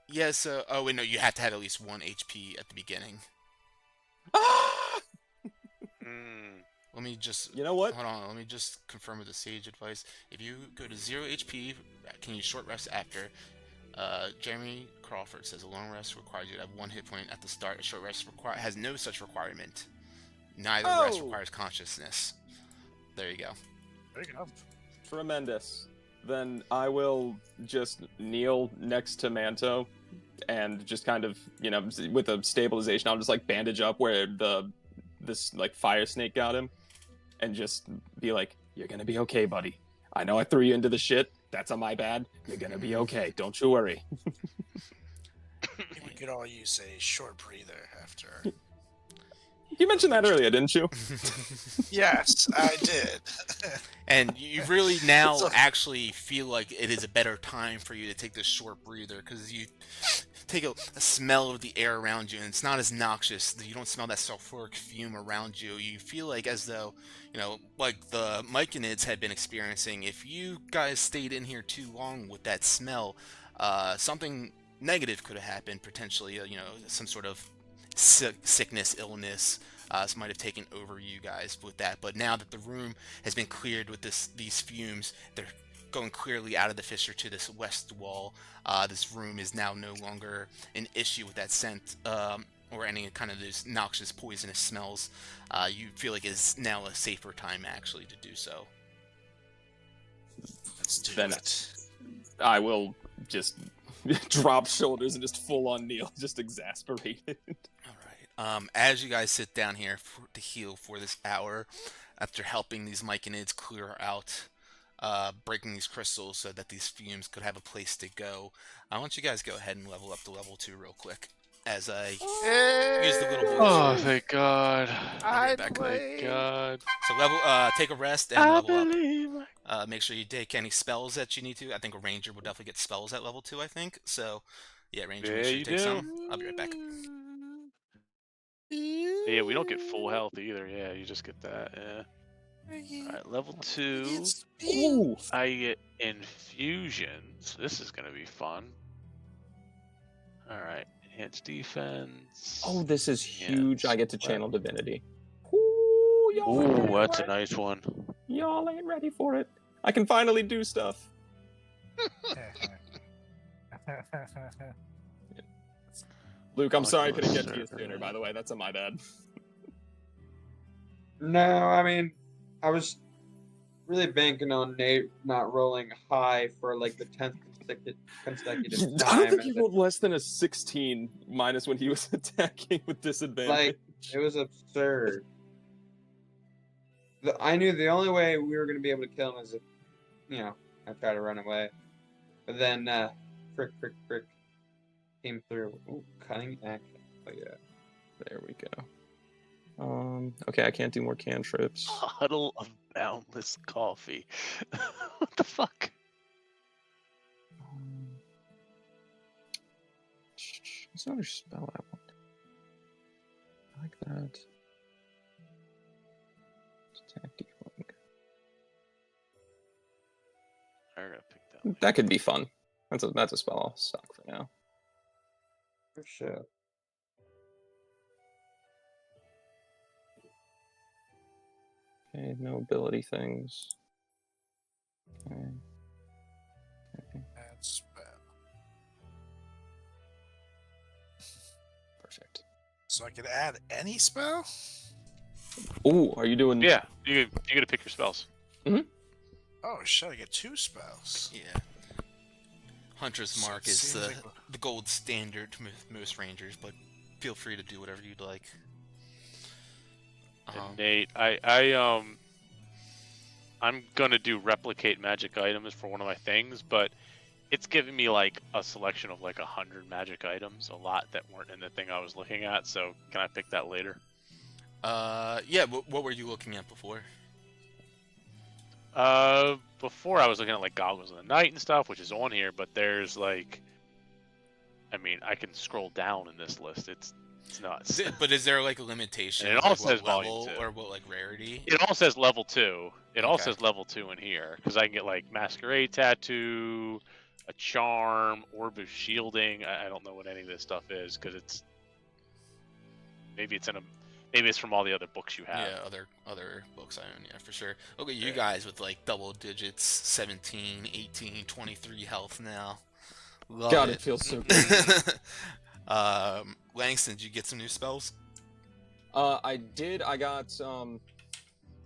Yeah, so... Oh, wait, no, you have to have at least 1 HP at the beginning. Let me just... You know what? Hold on, let me just confirm with the sage advice. If you go to 0 HP, can you short rest after? Jeremy Crawford says a long rest requires you to have 1 hit point at the start. A short rest has no such requirement. Neither rest requires consciousness. There you go. There you go. Tremendous. Then I will just kneel next to Manto and just kind of, with a stabilization, I'll just like bandage up where this like fire snake got him and just be like, "You're gonna be okay, buddy. I know I threw you into the shit. That's on my bad. You're gonna be okay. Don't you worry." We could all use a short breather after. You mentioned that earlier, didn't you? Yes, I did. And you really now actually feel like it is a better time for you to take this short breather because you take a smell of the air around you and it's not as noxious. You don't smell that sulfuric fume around you. You feel like as though, like the myconids had been experiencing. If you guys stayed in here too long with that smell, something negative could have happened potentially. Some sort of sickness, illness, might have taken over you guys with that. But now that the room has been cleared with these fumes, they're going clearly out of the fissure to this west wall. This room is now no longer an issue with that scent or any kind of those noxious, poisonous smells. You feel like it's now a safer time actually to do so. Let's do Then it. I will just drop shoulders and just full on kneel, just exasperated. All right. As you guys sit down here to heal for this hour, after helping these myconids clear out, breaking these crystals so that these fumes could have a place to go, I want you guys to go ahead and level up to level 2 real quick. As I use the little voice. Oh, thank God. Thank God. So level, take a rest and level up. Make sure you take any spells that you need to. I think a ranger will definitely get spells at level 2, I think. So, yeah, ranger, Yeah, you you should take do. some. I'll be right back. Yeah, we don't get full health either. Yeah, you just get that. Yeah. Alright, level 2. Ooh. I get infusions. This is gonna be fun. Alright. Enhanced defense. Oh, this is huge. Yeah, I get to spell. channel divinity. Ooh, y'all ain't Ooh, that's a ready. nice one. Y'all ain't ready for it. I can finally do stuff. Luke, I'm sorry I couldn't get to you sooner, by the way. That's on my bad. No, I mean, I was really banking on Nate not rolling high for like the 10th consecutive I don't time. think he rolled less than a 16 minus when he was attacking with disadvantage. Like, it was absurd. I knew the only way we were going to be able to kill him is if, I tried to run away. But then, frick, came through. Ooh, cunning action. Oh, yeah. There we go. Okay, I can't do more cantrips. Huddle of boundless coffee. What the fuck? What's another spell I want? I like that. Attack default. I gotta pick that. That could be fun. That's a spell I'll suck for now. For sure. Okay, no ability things. Okay. That's bad. Perfect. So I could add any spell? Ooh, are you doing? Yeah, you gotta pick your spells. Oh shit, I get 2 spells. Yeah. Hunter's So Mark it is seems the, like- the gold standard to most rangers, but feel free to do whatever you'd like. And Nate, I'm gonna do replicate magic items for one of my things, but it's giving me like a selection of like 100 magic items, a lot that weren't in the thing I was looking at. So can I pick that later? Yeah. What were you looking at before? Before I was looking at like Goblins of the Night and stuff, which is on here, but there's like, I mean, I can scroll down in this list. It's nuts. But is there like a limitation? And it of, all like, says what level volume 2. or what like rarity? It all says level 2. It all Okay. says level 2 in here because I can get like Masquerade Tattoo, a Charm, Orb of Shielding. I don't know what any of this stuff is because it's maybe it's from all the other books you have. Yeah, other books I own, yeah, for sure. Look at you guys with like double digits, 17, 18, 23 health now. Love God, it. it feels so good. Langston, did you get some new spells? I did. I got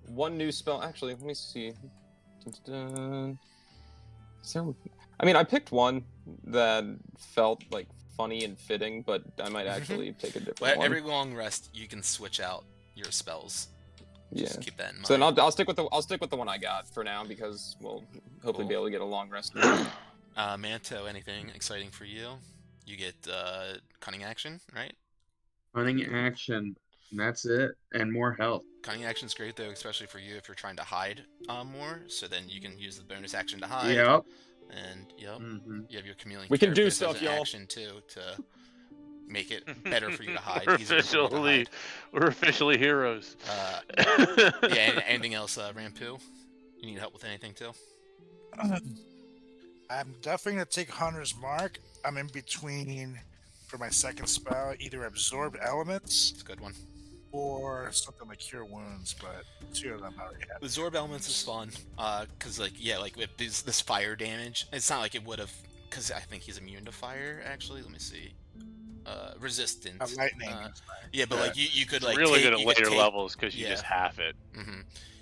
one new spell. Actually, let me see. Dun-dun-dun. So, I mean, I picked one that felt like funny and fitting, but I might actually take a different Well, one. every long rest, you can switch out your spells. Yeah. Just keep that in mind. So then I'll stick with the one I got for now because we'll hopefully be able to get a long rest. Manto, anything exciting for you? You get cunning action, right? Running action. And that's it. And more health. Cunning action's great though, especially for you if you're trying to hide more. So then you can use the bonus action to hide. Yep. And Mm-hmm. you have your chameleon. We can do characters as stuff, an y'all. action too to make it better for you to hide. We're easier for you to hide. officially heroes. Yeah. Anything else, Rampu? You need help with anything too? I'm definitely going to take Hunter's Mark. I'm in between for my second spell, either Absorb Elements It's a good one. or something like Cure Wounds, but 2 of them I already have. Absorb elements is fun, cause like with this fire damage, it's not like it would have, cause I think he's immune to fire. Actually, let me see. Resistant. Lightning. Yeah, but like you could like really take, good at you could later take- levels because you yeah. just half it.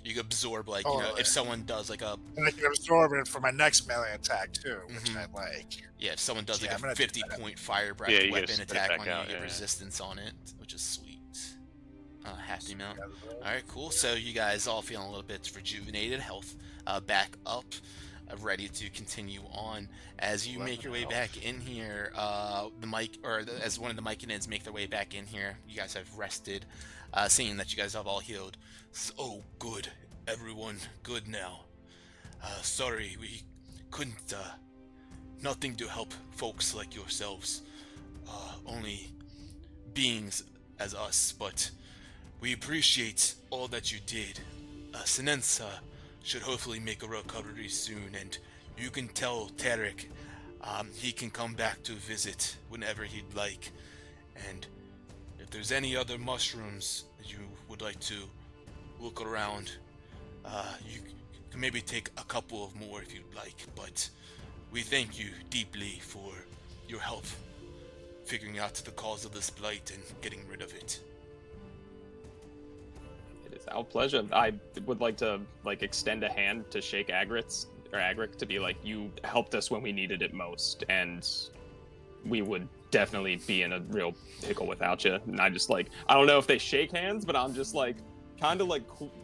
You could absorb like Oh, yeah. if someone does like a And I can absorb it for my next melee attack too, which I like. if someone does Yeah, like I'm a gonna do 50-point fire breath Yeah, you gotta weapon spit it attack back on you, out, you get yeah. resistance on it, which is sweet. Happy mount. All right, cool. So you guys all feeling a little bit rejuvenated, health back up, ready to continue on. As you make your way back in here, as one of the Myconans make their way back in here, you guys have rested, seeing that you guys have all healed. Oh, good. Everyone good now. Sorry, we couldn't, nothing to help folks like yourselves. Only beings as us, but we appreciate all that you did. Sinensa should hopefully make a recovery soon, and you can tell Tarek he can come back to visit whenever he'd like. And if there's any other mushrooms that you would like to look around, you can maybe take a couple of more if you'd like, but we thank you deeply for your help figuring out the cause of this blight and getting rid of it. It is our pleasure. I would like to extend a hand to shake Agric to be like, you helped us when we needed it most, and we would definitely be in a real pickle without you. And I just I don't know if they shake hands, but I'm just kind of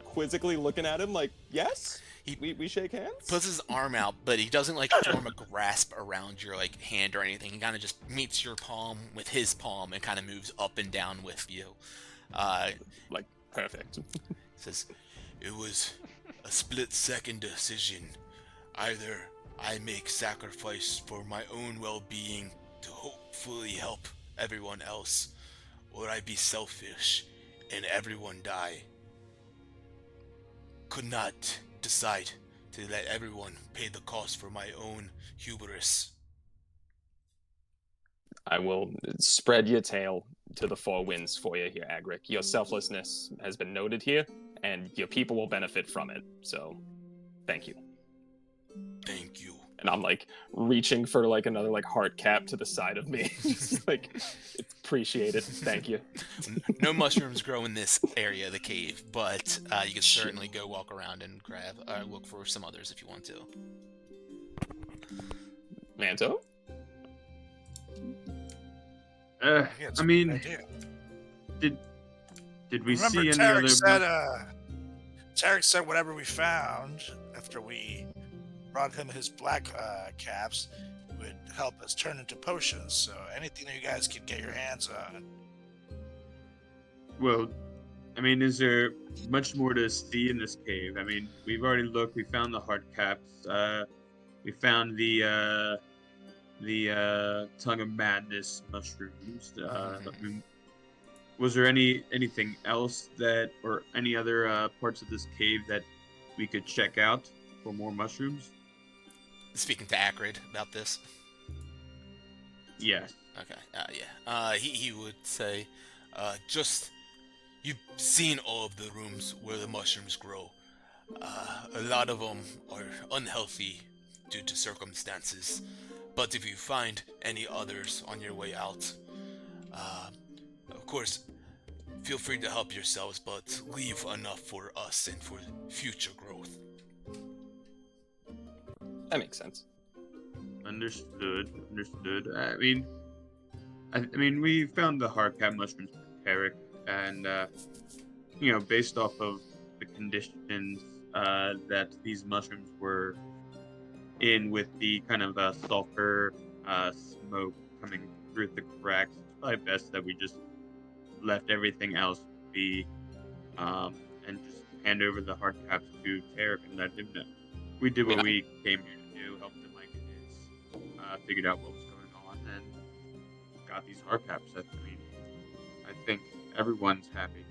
quizzically looking at him like, yes, we shake hands. Puts his arm out, but he doesn't form a grasp around your hand or anything. He kind of just meets your palm with his palm and kind of moves up and down with you. Perfect. Says, it was a split-second decision. Either I make sacrifice for my own well-being to hopefully help everyone else, or I be selfish and everyone die. Could not decide to let everyone pay the cost for my own hubris. I will spread your tail to the four winds for you here, Agric. Your selflessness has been noted here, and your people will benefit from it. So, thank you. Thank you. And I'm reaching for another heart cap to the side of me. Just appreciate it. Thank you. No mushrooms grow in this area of the cave, but you can certainly go walk around and grab, look for some others if you want to. Manto? I mean, did we Remember, see any Tarek other? Tarek said whatever we found after we brought him his black caps would help us turn into potions. So anything that you guys could get your hands on. Well, I mean, is there much more to see in this cave? I mean, we've already looked. We found the hard caps. We found the tongue of madness mushrooms. I mean, was there anything else or any other parts of this cave that we could check out for more mushrooms? Speaking to Acrid about this. Yes. Okay. Yeah. He would say, just you've seen all of the rooms where the mushrooms grow. A lot of them are unhealthy due to circumstances. But if you find any others on your way out, of course, feel free to help yourselves, but leave enough for us and for future growth. That makes sense. Understood. I mean, we found the hardcap mushrooms for Tarek, and based off of the conditions that these mushrooms were in, with the kind of sulfur smoke coming through the cracks, it's probably best that we just left everything else be, and just hand over the hard caps to Tarek and let him know. We did what we came here to do, helped him figured out what was going on, and got these hard caps. I think everyone's happy.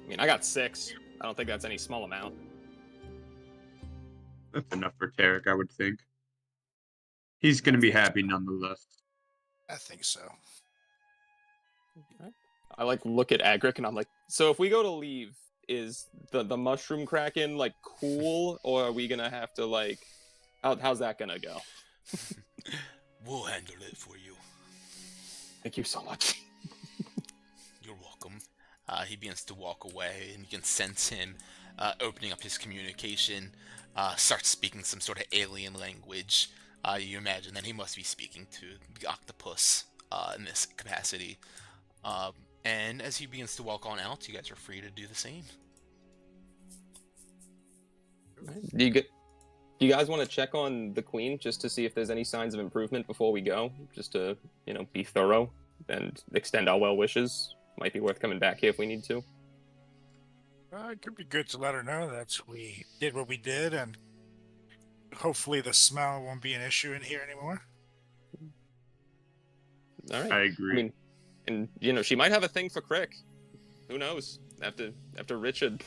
I mean, I got 6. I don't think that's any small amount. That's enough for Tarek, I would think. He's going to be happy nonetheless. I think so. I look at Agric and I'm like, so if we go to leave, is the mushroom kraken cool, or are we gonna have to how's that gonna go? We'll handle it for you. Thank you so much. You're welcome. He begins to walk away, and you can sense him opening up his communication, starts speaking some sort of alien language. You imagine that he must be speaking to the octopus in this capacity. And as he begins to walk on out, you guys are free to do the same. Do you guys want to check on the queen just to see if there's any signs of improvement before we go? Just to, be thorough and extend our well wishes. Might be worth coming back here if we need to. It could be good to let her know that we did what we did, and hopefully the smell won't be an issue in here anymore. All right. I agree. And she might have a thing for Crick. Who knows? After Richard.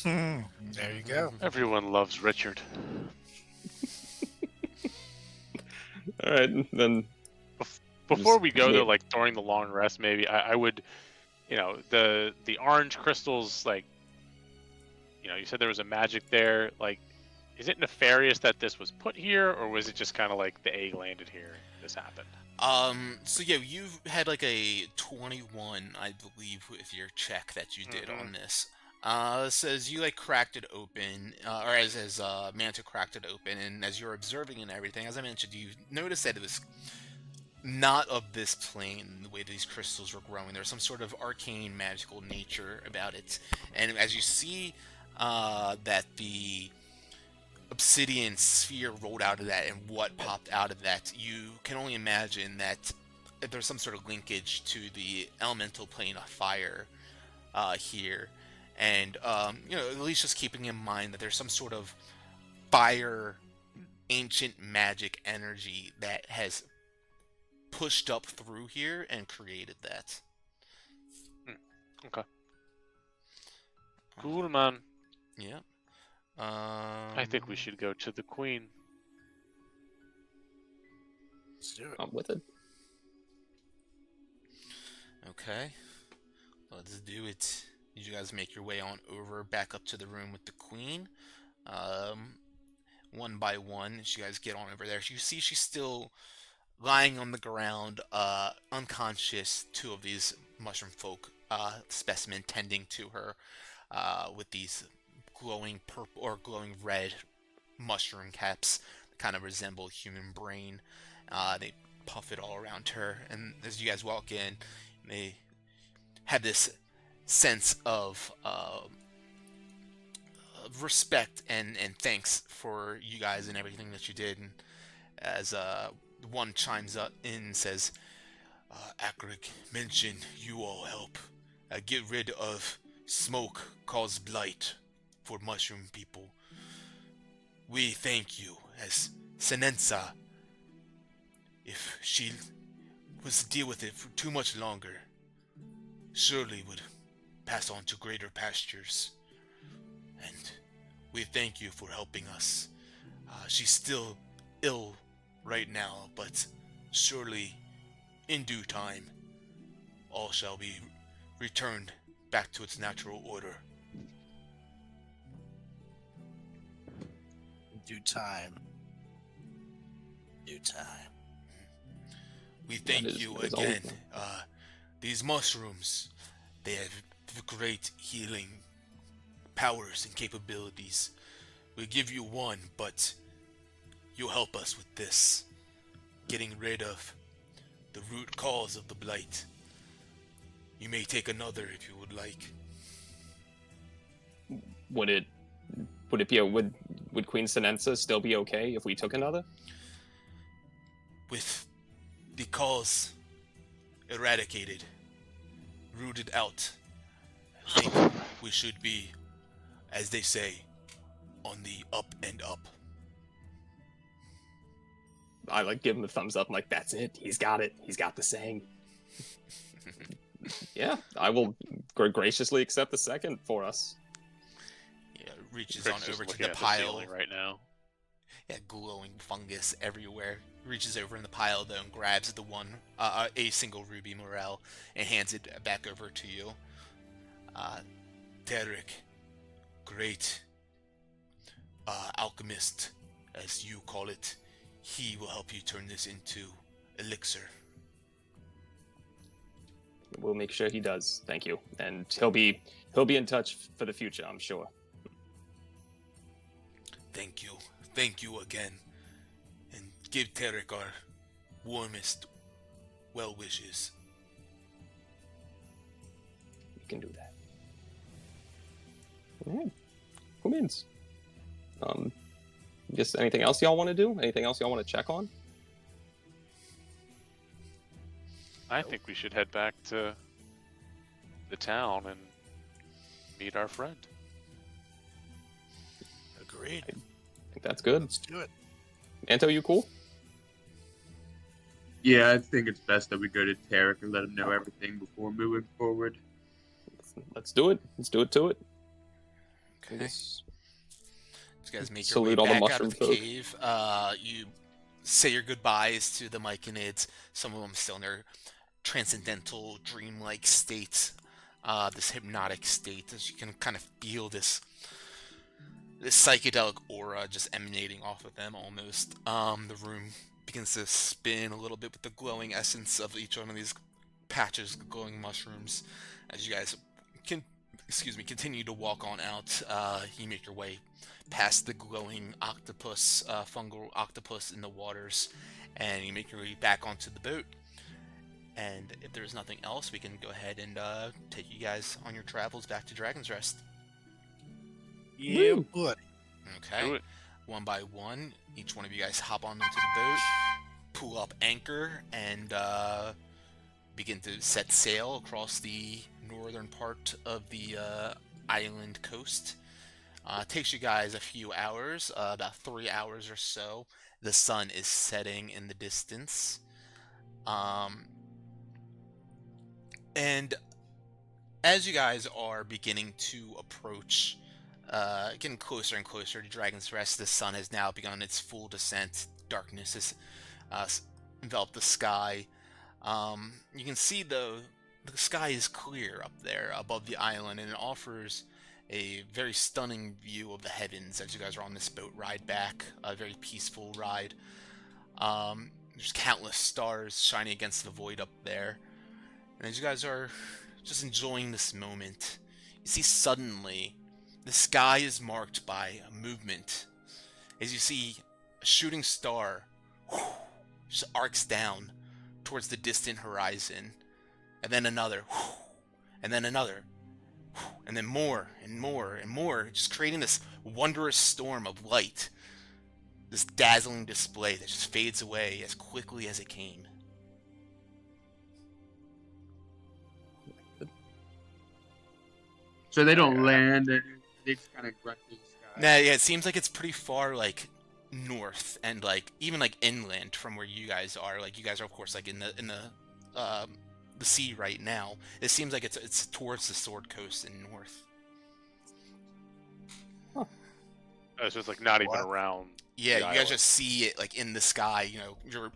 There you go. Everyone loves Richard. All right, then. Before we go Yeah. though, like during the long rest, maybe I would, the orange crystals, like, you said there was a magic there. Like, is it nefarious that this was put here, or was it just kind of like the egg landed here and this happened? So yeah, you had like a 21, I believe, with your check that you did on this. It says you like cracked it open, or as Manta cracked it open, and as you're observing and everything, as I mentioned, you noticed that it was not of this plane, the way these crystals were growing. There's some sort of arcane magical nature about it, and as you see that the obsidian sphere rolled out of that and what popped out of that, you can only imagine that there's some sort of linkage to the elemental plane of fire here, and at least just keeping in mind that there's some sort of fire ancient magic energy that has pushed up through here and created that. Okay. Cool, man. Yeah. I think we should go to the queen. Let's do it. I'm with it. Okay. Let's do it. You guys make your way on over back up to the room with the queen. One by one, as you guys get on over there, you see she's still lying on the ground, unconscious. Two of these mushroom folk specimen tending to her with these glowing purple or glowing red mushroom caps that kind of resemble human brain. They puff it all around her, and as you guys walk in, they have this sense of respect and thanks for you guys and everything that you did. And as one chimes up in and says, Akrik mentioned you all help get rid of smoke caused blight for mushroom people. We thank you, as Senensa, if she was to deal with it for too much longer, surely would pass on to greater pastures. And we thank you for helping us. She's still ill right now, but surely in due time all shall be returned back to its natural order. Due time. We thank That is- you that is again. all. These mushrooms, they have great healing powers and capabilities. We give you one, but you'll help us with this, getting rid of the root cause of the blight. You may take another if you would like. Would Queen Senensa still be okay if we took another? With the cause eradicated, rooted out, I think we should be, as they say, on the up and up. I like give him a thumbs up. I'm like, that's it. He's got it. He's got the saying. Yeah, I will graciously accept the second for us. Yeah, reaches Rick's on just over to looking the at pile. ceiling right now. Yeah, glowing fungus everywhere. Reaches over in the pile though and grabs the one, a single ruby morel, and hands it back over to you. Derek, great alchemist, as you call it, he will help you turn this into elixir. We'll make sure he does. Thank you, and he'll be in touch for the future, I'm sure. Thank you again, and give Derek our warmest well wishes. We can do that. All right. Who means? Just anything else y'all want to do? Anything else y'all want to check on? I think we should head back to the town and meet our friend. Agreed. I think that's good. Let's do it. Anto, you cool? Yeah, I think it's best that we go to Tarek and let him know everything before moving forward. Let's do it. Let's do it to it. Okay. Just You guys make your salute way all the back out mushroom of the folk. cave. You say your goodbyes to the Myconids. Some of them still in their transcendental, dreamlike state, this hypnotic state, as you can kind of feel this psychedelic aura just emanating off of them almost. The room begins to spin a little bit with the glowing essence of each one of these patches, the glowing mushrooms. As you guys continue to walk on out, you make your way past the glowing octopus, fungal octopus in the waters, and you make your way back onto the boat. And if there's nothing else, we can go ahead and take you guys on your travels back to Dragon's Rest. Yeah, buddy. Okay. Do it. One by one, each one of you guys hop onto the boat, pull up anchor, and begin to set sail across the northern part of the island coast. It takes you guys a few hours, about 3 hours or so. The sun is setting in the distance. And as you guys are beginning to approach, getting closer and closer to Dragon's Rest, the sun has now begun its full descent. Darkness has enveloped the sky. You can see, though, the sky is clear up there above the island, and it offers a very stunning view of the heavens as you guys are on this boat ride back. A very peaceful ride. There's countless stars shining against the void up there. And as you guys are just enjoying this moment, you see suddenly the sky is marked by a movement. As you see a shooting star just arcs down towards the distant horizon, and then another, and then another, and then more and more and more, just creating this wondrous storm of light, this dazzling display that just fades away as quickly as it came. So they don't land, and they just kind of grunt through the sky. Nah, yeah, it seems like it's pretty far, like, north, and like even like inland from where you guys are. Like, you guys are of course like in the sea right now. It seems like it's towards the Sword Coast and north. It's just like not even around. Yeah, the you guys island. just see it like in the sky. You know, you're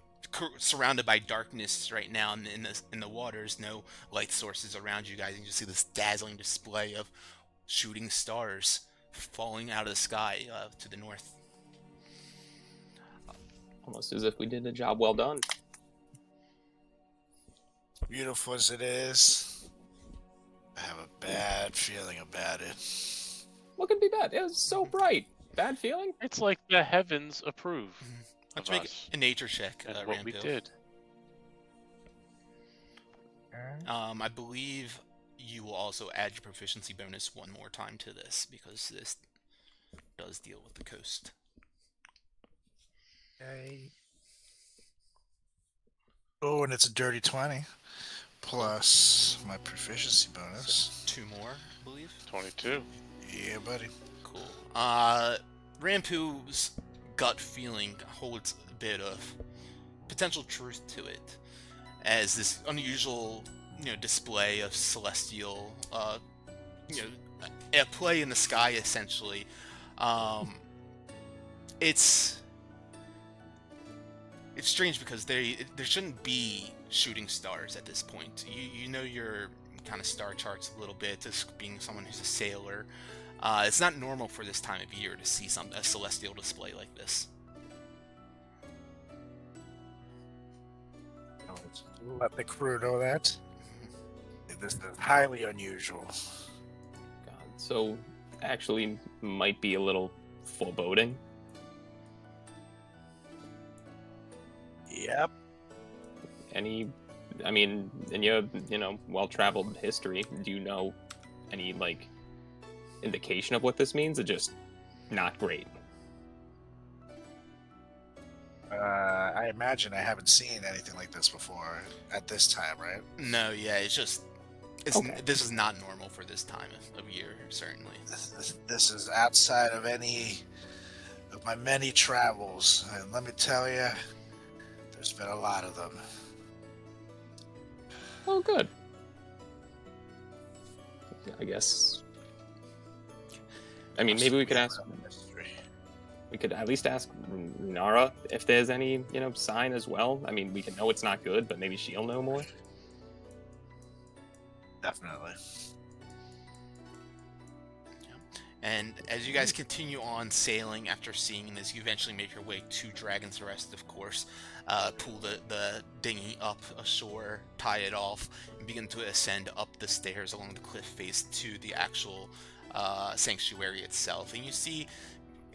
surrounded by darkness right now, and in the waters, no light sources around you guys. You can just see this dazzling display of shooting stars falling out of the sky to the north. Almost as if we did a job well done. Beautiful as it is, I have a bad feeling about it. What could be bad? It was so bright. Bad feeling? It's like the heavens approve. Let's of make us a nature check, and what we Rampill. did. I believe you will also add your proficiency bonus one more time to this, because this does deal with the coast. Okay. Oh, and it's a dirty 20 plus my proficiency bonus. So 2 more, I believe. 22. Yeah, buddy. Cool. Rampu's gut feeling holds a bit of potential truth to it, as this unusual, display of celestial, a play in the sky, essentially. It's strange because there shouldn't be shooting stars at this point. You know your kind of star charts a little bit, as being someone who's a sailor. It's not normal for this time of year to see a celestial display like this. Let the crew know that. This is highly unusual. God, so actually might be a little foreboding. Yep. In your, well-traveled history, do you know any, indication of what this means, or just not great? I imagine I haven't seen anything like this before at this time, right? No, yeah, it's Okay. This is not normal for this time of year, certainly. This is outside of any of my many travels, and let me tell you, there's been a lot of them. Oh, good. I guess. Maybe we could ask. we could at least ask Nara if there's any, sign as well. I mean, we can know it's not good, but maybe she'll know more. Definitely. And as you guys continue on sailing after seeing this, you eventually make your way to Dragon's Rest, of course. Pull the dinghy up ashore, tie it off, and begin to ascend up the stairs along the cliff face to the actual sanctuary itself. And you see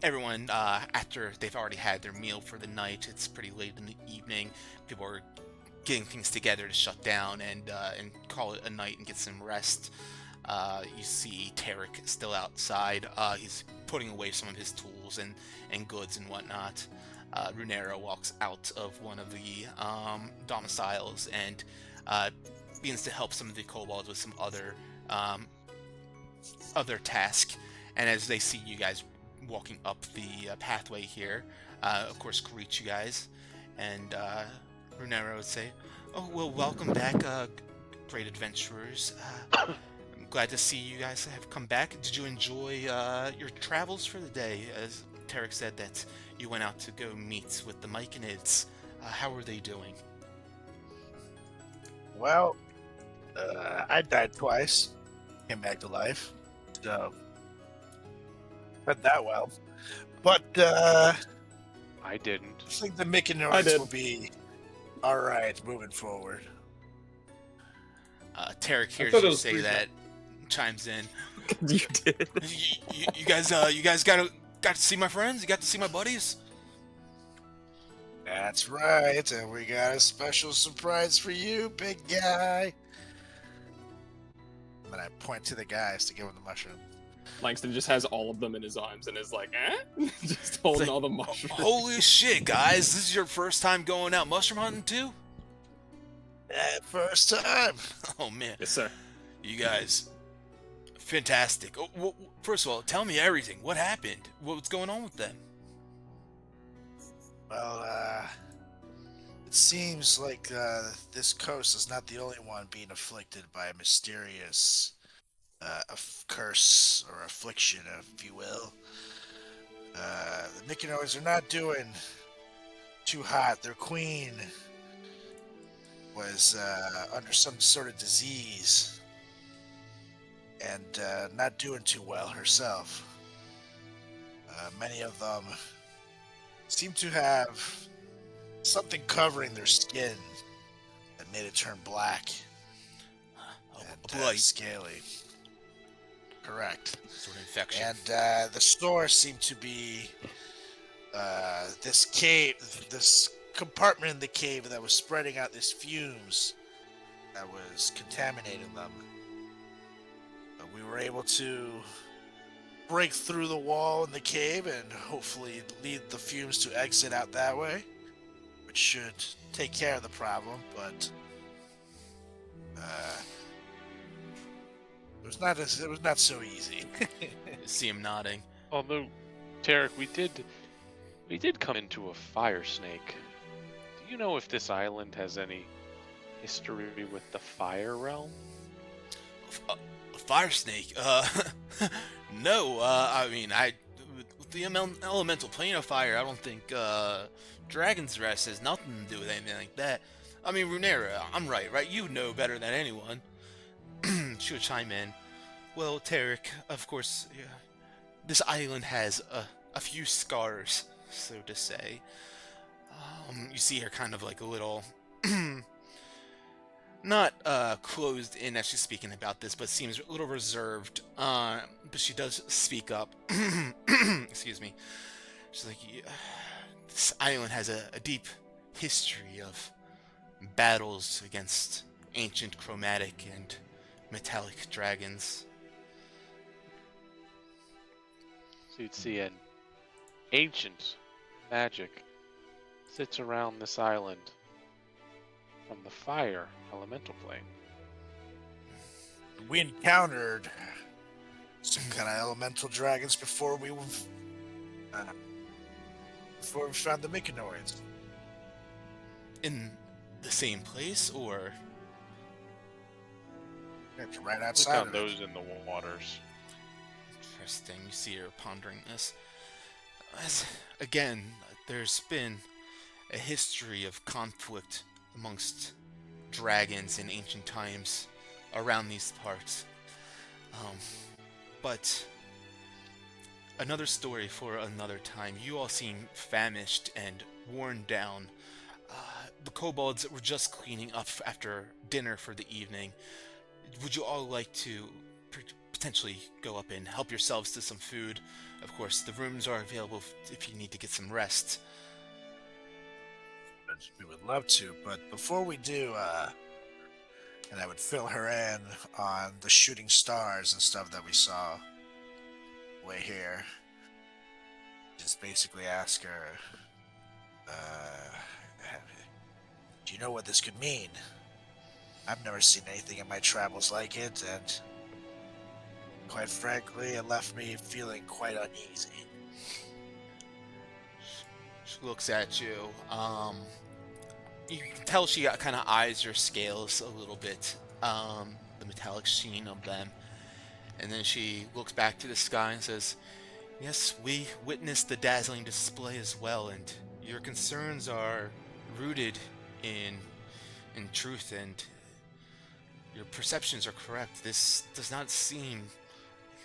everyone, after they've already had their meal for the night, it's pretty late in the evening, people are getting things together to shut down and call it a night and get some rest. You see Tarek still outside. He's putting away some of his tools and goods and whatnot. Runera walks out of one of the domiciles and begins to help some of the kobolds with some other task. And as they see you guys walking up the pathway here, of course greet you guys. And Runera would say, "Oh, well, welcome back, great adventurers. I'm glad to see you guys have come back. Did you enjoy your travels for the day? As Tarek said that you went out to go meet with the Myconids. How are they doing?" Well, I died twice, came back to life, so not that well. But I didn't. I think the I Myconids did. will be all right moving forward. Tarek hears thought it you was say three that, chimes in. You did. You guys got to see my friends. You got to see my buddies. That's right, and we got a special surprise for you, big guy. And then I point to the guys to give them the mushroom. Langston just has all of them in his arms and is like, just holding like, all the mushrooms. Holy shit, guys! This is your first time going out mushroom hunting too? First time. Oh man, Yes, sir. you guys, fantastic. Oh, first of all, tell me everything. What happened? What's going on with them? Well, it seems like this coast is not the only one being afflicted by a mysterious curse or affliction, if you will. The Myconids are not doing too hot. Their queen was under some sort of disease and not doing too well herself. Many of them seem to have something covering their skin that made it turn black and Blight. scaly. Correct. Sort of infection. And the source seemed to be this cave, this compartment in the cave that was spreading out these fumes that was contaminating them. But we were able to break through the wall in the cave and hopefully lead the fumes to exit out that way, which should take care of the problem, but it was not so easy. See him nodding. Although, Tarek, we did come into a fire snake. Do you know if this island has any history with the fire realm? A fire snake? No. I mean, with the elemental plane of fire, I don't think Dragon's Rest has nothing to do with anything like that. I mean, Runera, I'm right? You know better than anyone. She would chime in. Well, Tarek, of course, yeah, this island has a few scars, so to say. You see her kind of like a little, not closed in as she's speaking about this, but seems a little reserved. But she does speak up. Excuse me. She's like, yeah, this island has a deep history of battles against ancient chromatic and metallic dragons. So you'd see an ancient magic sits around this island from the fire elemental plane. We encountered some kind of elemental dragons before we found the Myconids. In the same place, or? It's right We outside found of it. those in the waters. Interesting. You see her pondering this. As, again, there's been a history of conflict amongst dragons in ancient times around these parts. But another story for another time. You all seem famished and worn down. The kobolds were just cleaning up after dinner for the evening. Would you all like to potentially go up and help yourselves to some food? Of course, the rooms are available if you need to get some rest. We would love to, but before we do, and I would fill her in on the shooting stars and stuff that we saw way here. Just basically ask her, do you know what this could mean? I've never seen anything in my travels like it, and quite frankly, it left me feeling quite uneasy. She looks at you. You can tell she kind of eyes your scales a little bit, the metallic sheen of them. And then she looks back to the sky and says, yes, we witnessed the dazzling display as well, and your concerns are rooted in truth, and your perceptions are correct. This does not seem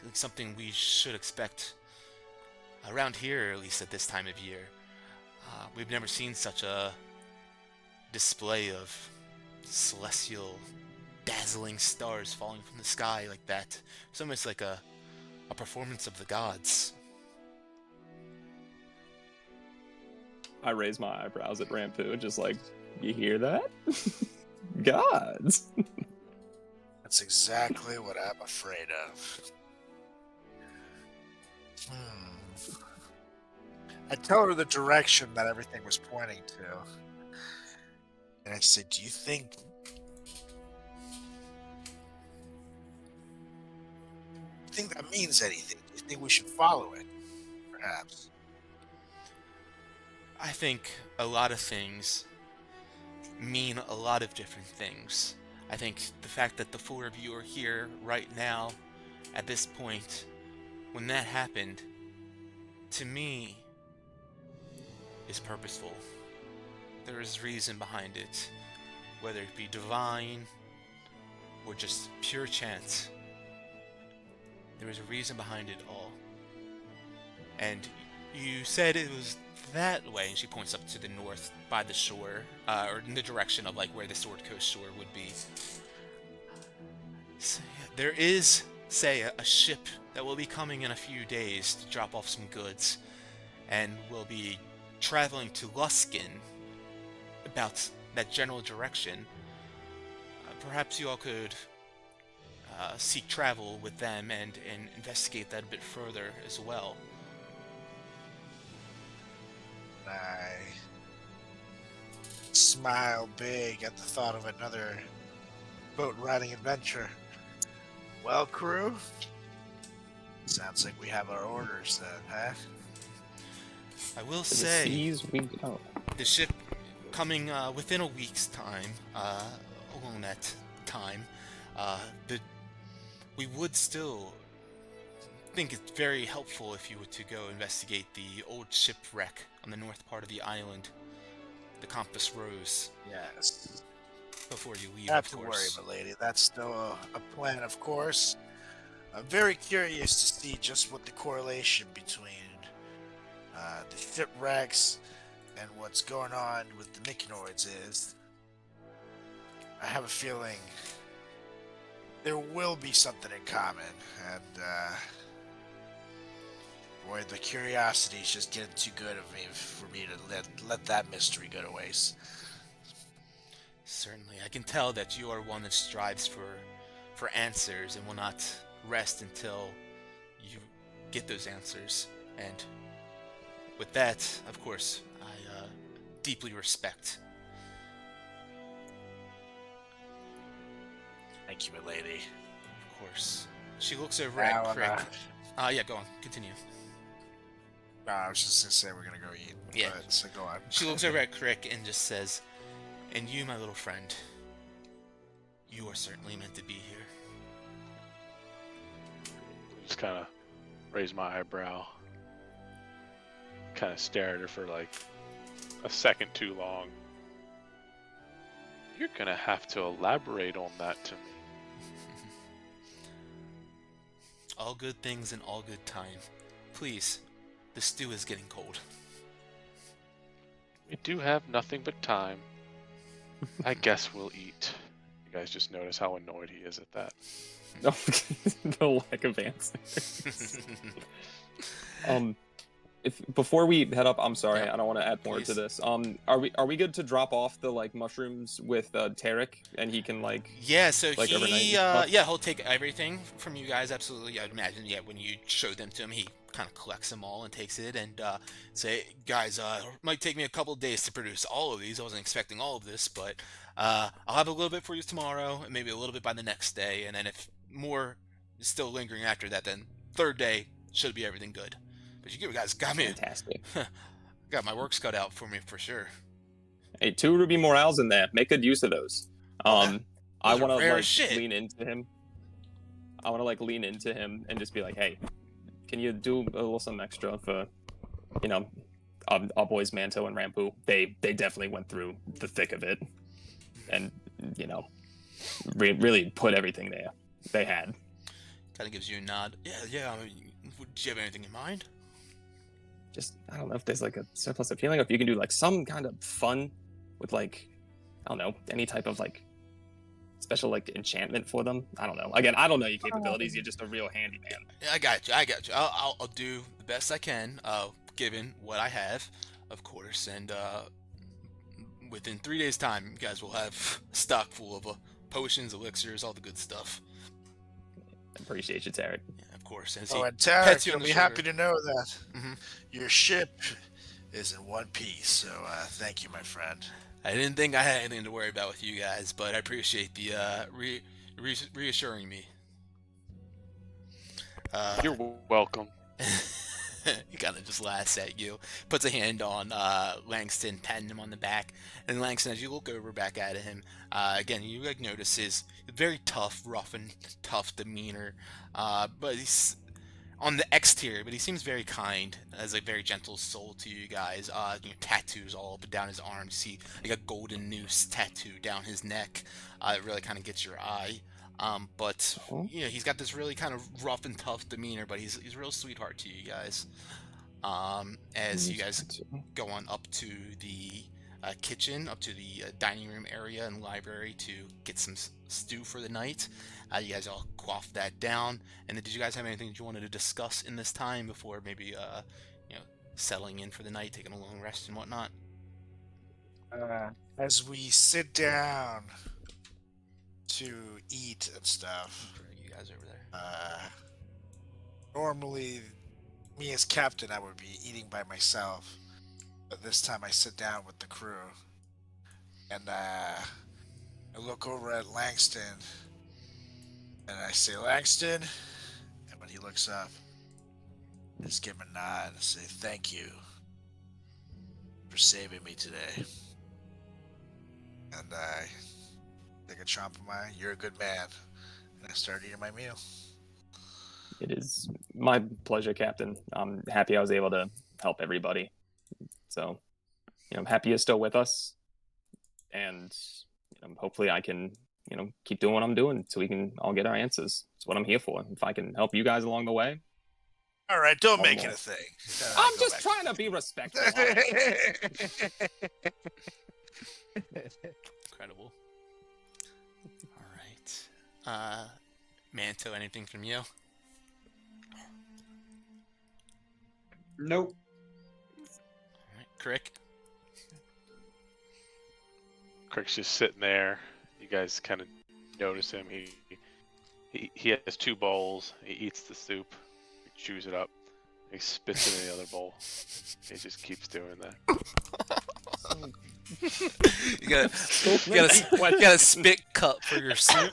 like something we should expect around here, at least at this time of year. We've never seen such a display of celestial, dazzling stars falling from the sky like that. It's almost like a performance of the gods. I raise my eyebrows at Rampu, just like, you hear that? Gods. That's exactly what I'm afraid of. I tell her the direction that everything was pointing to. And I said, do you think that means anything? Do you think we should follow it? Perhaps. I think a lot of things mean a lot of different things. I think the fact that the four of you are here right now, at this point, when that happened, to me, is purposeful. There is reason behind it, whether it be divine or just pure chance. There is a reason behind it all. And you said it was that way, and she points up to the north by the shore, or in the direction of like where the Sword Coast shore would be. So, yeah, there is, say, a ship that will be coming in a few days to drop off some goods, and will be traveling to Luskin about that general direction. Perhaps you all could seek travel with them and investigate that a bit further as well. I smile big at the thought of another boat riding adventure. Well, crew, sounds like we have our orders then, huh? I will To the say, seas we go. the ship coming within a week's time, along that time, we would still think it's very helpful if you were to go investigate the old shipwreck on the north part of the island, the Compass Rose, Yes. before you leave, Not of to worry, course. my lady. That's still a plan, of course. I'm very curious to see just what the correlation between the shipwrecks and what's going on with the Mykonoids is. I have a feeling there will be something in common, and boy, the curiosity is just getting too good of me for me to let that mystery go to waste. Certainly, I can tell that you are one that strives for answers and will not rest until you get those answers. And with that, of course, I deeply respect. Thank you, my lady. Of course. She looks over Now, at Crick. Yeah, go on. Continue. No, I was just gonna say we're gonna go eat. Yeah. But, so go on. She looks over at Crick and just says, and you, my little friend, you are certainly meant to be here. Just kind of raise my eyebrow. kind of stare at her for like a second too long. You're gonna have to elaborate on that to me. All good things in all good time. Please, the stew is getting cold. We do have nothing but time. I guess we'll eat. You guys just notice how annoyed he is at that. No lack of answers. If before we head up, I'm sorry, Yeah, I don't want to add more please. to this. Are we good to drop off the like mushrooms with Tarek, and he can like Yeah, so like overnight and he, stuff? yeah, he'll take everything from you guys, absolutely. I'd imagine, yeah, when you show them to him, he kind of collects them all and takes it and say, guys, might take me a couple days to produce all of these. I wasn't expecting all of this, but I'll have a little bit for you tomorrow, and maybe a little bit by the next day, and then if more is still lingering after that, then third day should be everything good. But you guys got me, Fantastic. got my works cut out for me for sure. Hey, 2 ruby morals in there. Make good use of those. I Those want are to rare like as shit. lean into him. I want to like lean into him and just be like, hey, can you do a little something extra for, you know, our boys Manto and Rampu? They definitely went through the thick of it, and you know, really put everything there they had. Kind of gives you a nod. Yeah. I mean, do you have anything in mind? Just I don't know if there's like a surplus of feeling, or if you can do like some kind of fun with like, I don't know, any type of like special like enchantment for them. I don't know. Again, I don't know your capabilities. You're just a real handyman. Yeah, I got you. I'll do the best I can, given what I have, of course. And within 3 days' time, you guys will have a stock full of potions, elixirs, all the good stuff. Appreciate you, Tarek. Yeah, of course. And Oh, he and pets Tarek, you you'll on the be shoulder. happy to know that Mhm. your ship is in one piece. So thank you, my friend. I didn't think I had anything to worry about with you guys, but I appreciate the reassuring me. You're welcome. He kind of just laughs at you, puts a hand on Langston, patting him on the back, and Langston, as you look over back at him, again, you like notice his very tough, rough and tough demeanor, but he's on the exterior, but he seems very kind, has a very gentle soul to you guys. Tattoos all up and down his arms. You see like a golden noose tattoo down his neck. It really kind of gets your eye. But you know, he's got this really kind of rough and tough demeanor, but he's a real sweetheart to you guys. As you guys go on up to the kitchen, up to the dining room area and library to get some stew for the night. You guys all quaff that down. And then did you guys have anything that you wanted to discuss in this time before maybe settling in for the night, taking a long rest and whatnot? As we sit down to eat and stuff, You guys over there. normally, me as captain, I would be eating by myself, but this time I sit down with the crew, and I look over at Langston, and I say, Langston, and when he looks up, I just give him a nod and say, thank you for saving me today. And I take a chomp of mine, you're a good man, and I start eating my meal. It is my pleasure, Captain. I'm happy I was able to help everybody. So, you know, I'm happy you're still with us, and hopefully I can, keep doing what I'm doing so we can all get our answers. It's what I'm here for. If I can help you guys along the way. All right, don't One make more. it a thing. I'm Go just back. trying to be respectful. Incredible. All right. Manto, anything from you? Nope. All right. Crick? Crick's just sitting there. You guys kind of notice him. He has 2 bowls. He eats the soup. He chews it up. He spits it in the other bowl. He just keeps doing that. You got a spit cup for your soup.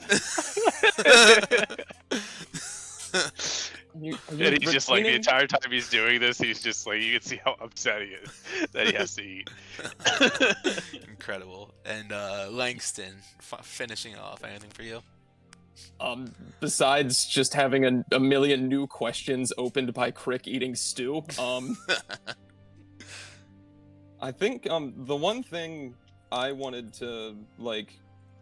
And he's just like, the entire time he's doing this, he's just like, you can see how upset he is that he has to eat. Incredible. And Langston, finishing off, anything for you? Besides just having a million new questions opened by Crick eating stew, I think the one thing I wanted to like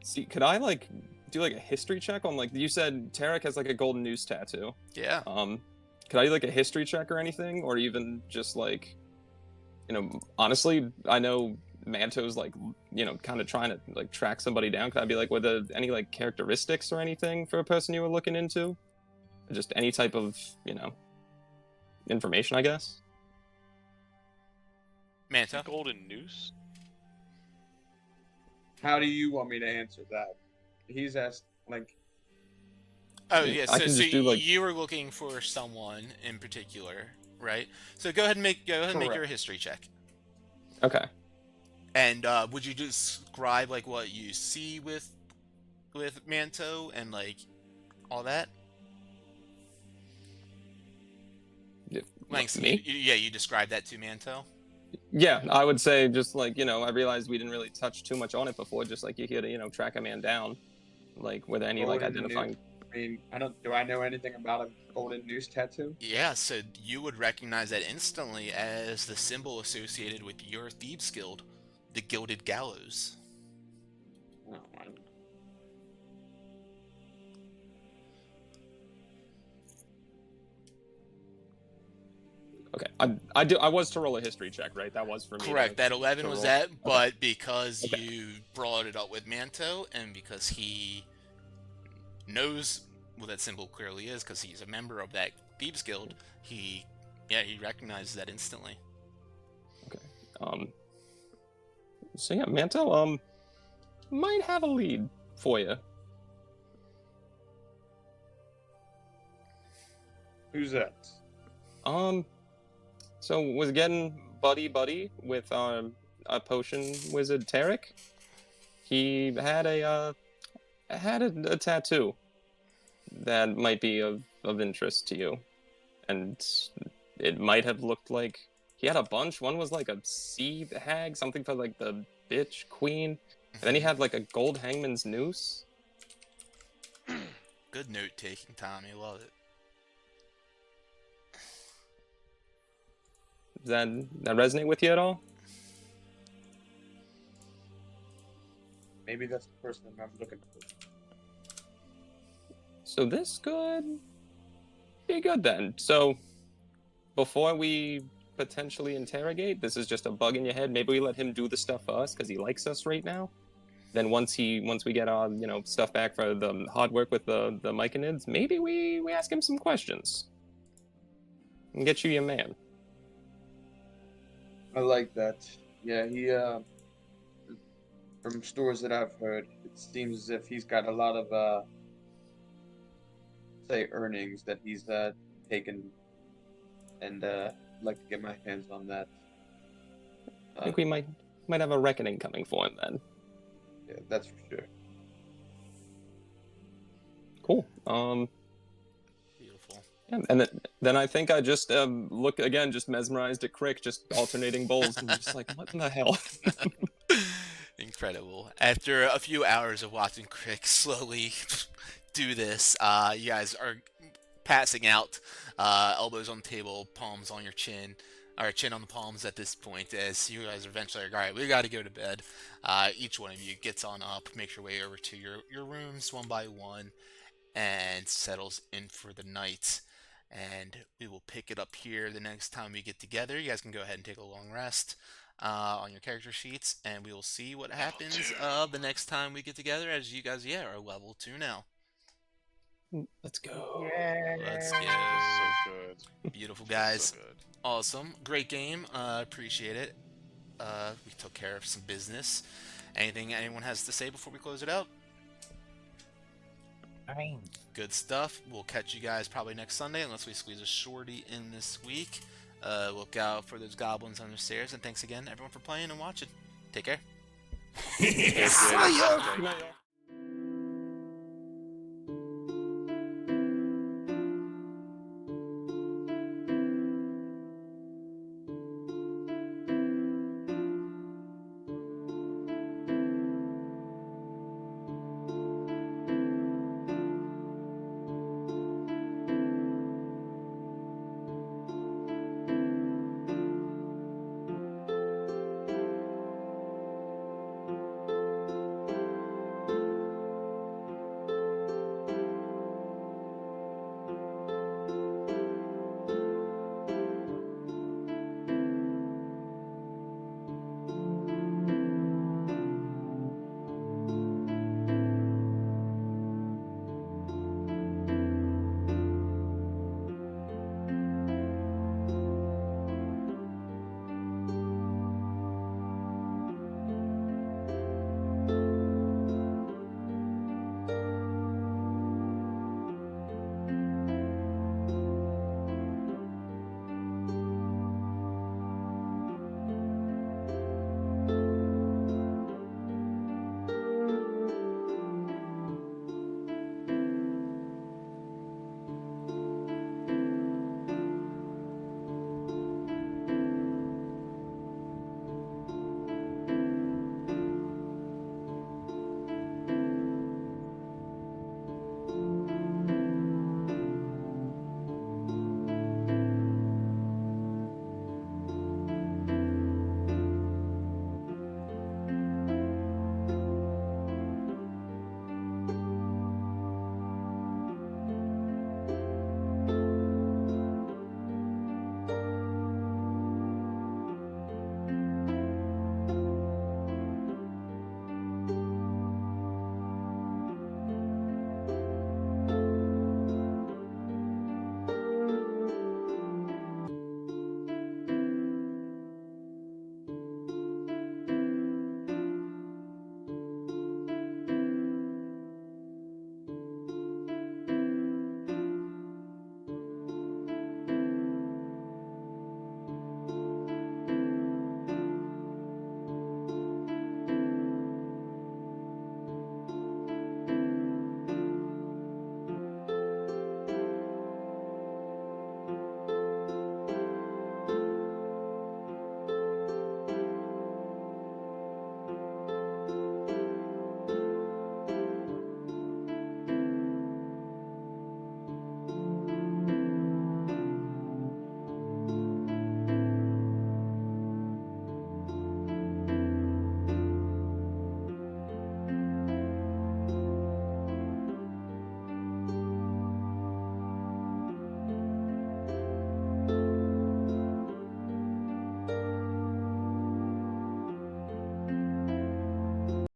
see, could I like do like a history check on, like, you said Tarek has like a golden noose tattoo. Yeah. Could I do like a history check or anything, or even just like, you know, honestly, I know Manto's like, you know, kind of trying to like track somebody down. Could I be like, were there any like characteristics or anything for a person you were looking into? Or just any type of, you know, information, I guess. Manto? Golden noose? How do you want me to answer that? He's asked, like, Oh yeah, I so, can just do, like- you were looking for someone in particular, right? So go ahead and make your Correct. history check. Okay. And would you describe like what you see with Manto and like all that? Yeah, Langston, me? you described that to Manto. Yeah, I would say just like, you know, I realized we didn't really touch too much on it before. Just like you're here to, you know, track a man down. Like, were there any like Golden identifying? I mean, do I know anything about a golden noose tattoo? Yeah, so you would recognize that instantly as the symbol associated with your Thieves Guild, the Gilded Gallows. Oh, I- Okay, I was to roll a history check, right? That was for me. Correct. That 11 to was roll. that, Okay. but because Okay. you brought it up with Manto, and because he knows what that symbol clearly is, because he's a member of that Thieves Guild, he recognizes that instantly. So yeah, Manto, might have a lead for you. Who's that? So was getting buddy with our potion wizard Tarek. He had a tattoo that might be of interest to you, and it might have looked like he had a bunch. One was like a sea hag, something for like the bitch queen, and then he had like a gold hangman's noose. Good note taking, Tommy. Love it. Does that resonate with you at all? Maybe that's the person I'm looking for. So this could be good then. So before we potentially interrogate, this is just a bug in your head. Maybe we let him do the stuff for us because he likes us right now. Then once we get our, you know, stuff back for the hard work with the Myconids, maybe we ask him some questions and get you your man. I like that. Yeah, he, from stories that I've heard, it seems as if he's got a lot of, say, earnings that he's, taken, and, I'd like to get my hands on that. I think we might have a reckoning coming for him then. Yeah, that's for sure. Cool. Beautiful. Yeah, and then I think I just look again, just mesmerized at Crick, just alternating bowls, and just like, what in the hell? Incredible. After a few hours of watching Crick slowly do this, you guys are passing out, elbows on the table, palms on your chin, or chin on the palms at this point, as you guys are eventually like, all right, we got to go to bed. Each one of you gets on up, makes your way over to your rooms one by one, and settles in for the night. And we will pick it up here the next time we get together. You guys can go ahead and take a long rest on your character sheets, and we will see what happens the next time we get together, as you guys, are level 2 now. Let's go. Let's go. So good. Beautiful, guys. So good. Awesome. Great game. Appreciate it. We took care of some business. Anything anyone has to say before we close it out? Good stuff. We'll catch you guys probably next Sunday, unless we squeeze a shorty in this week. Look out for those goblins on the stairs, and thanks again, everyone, for playing and watching. Take care. Good.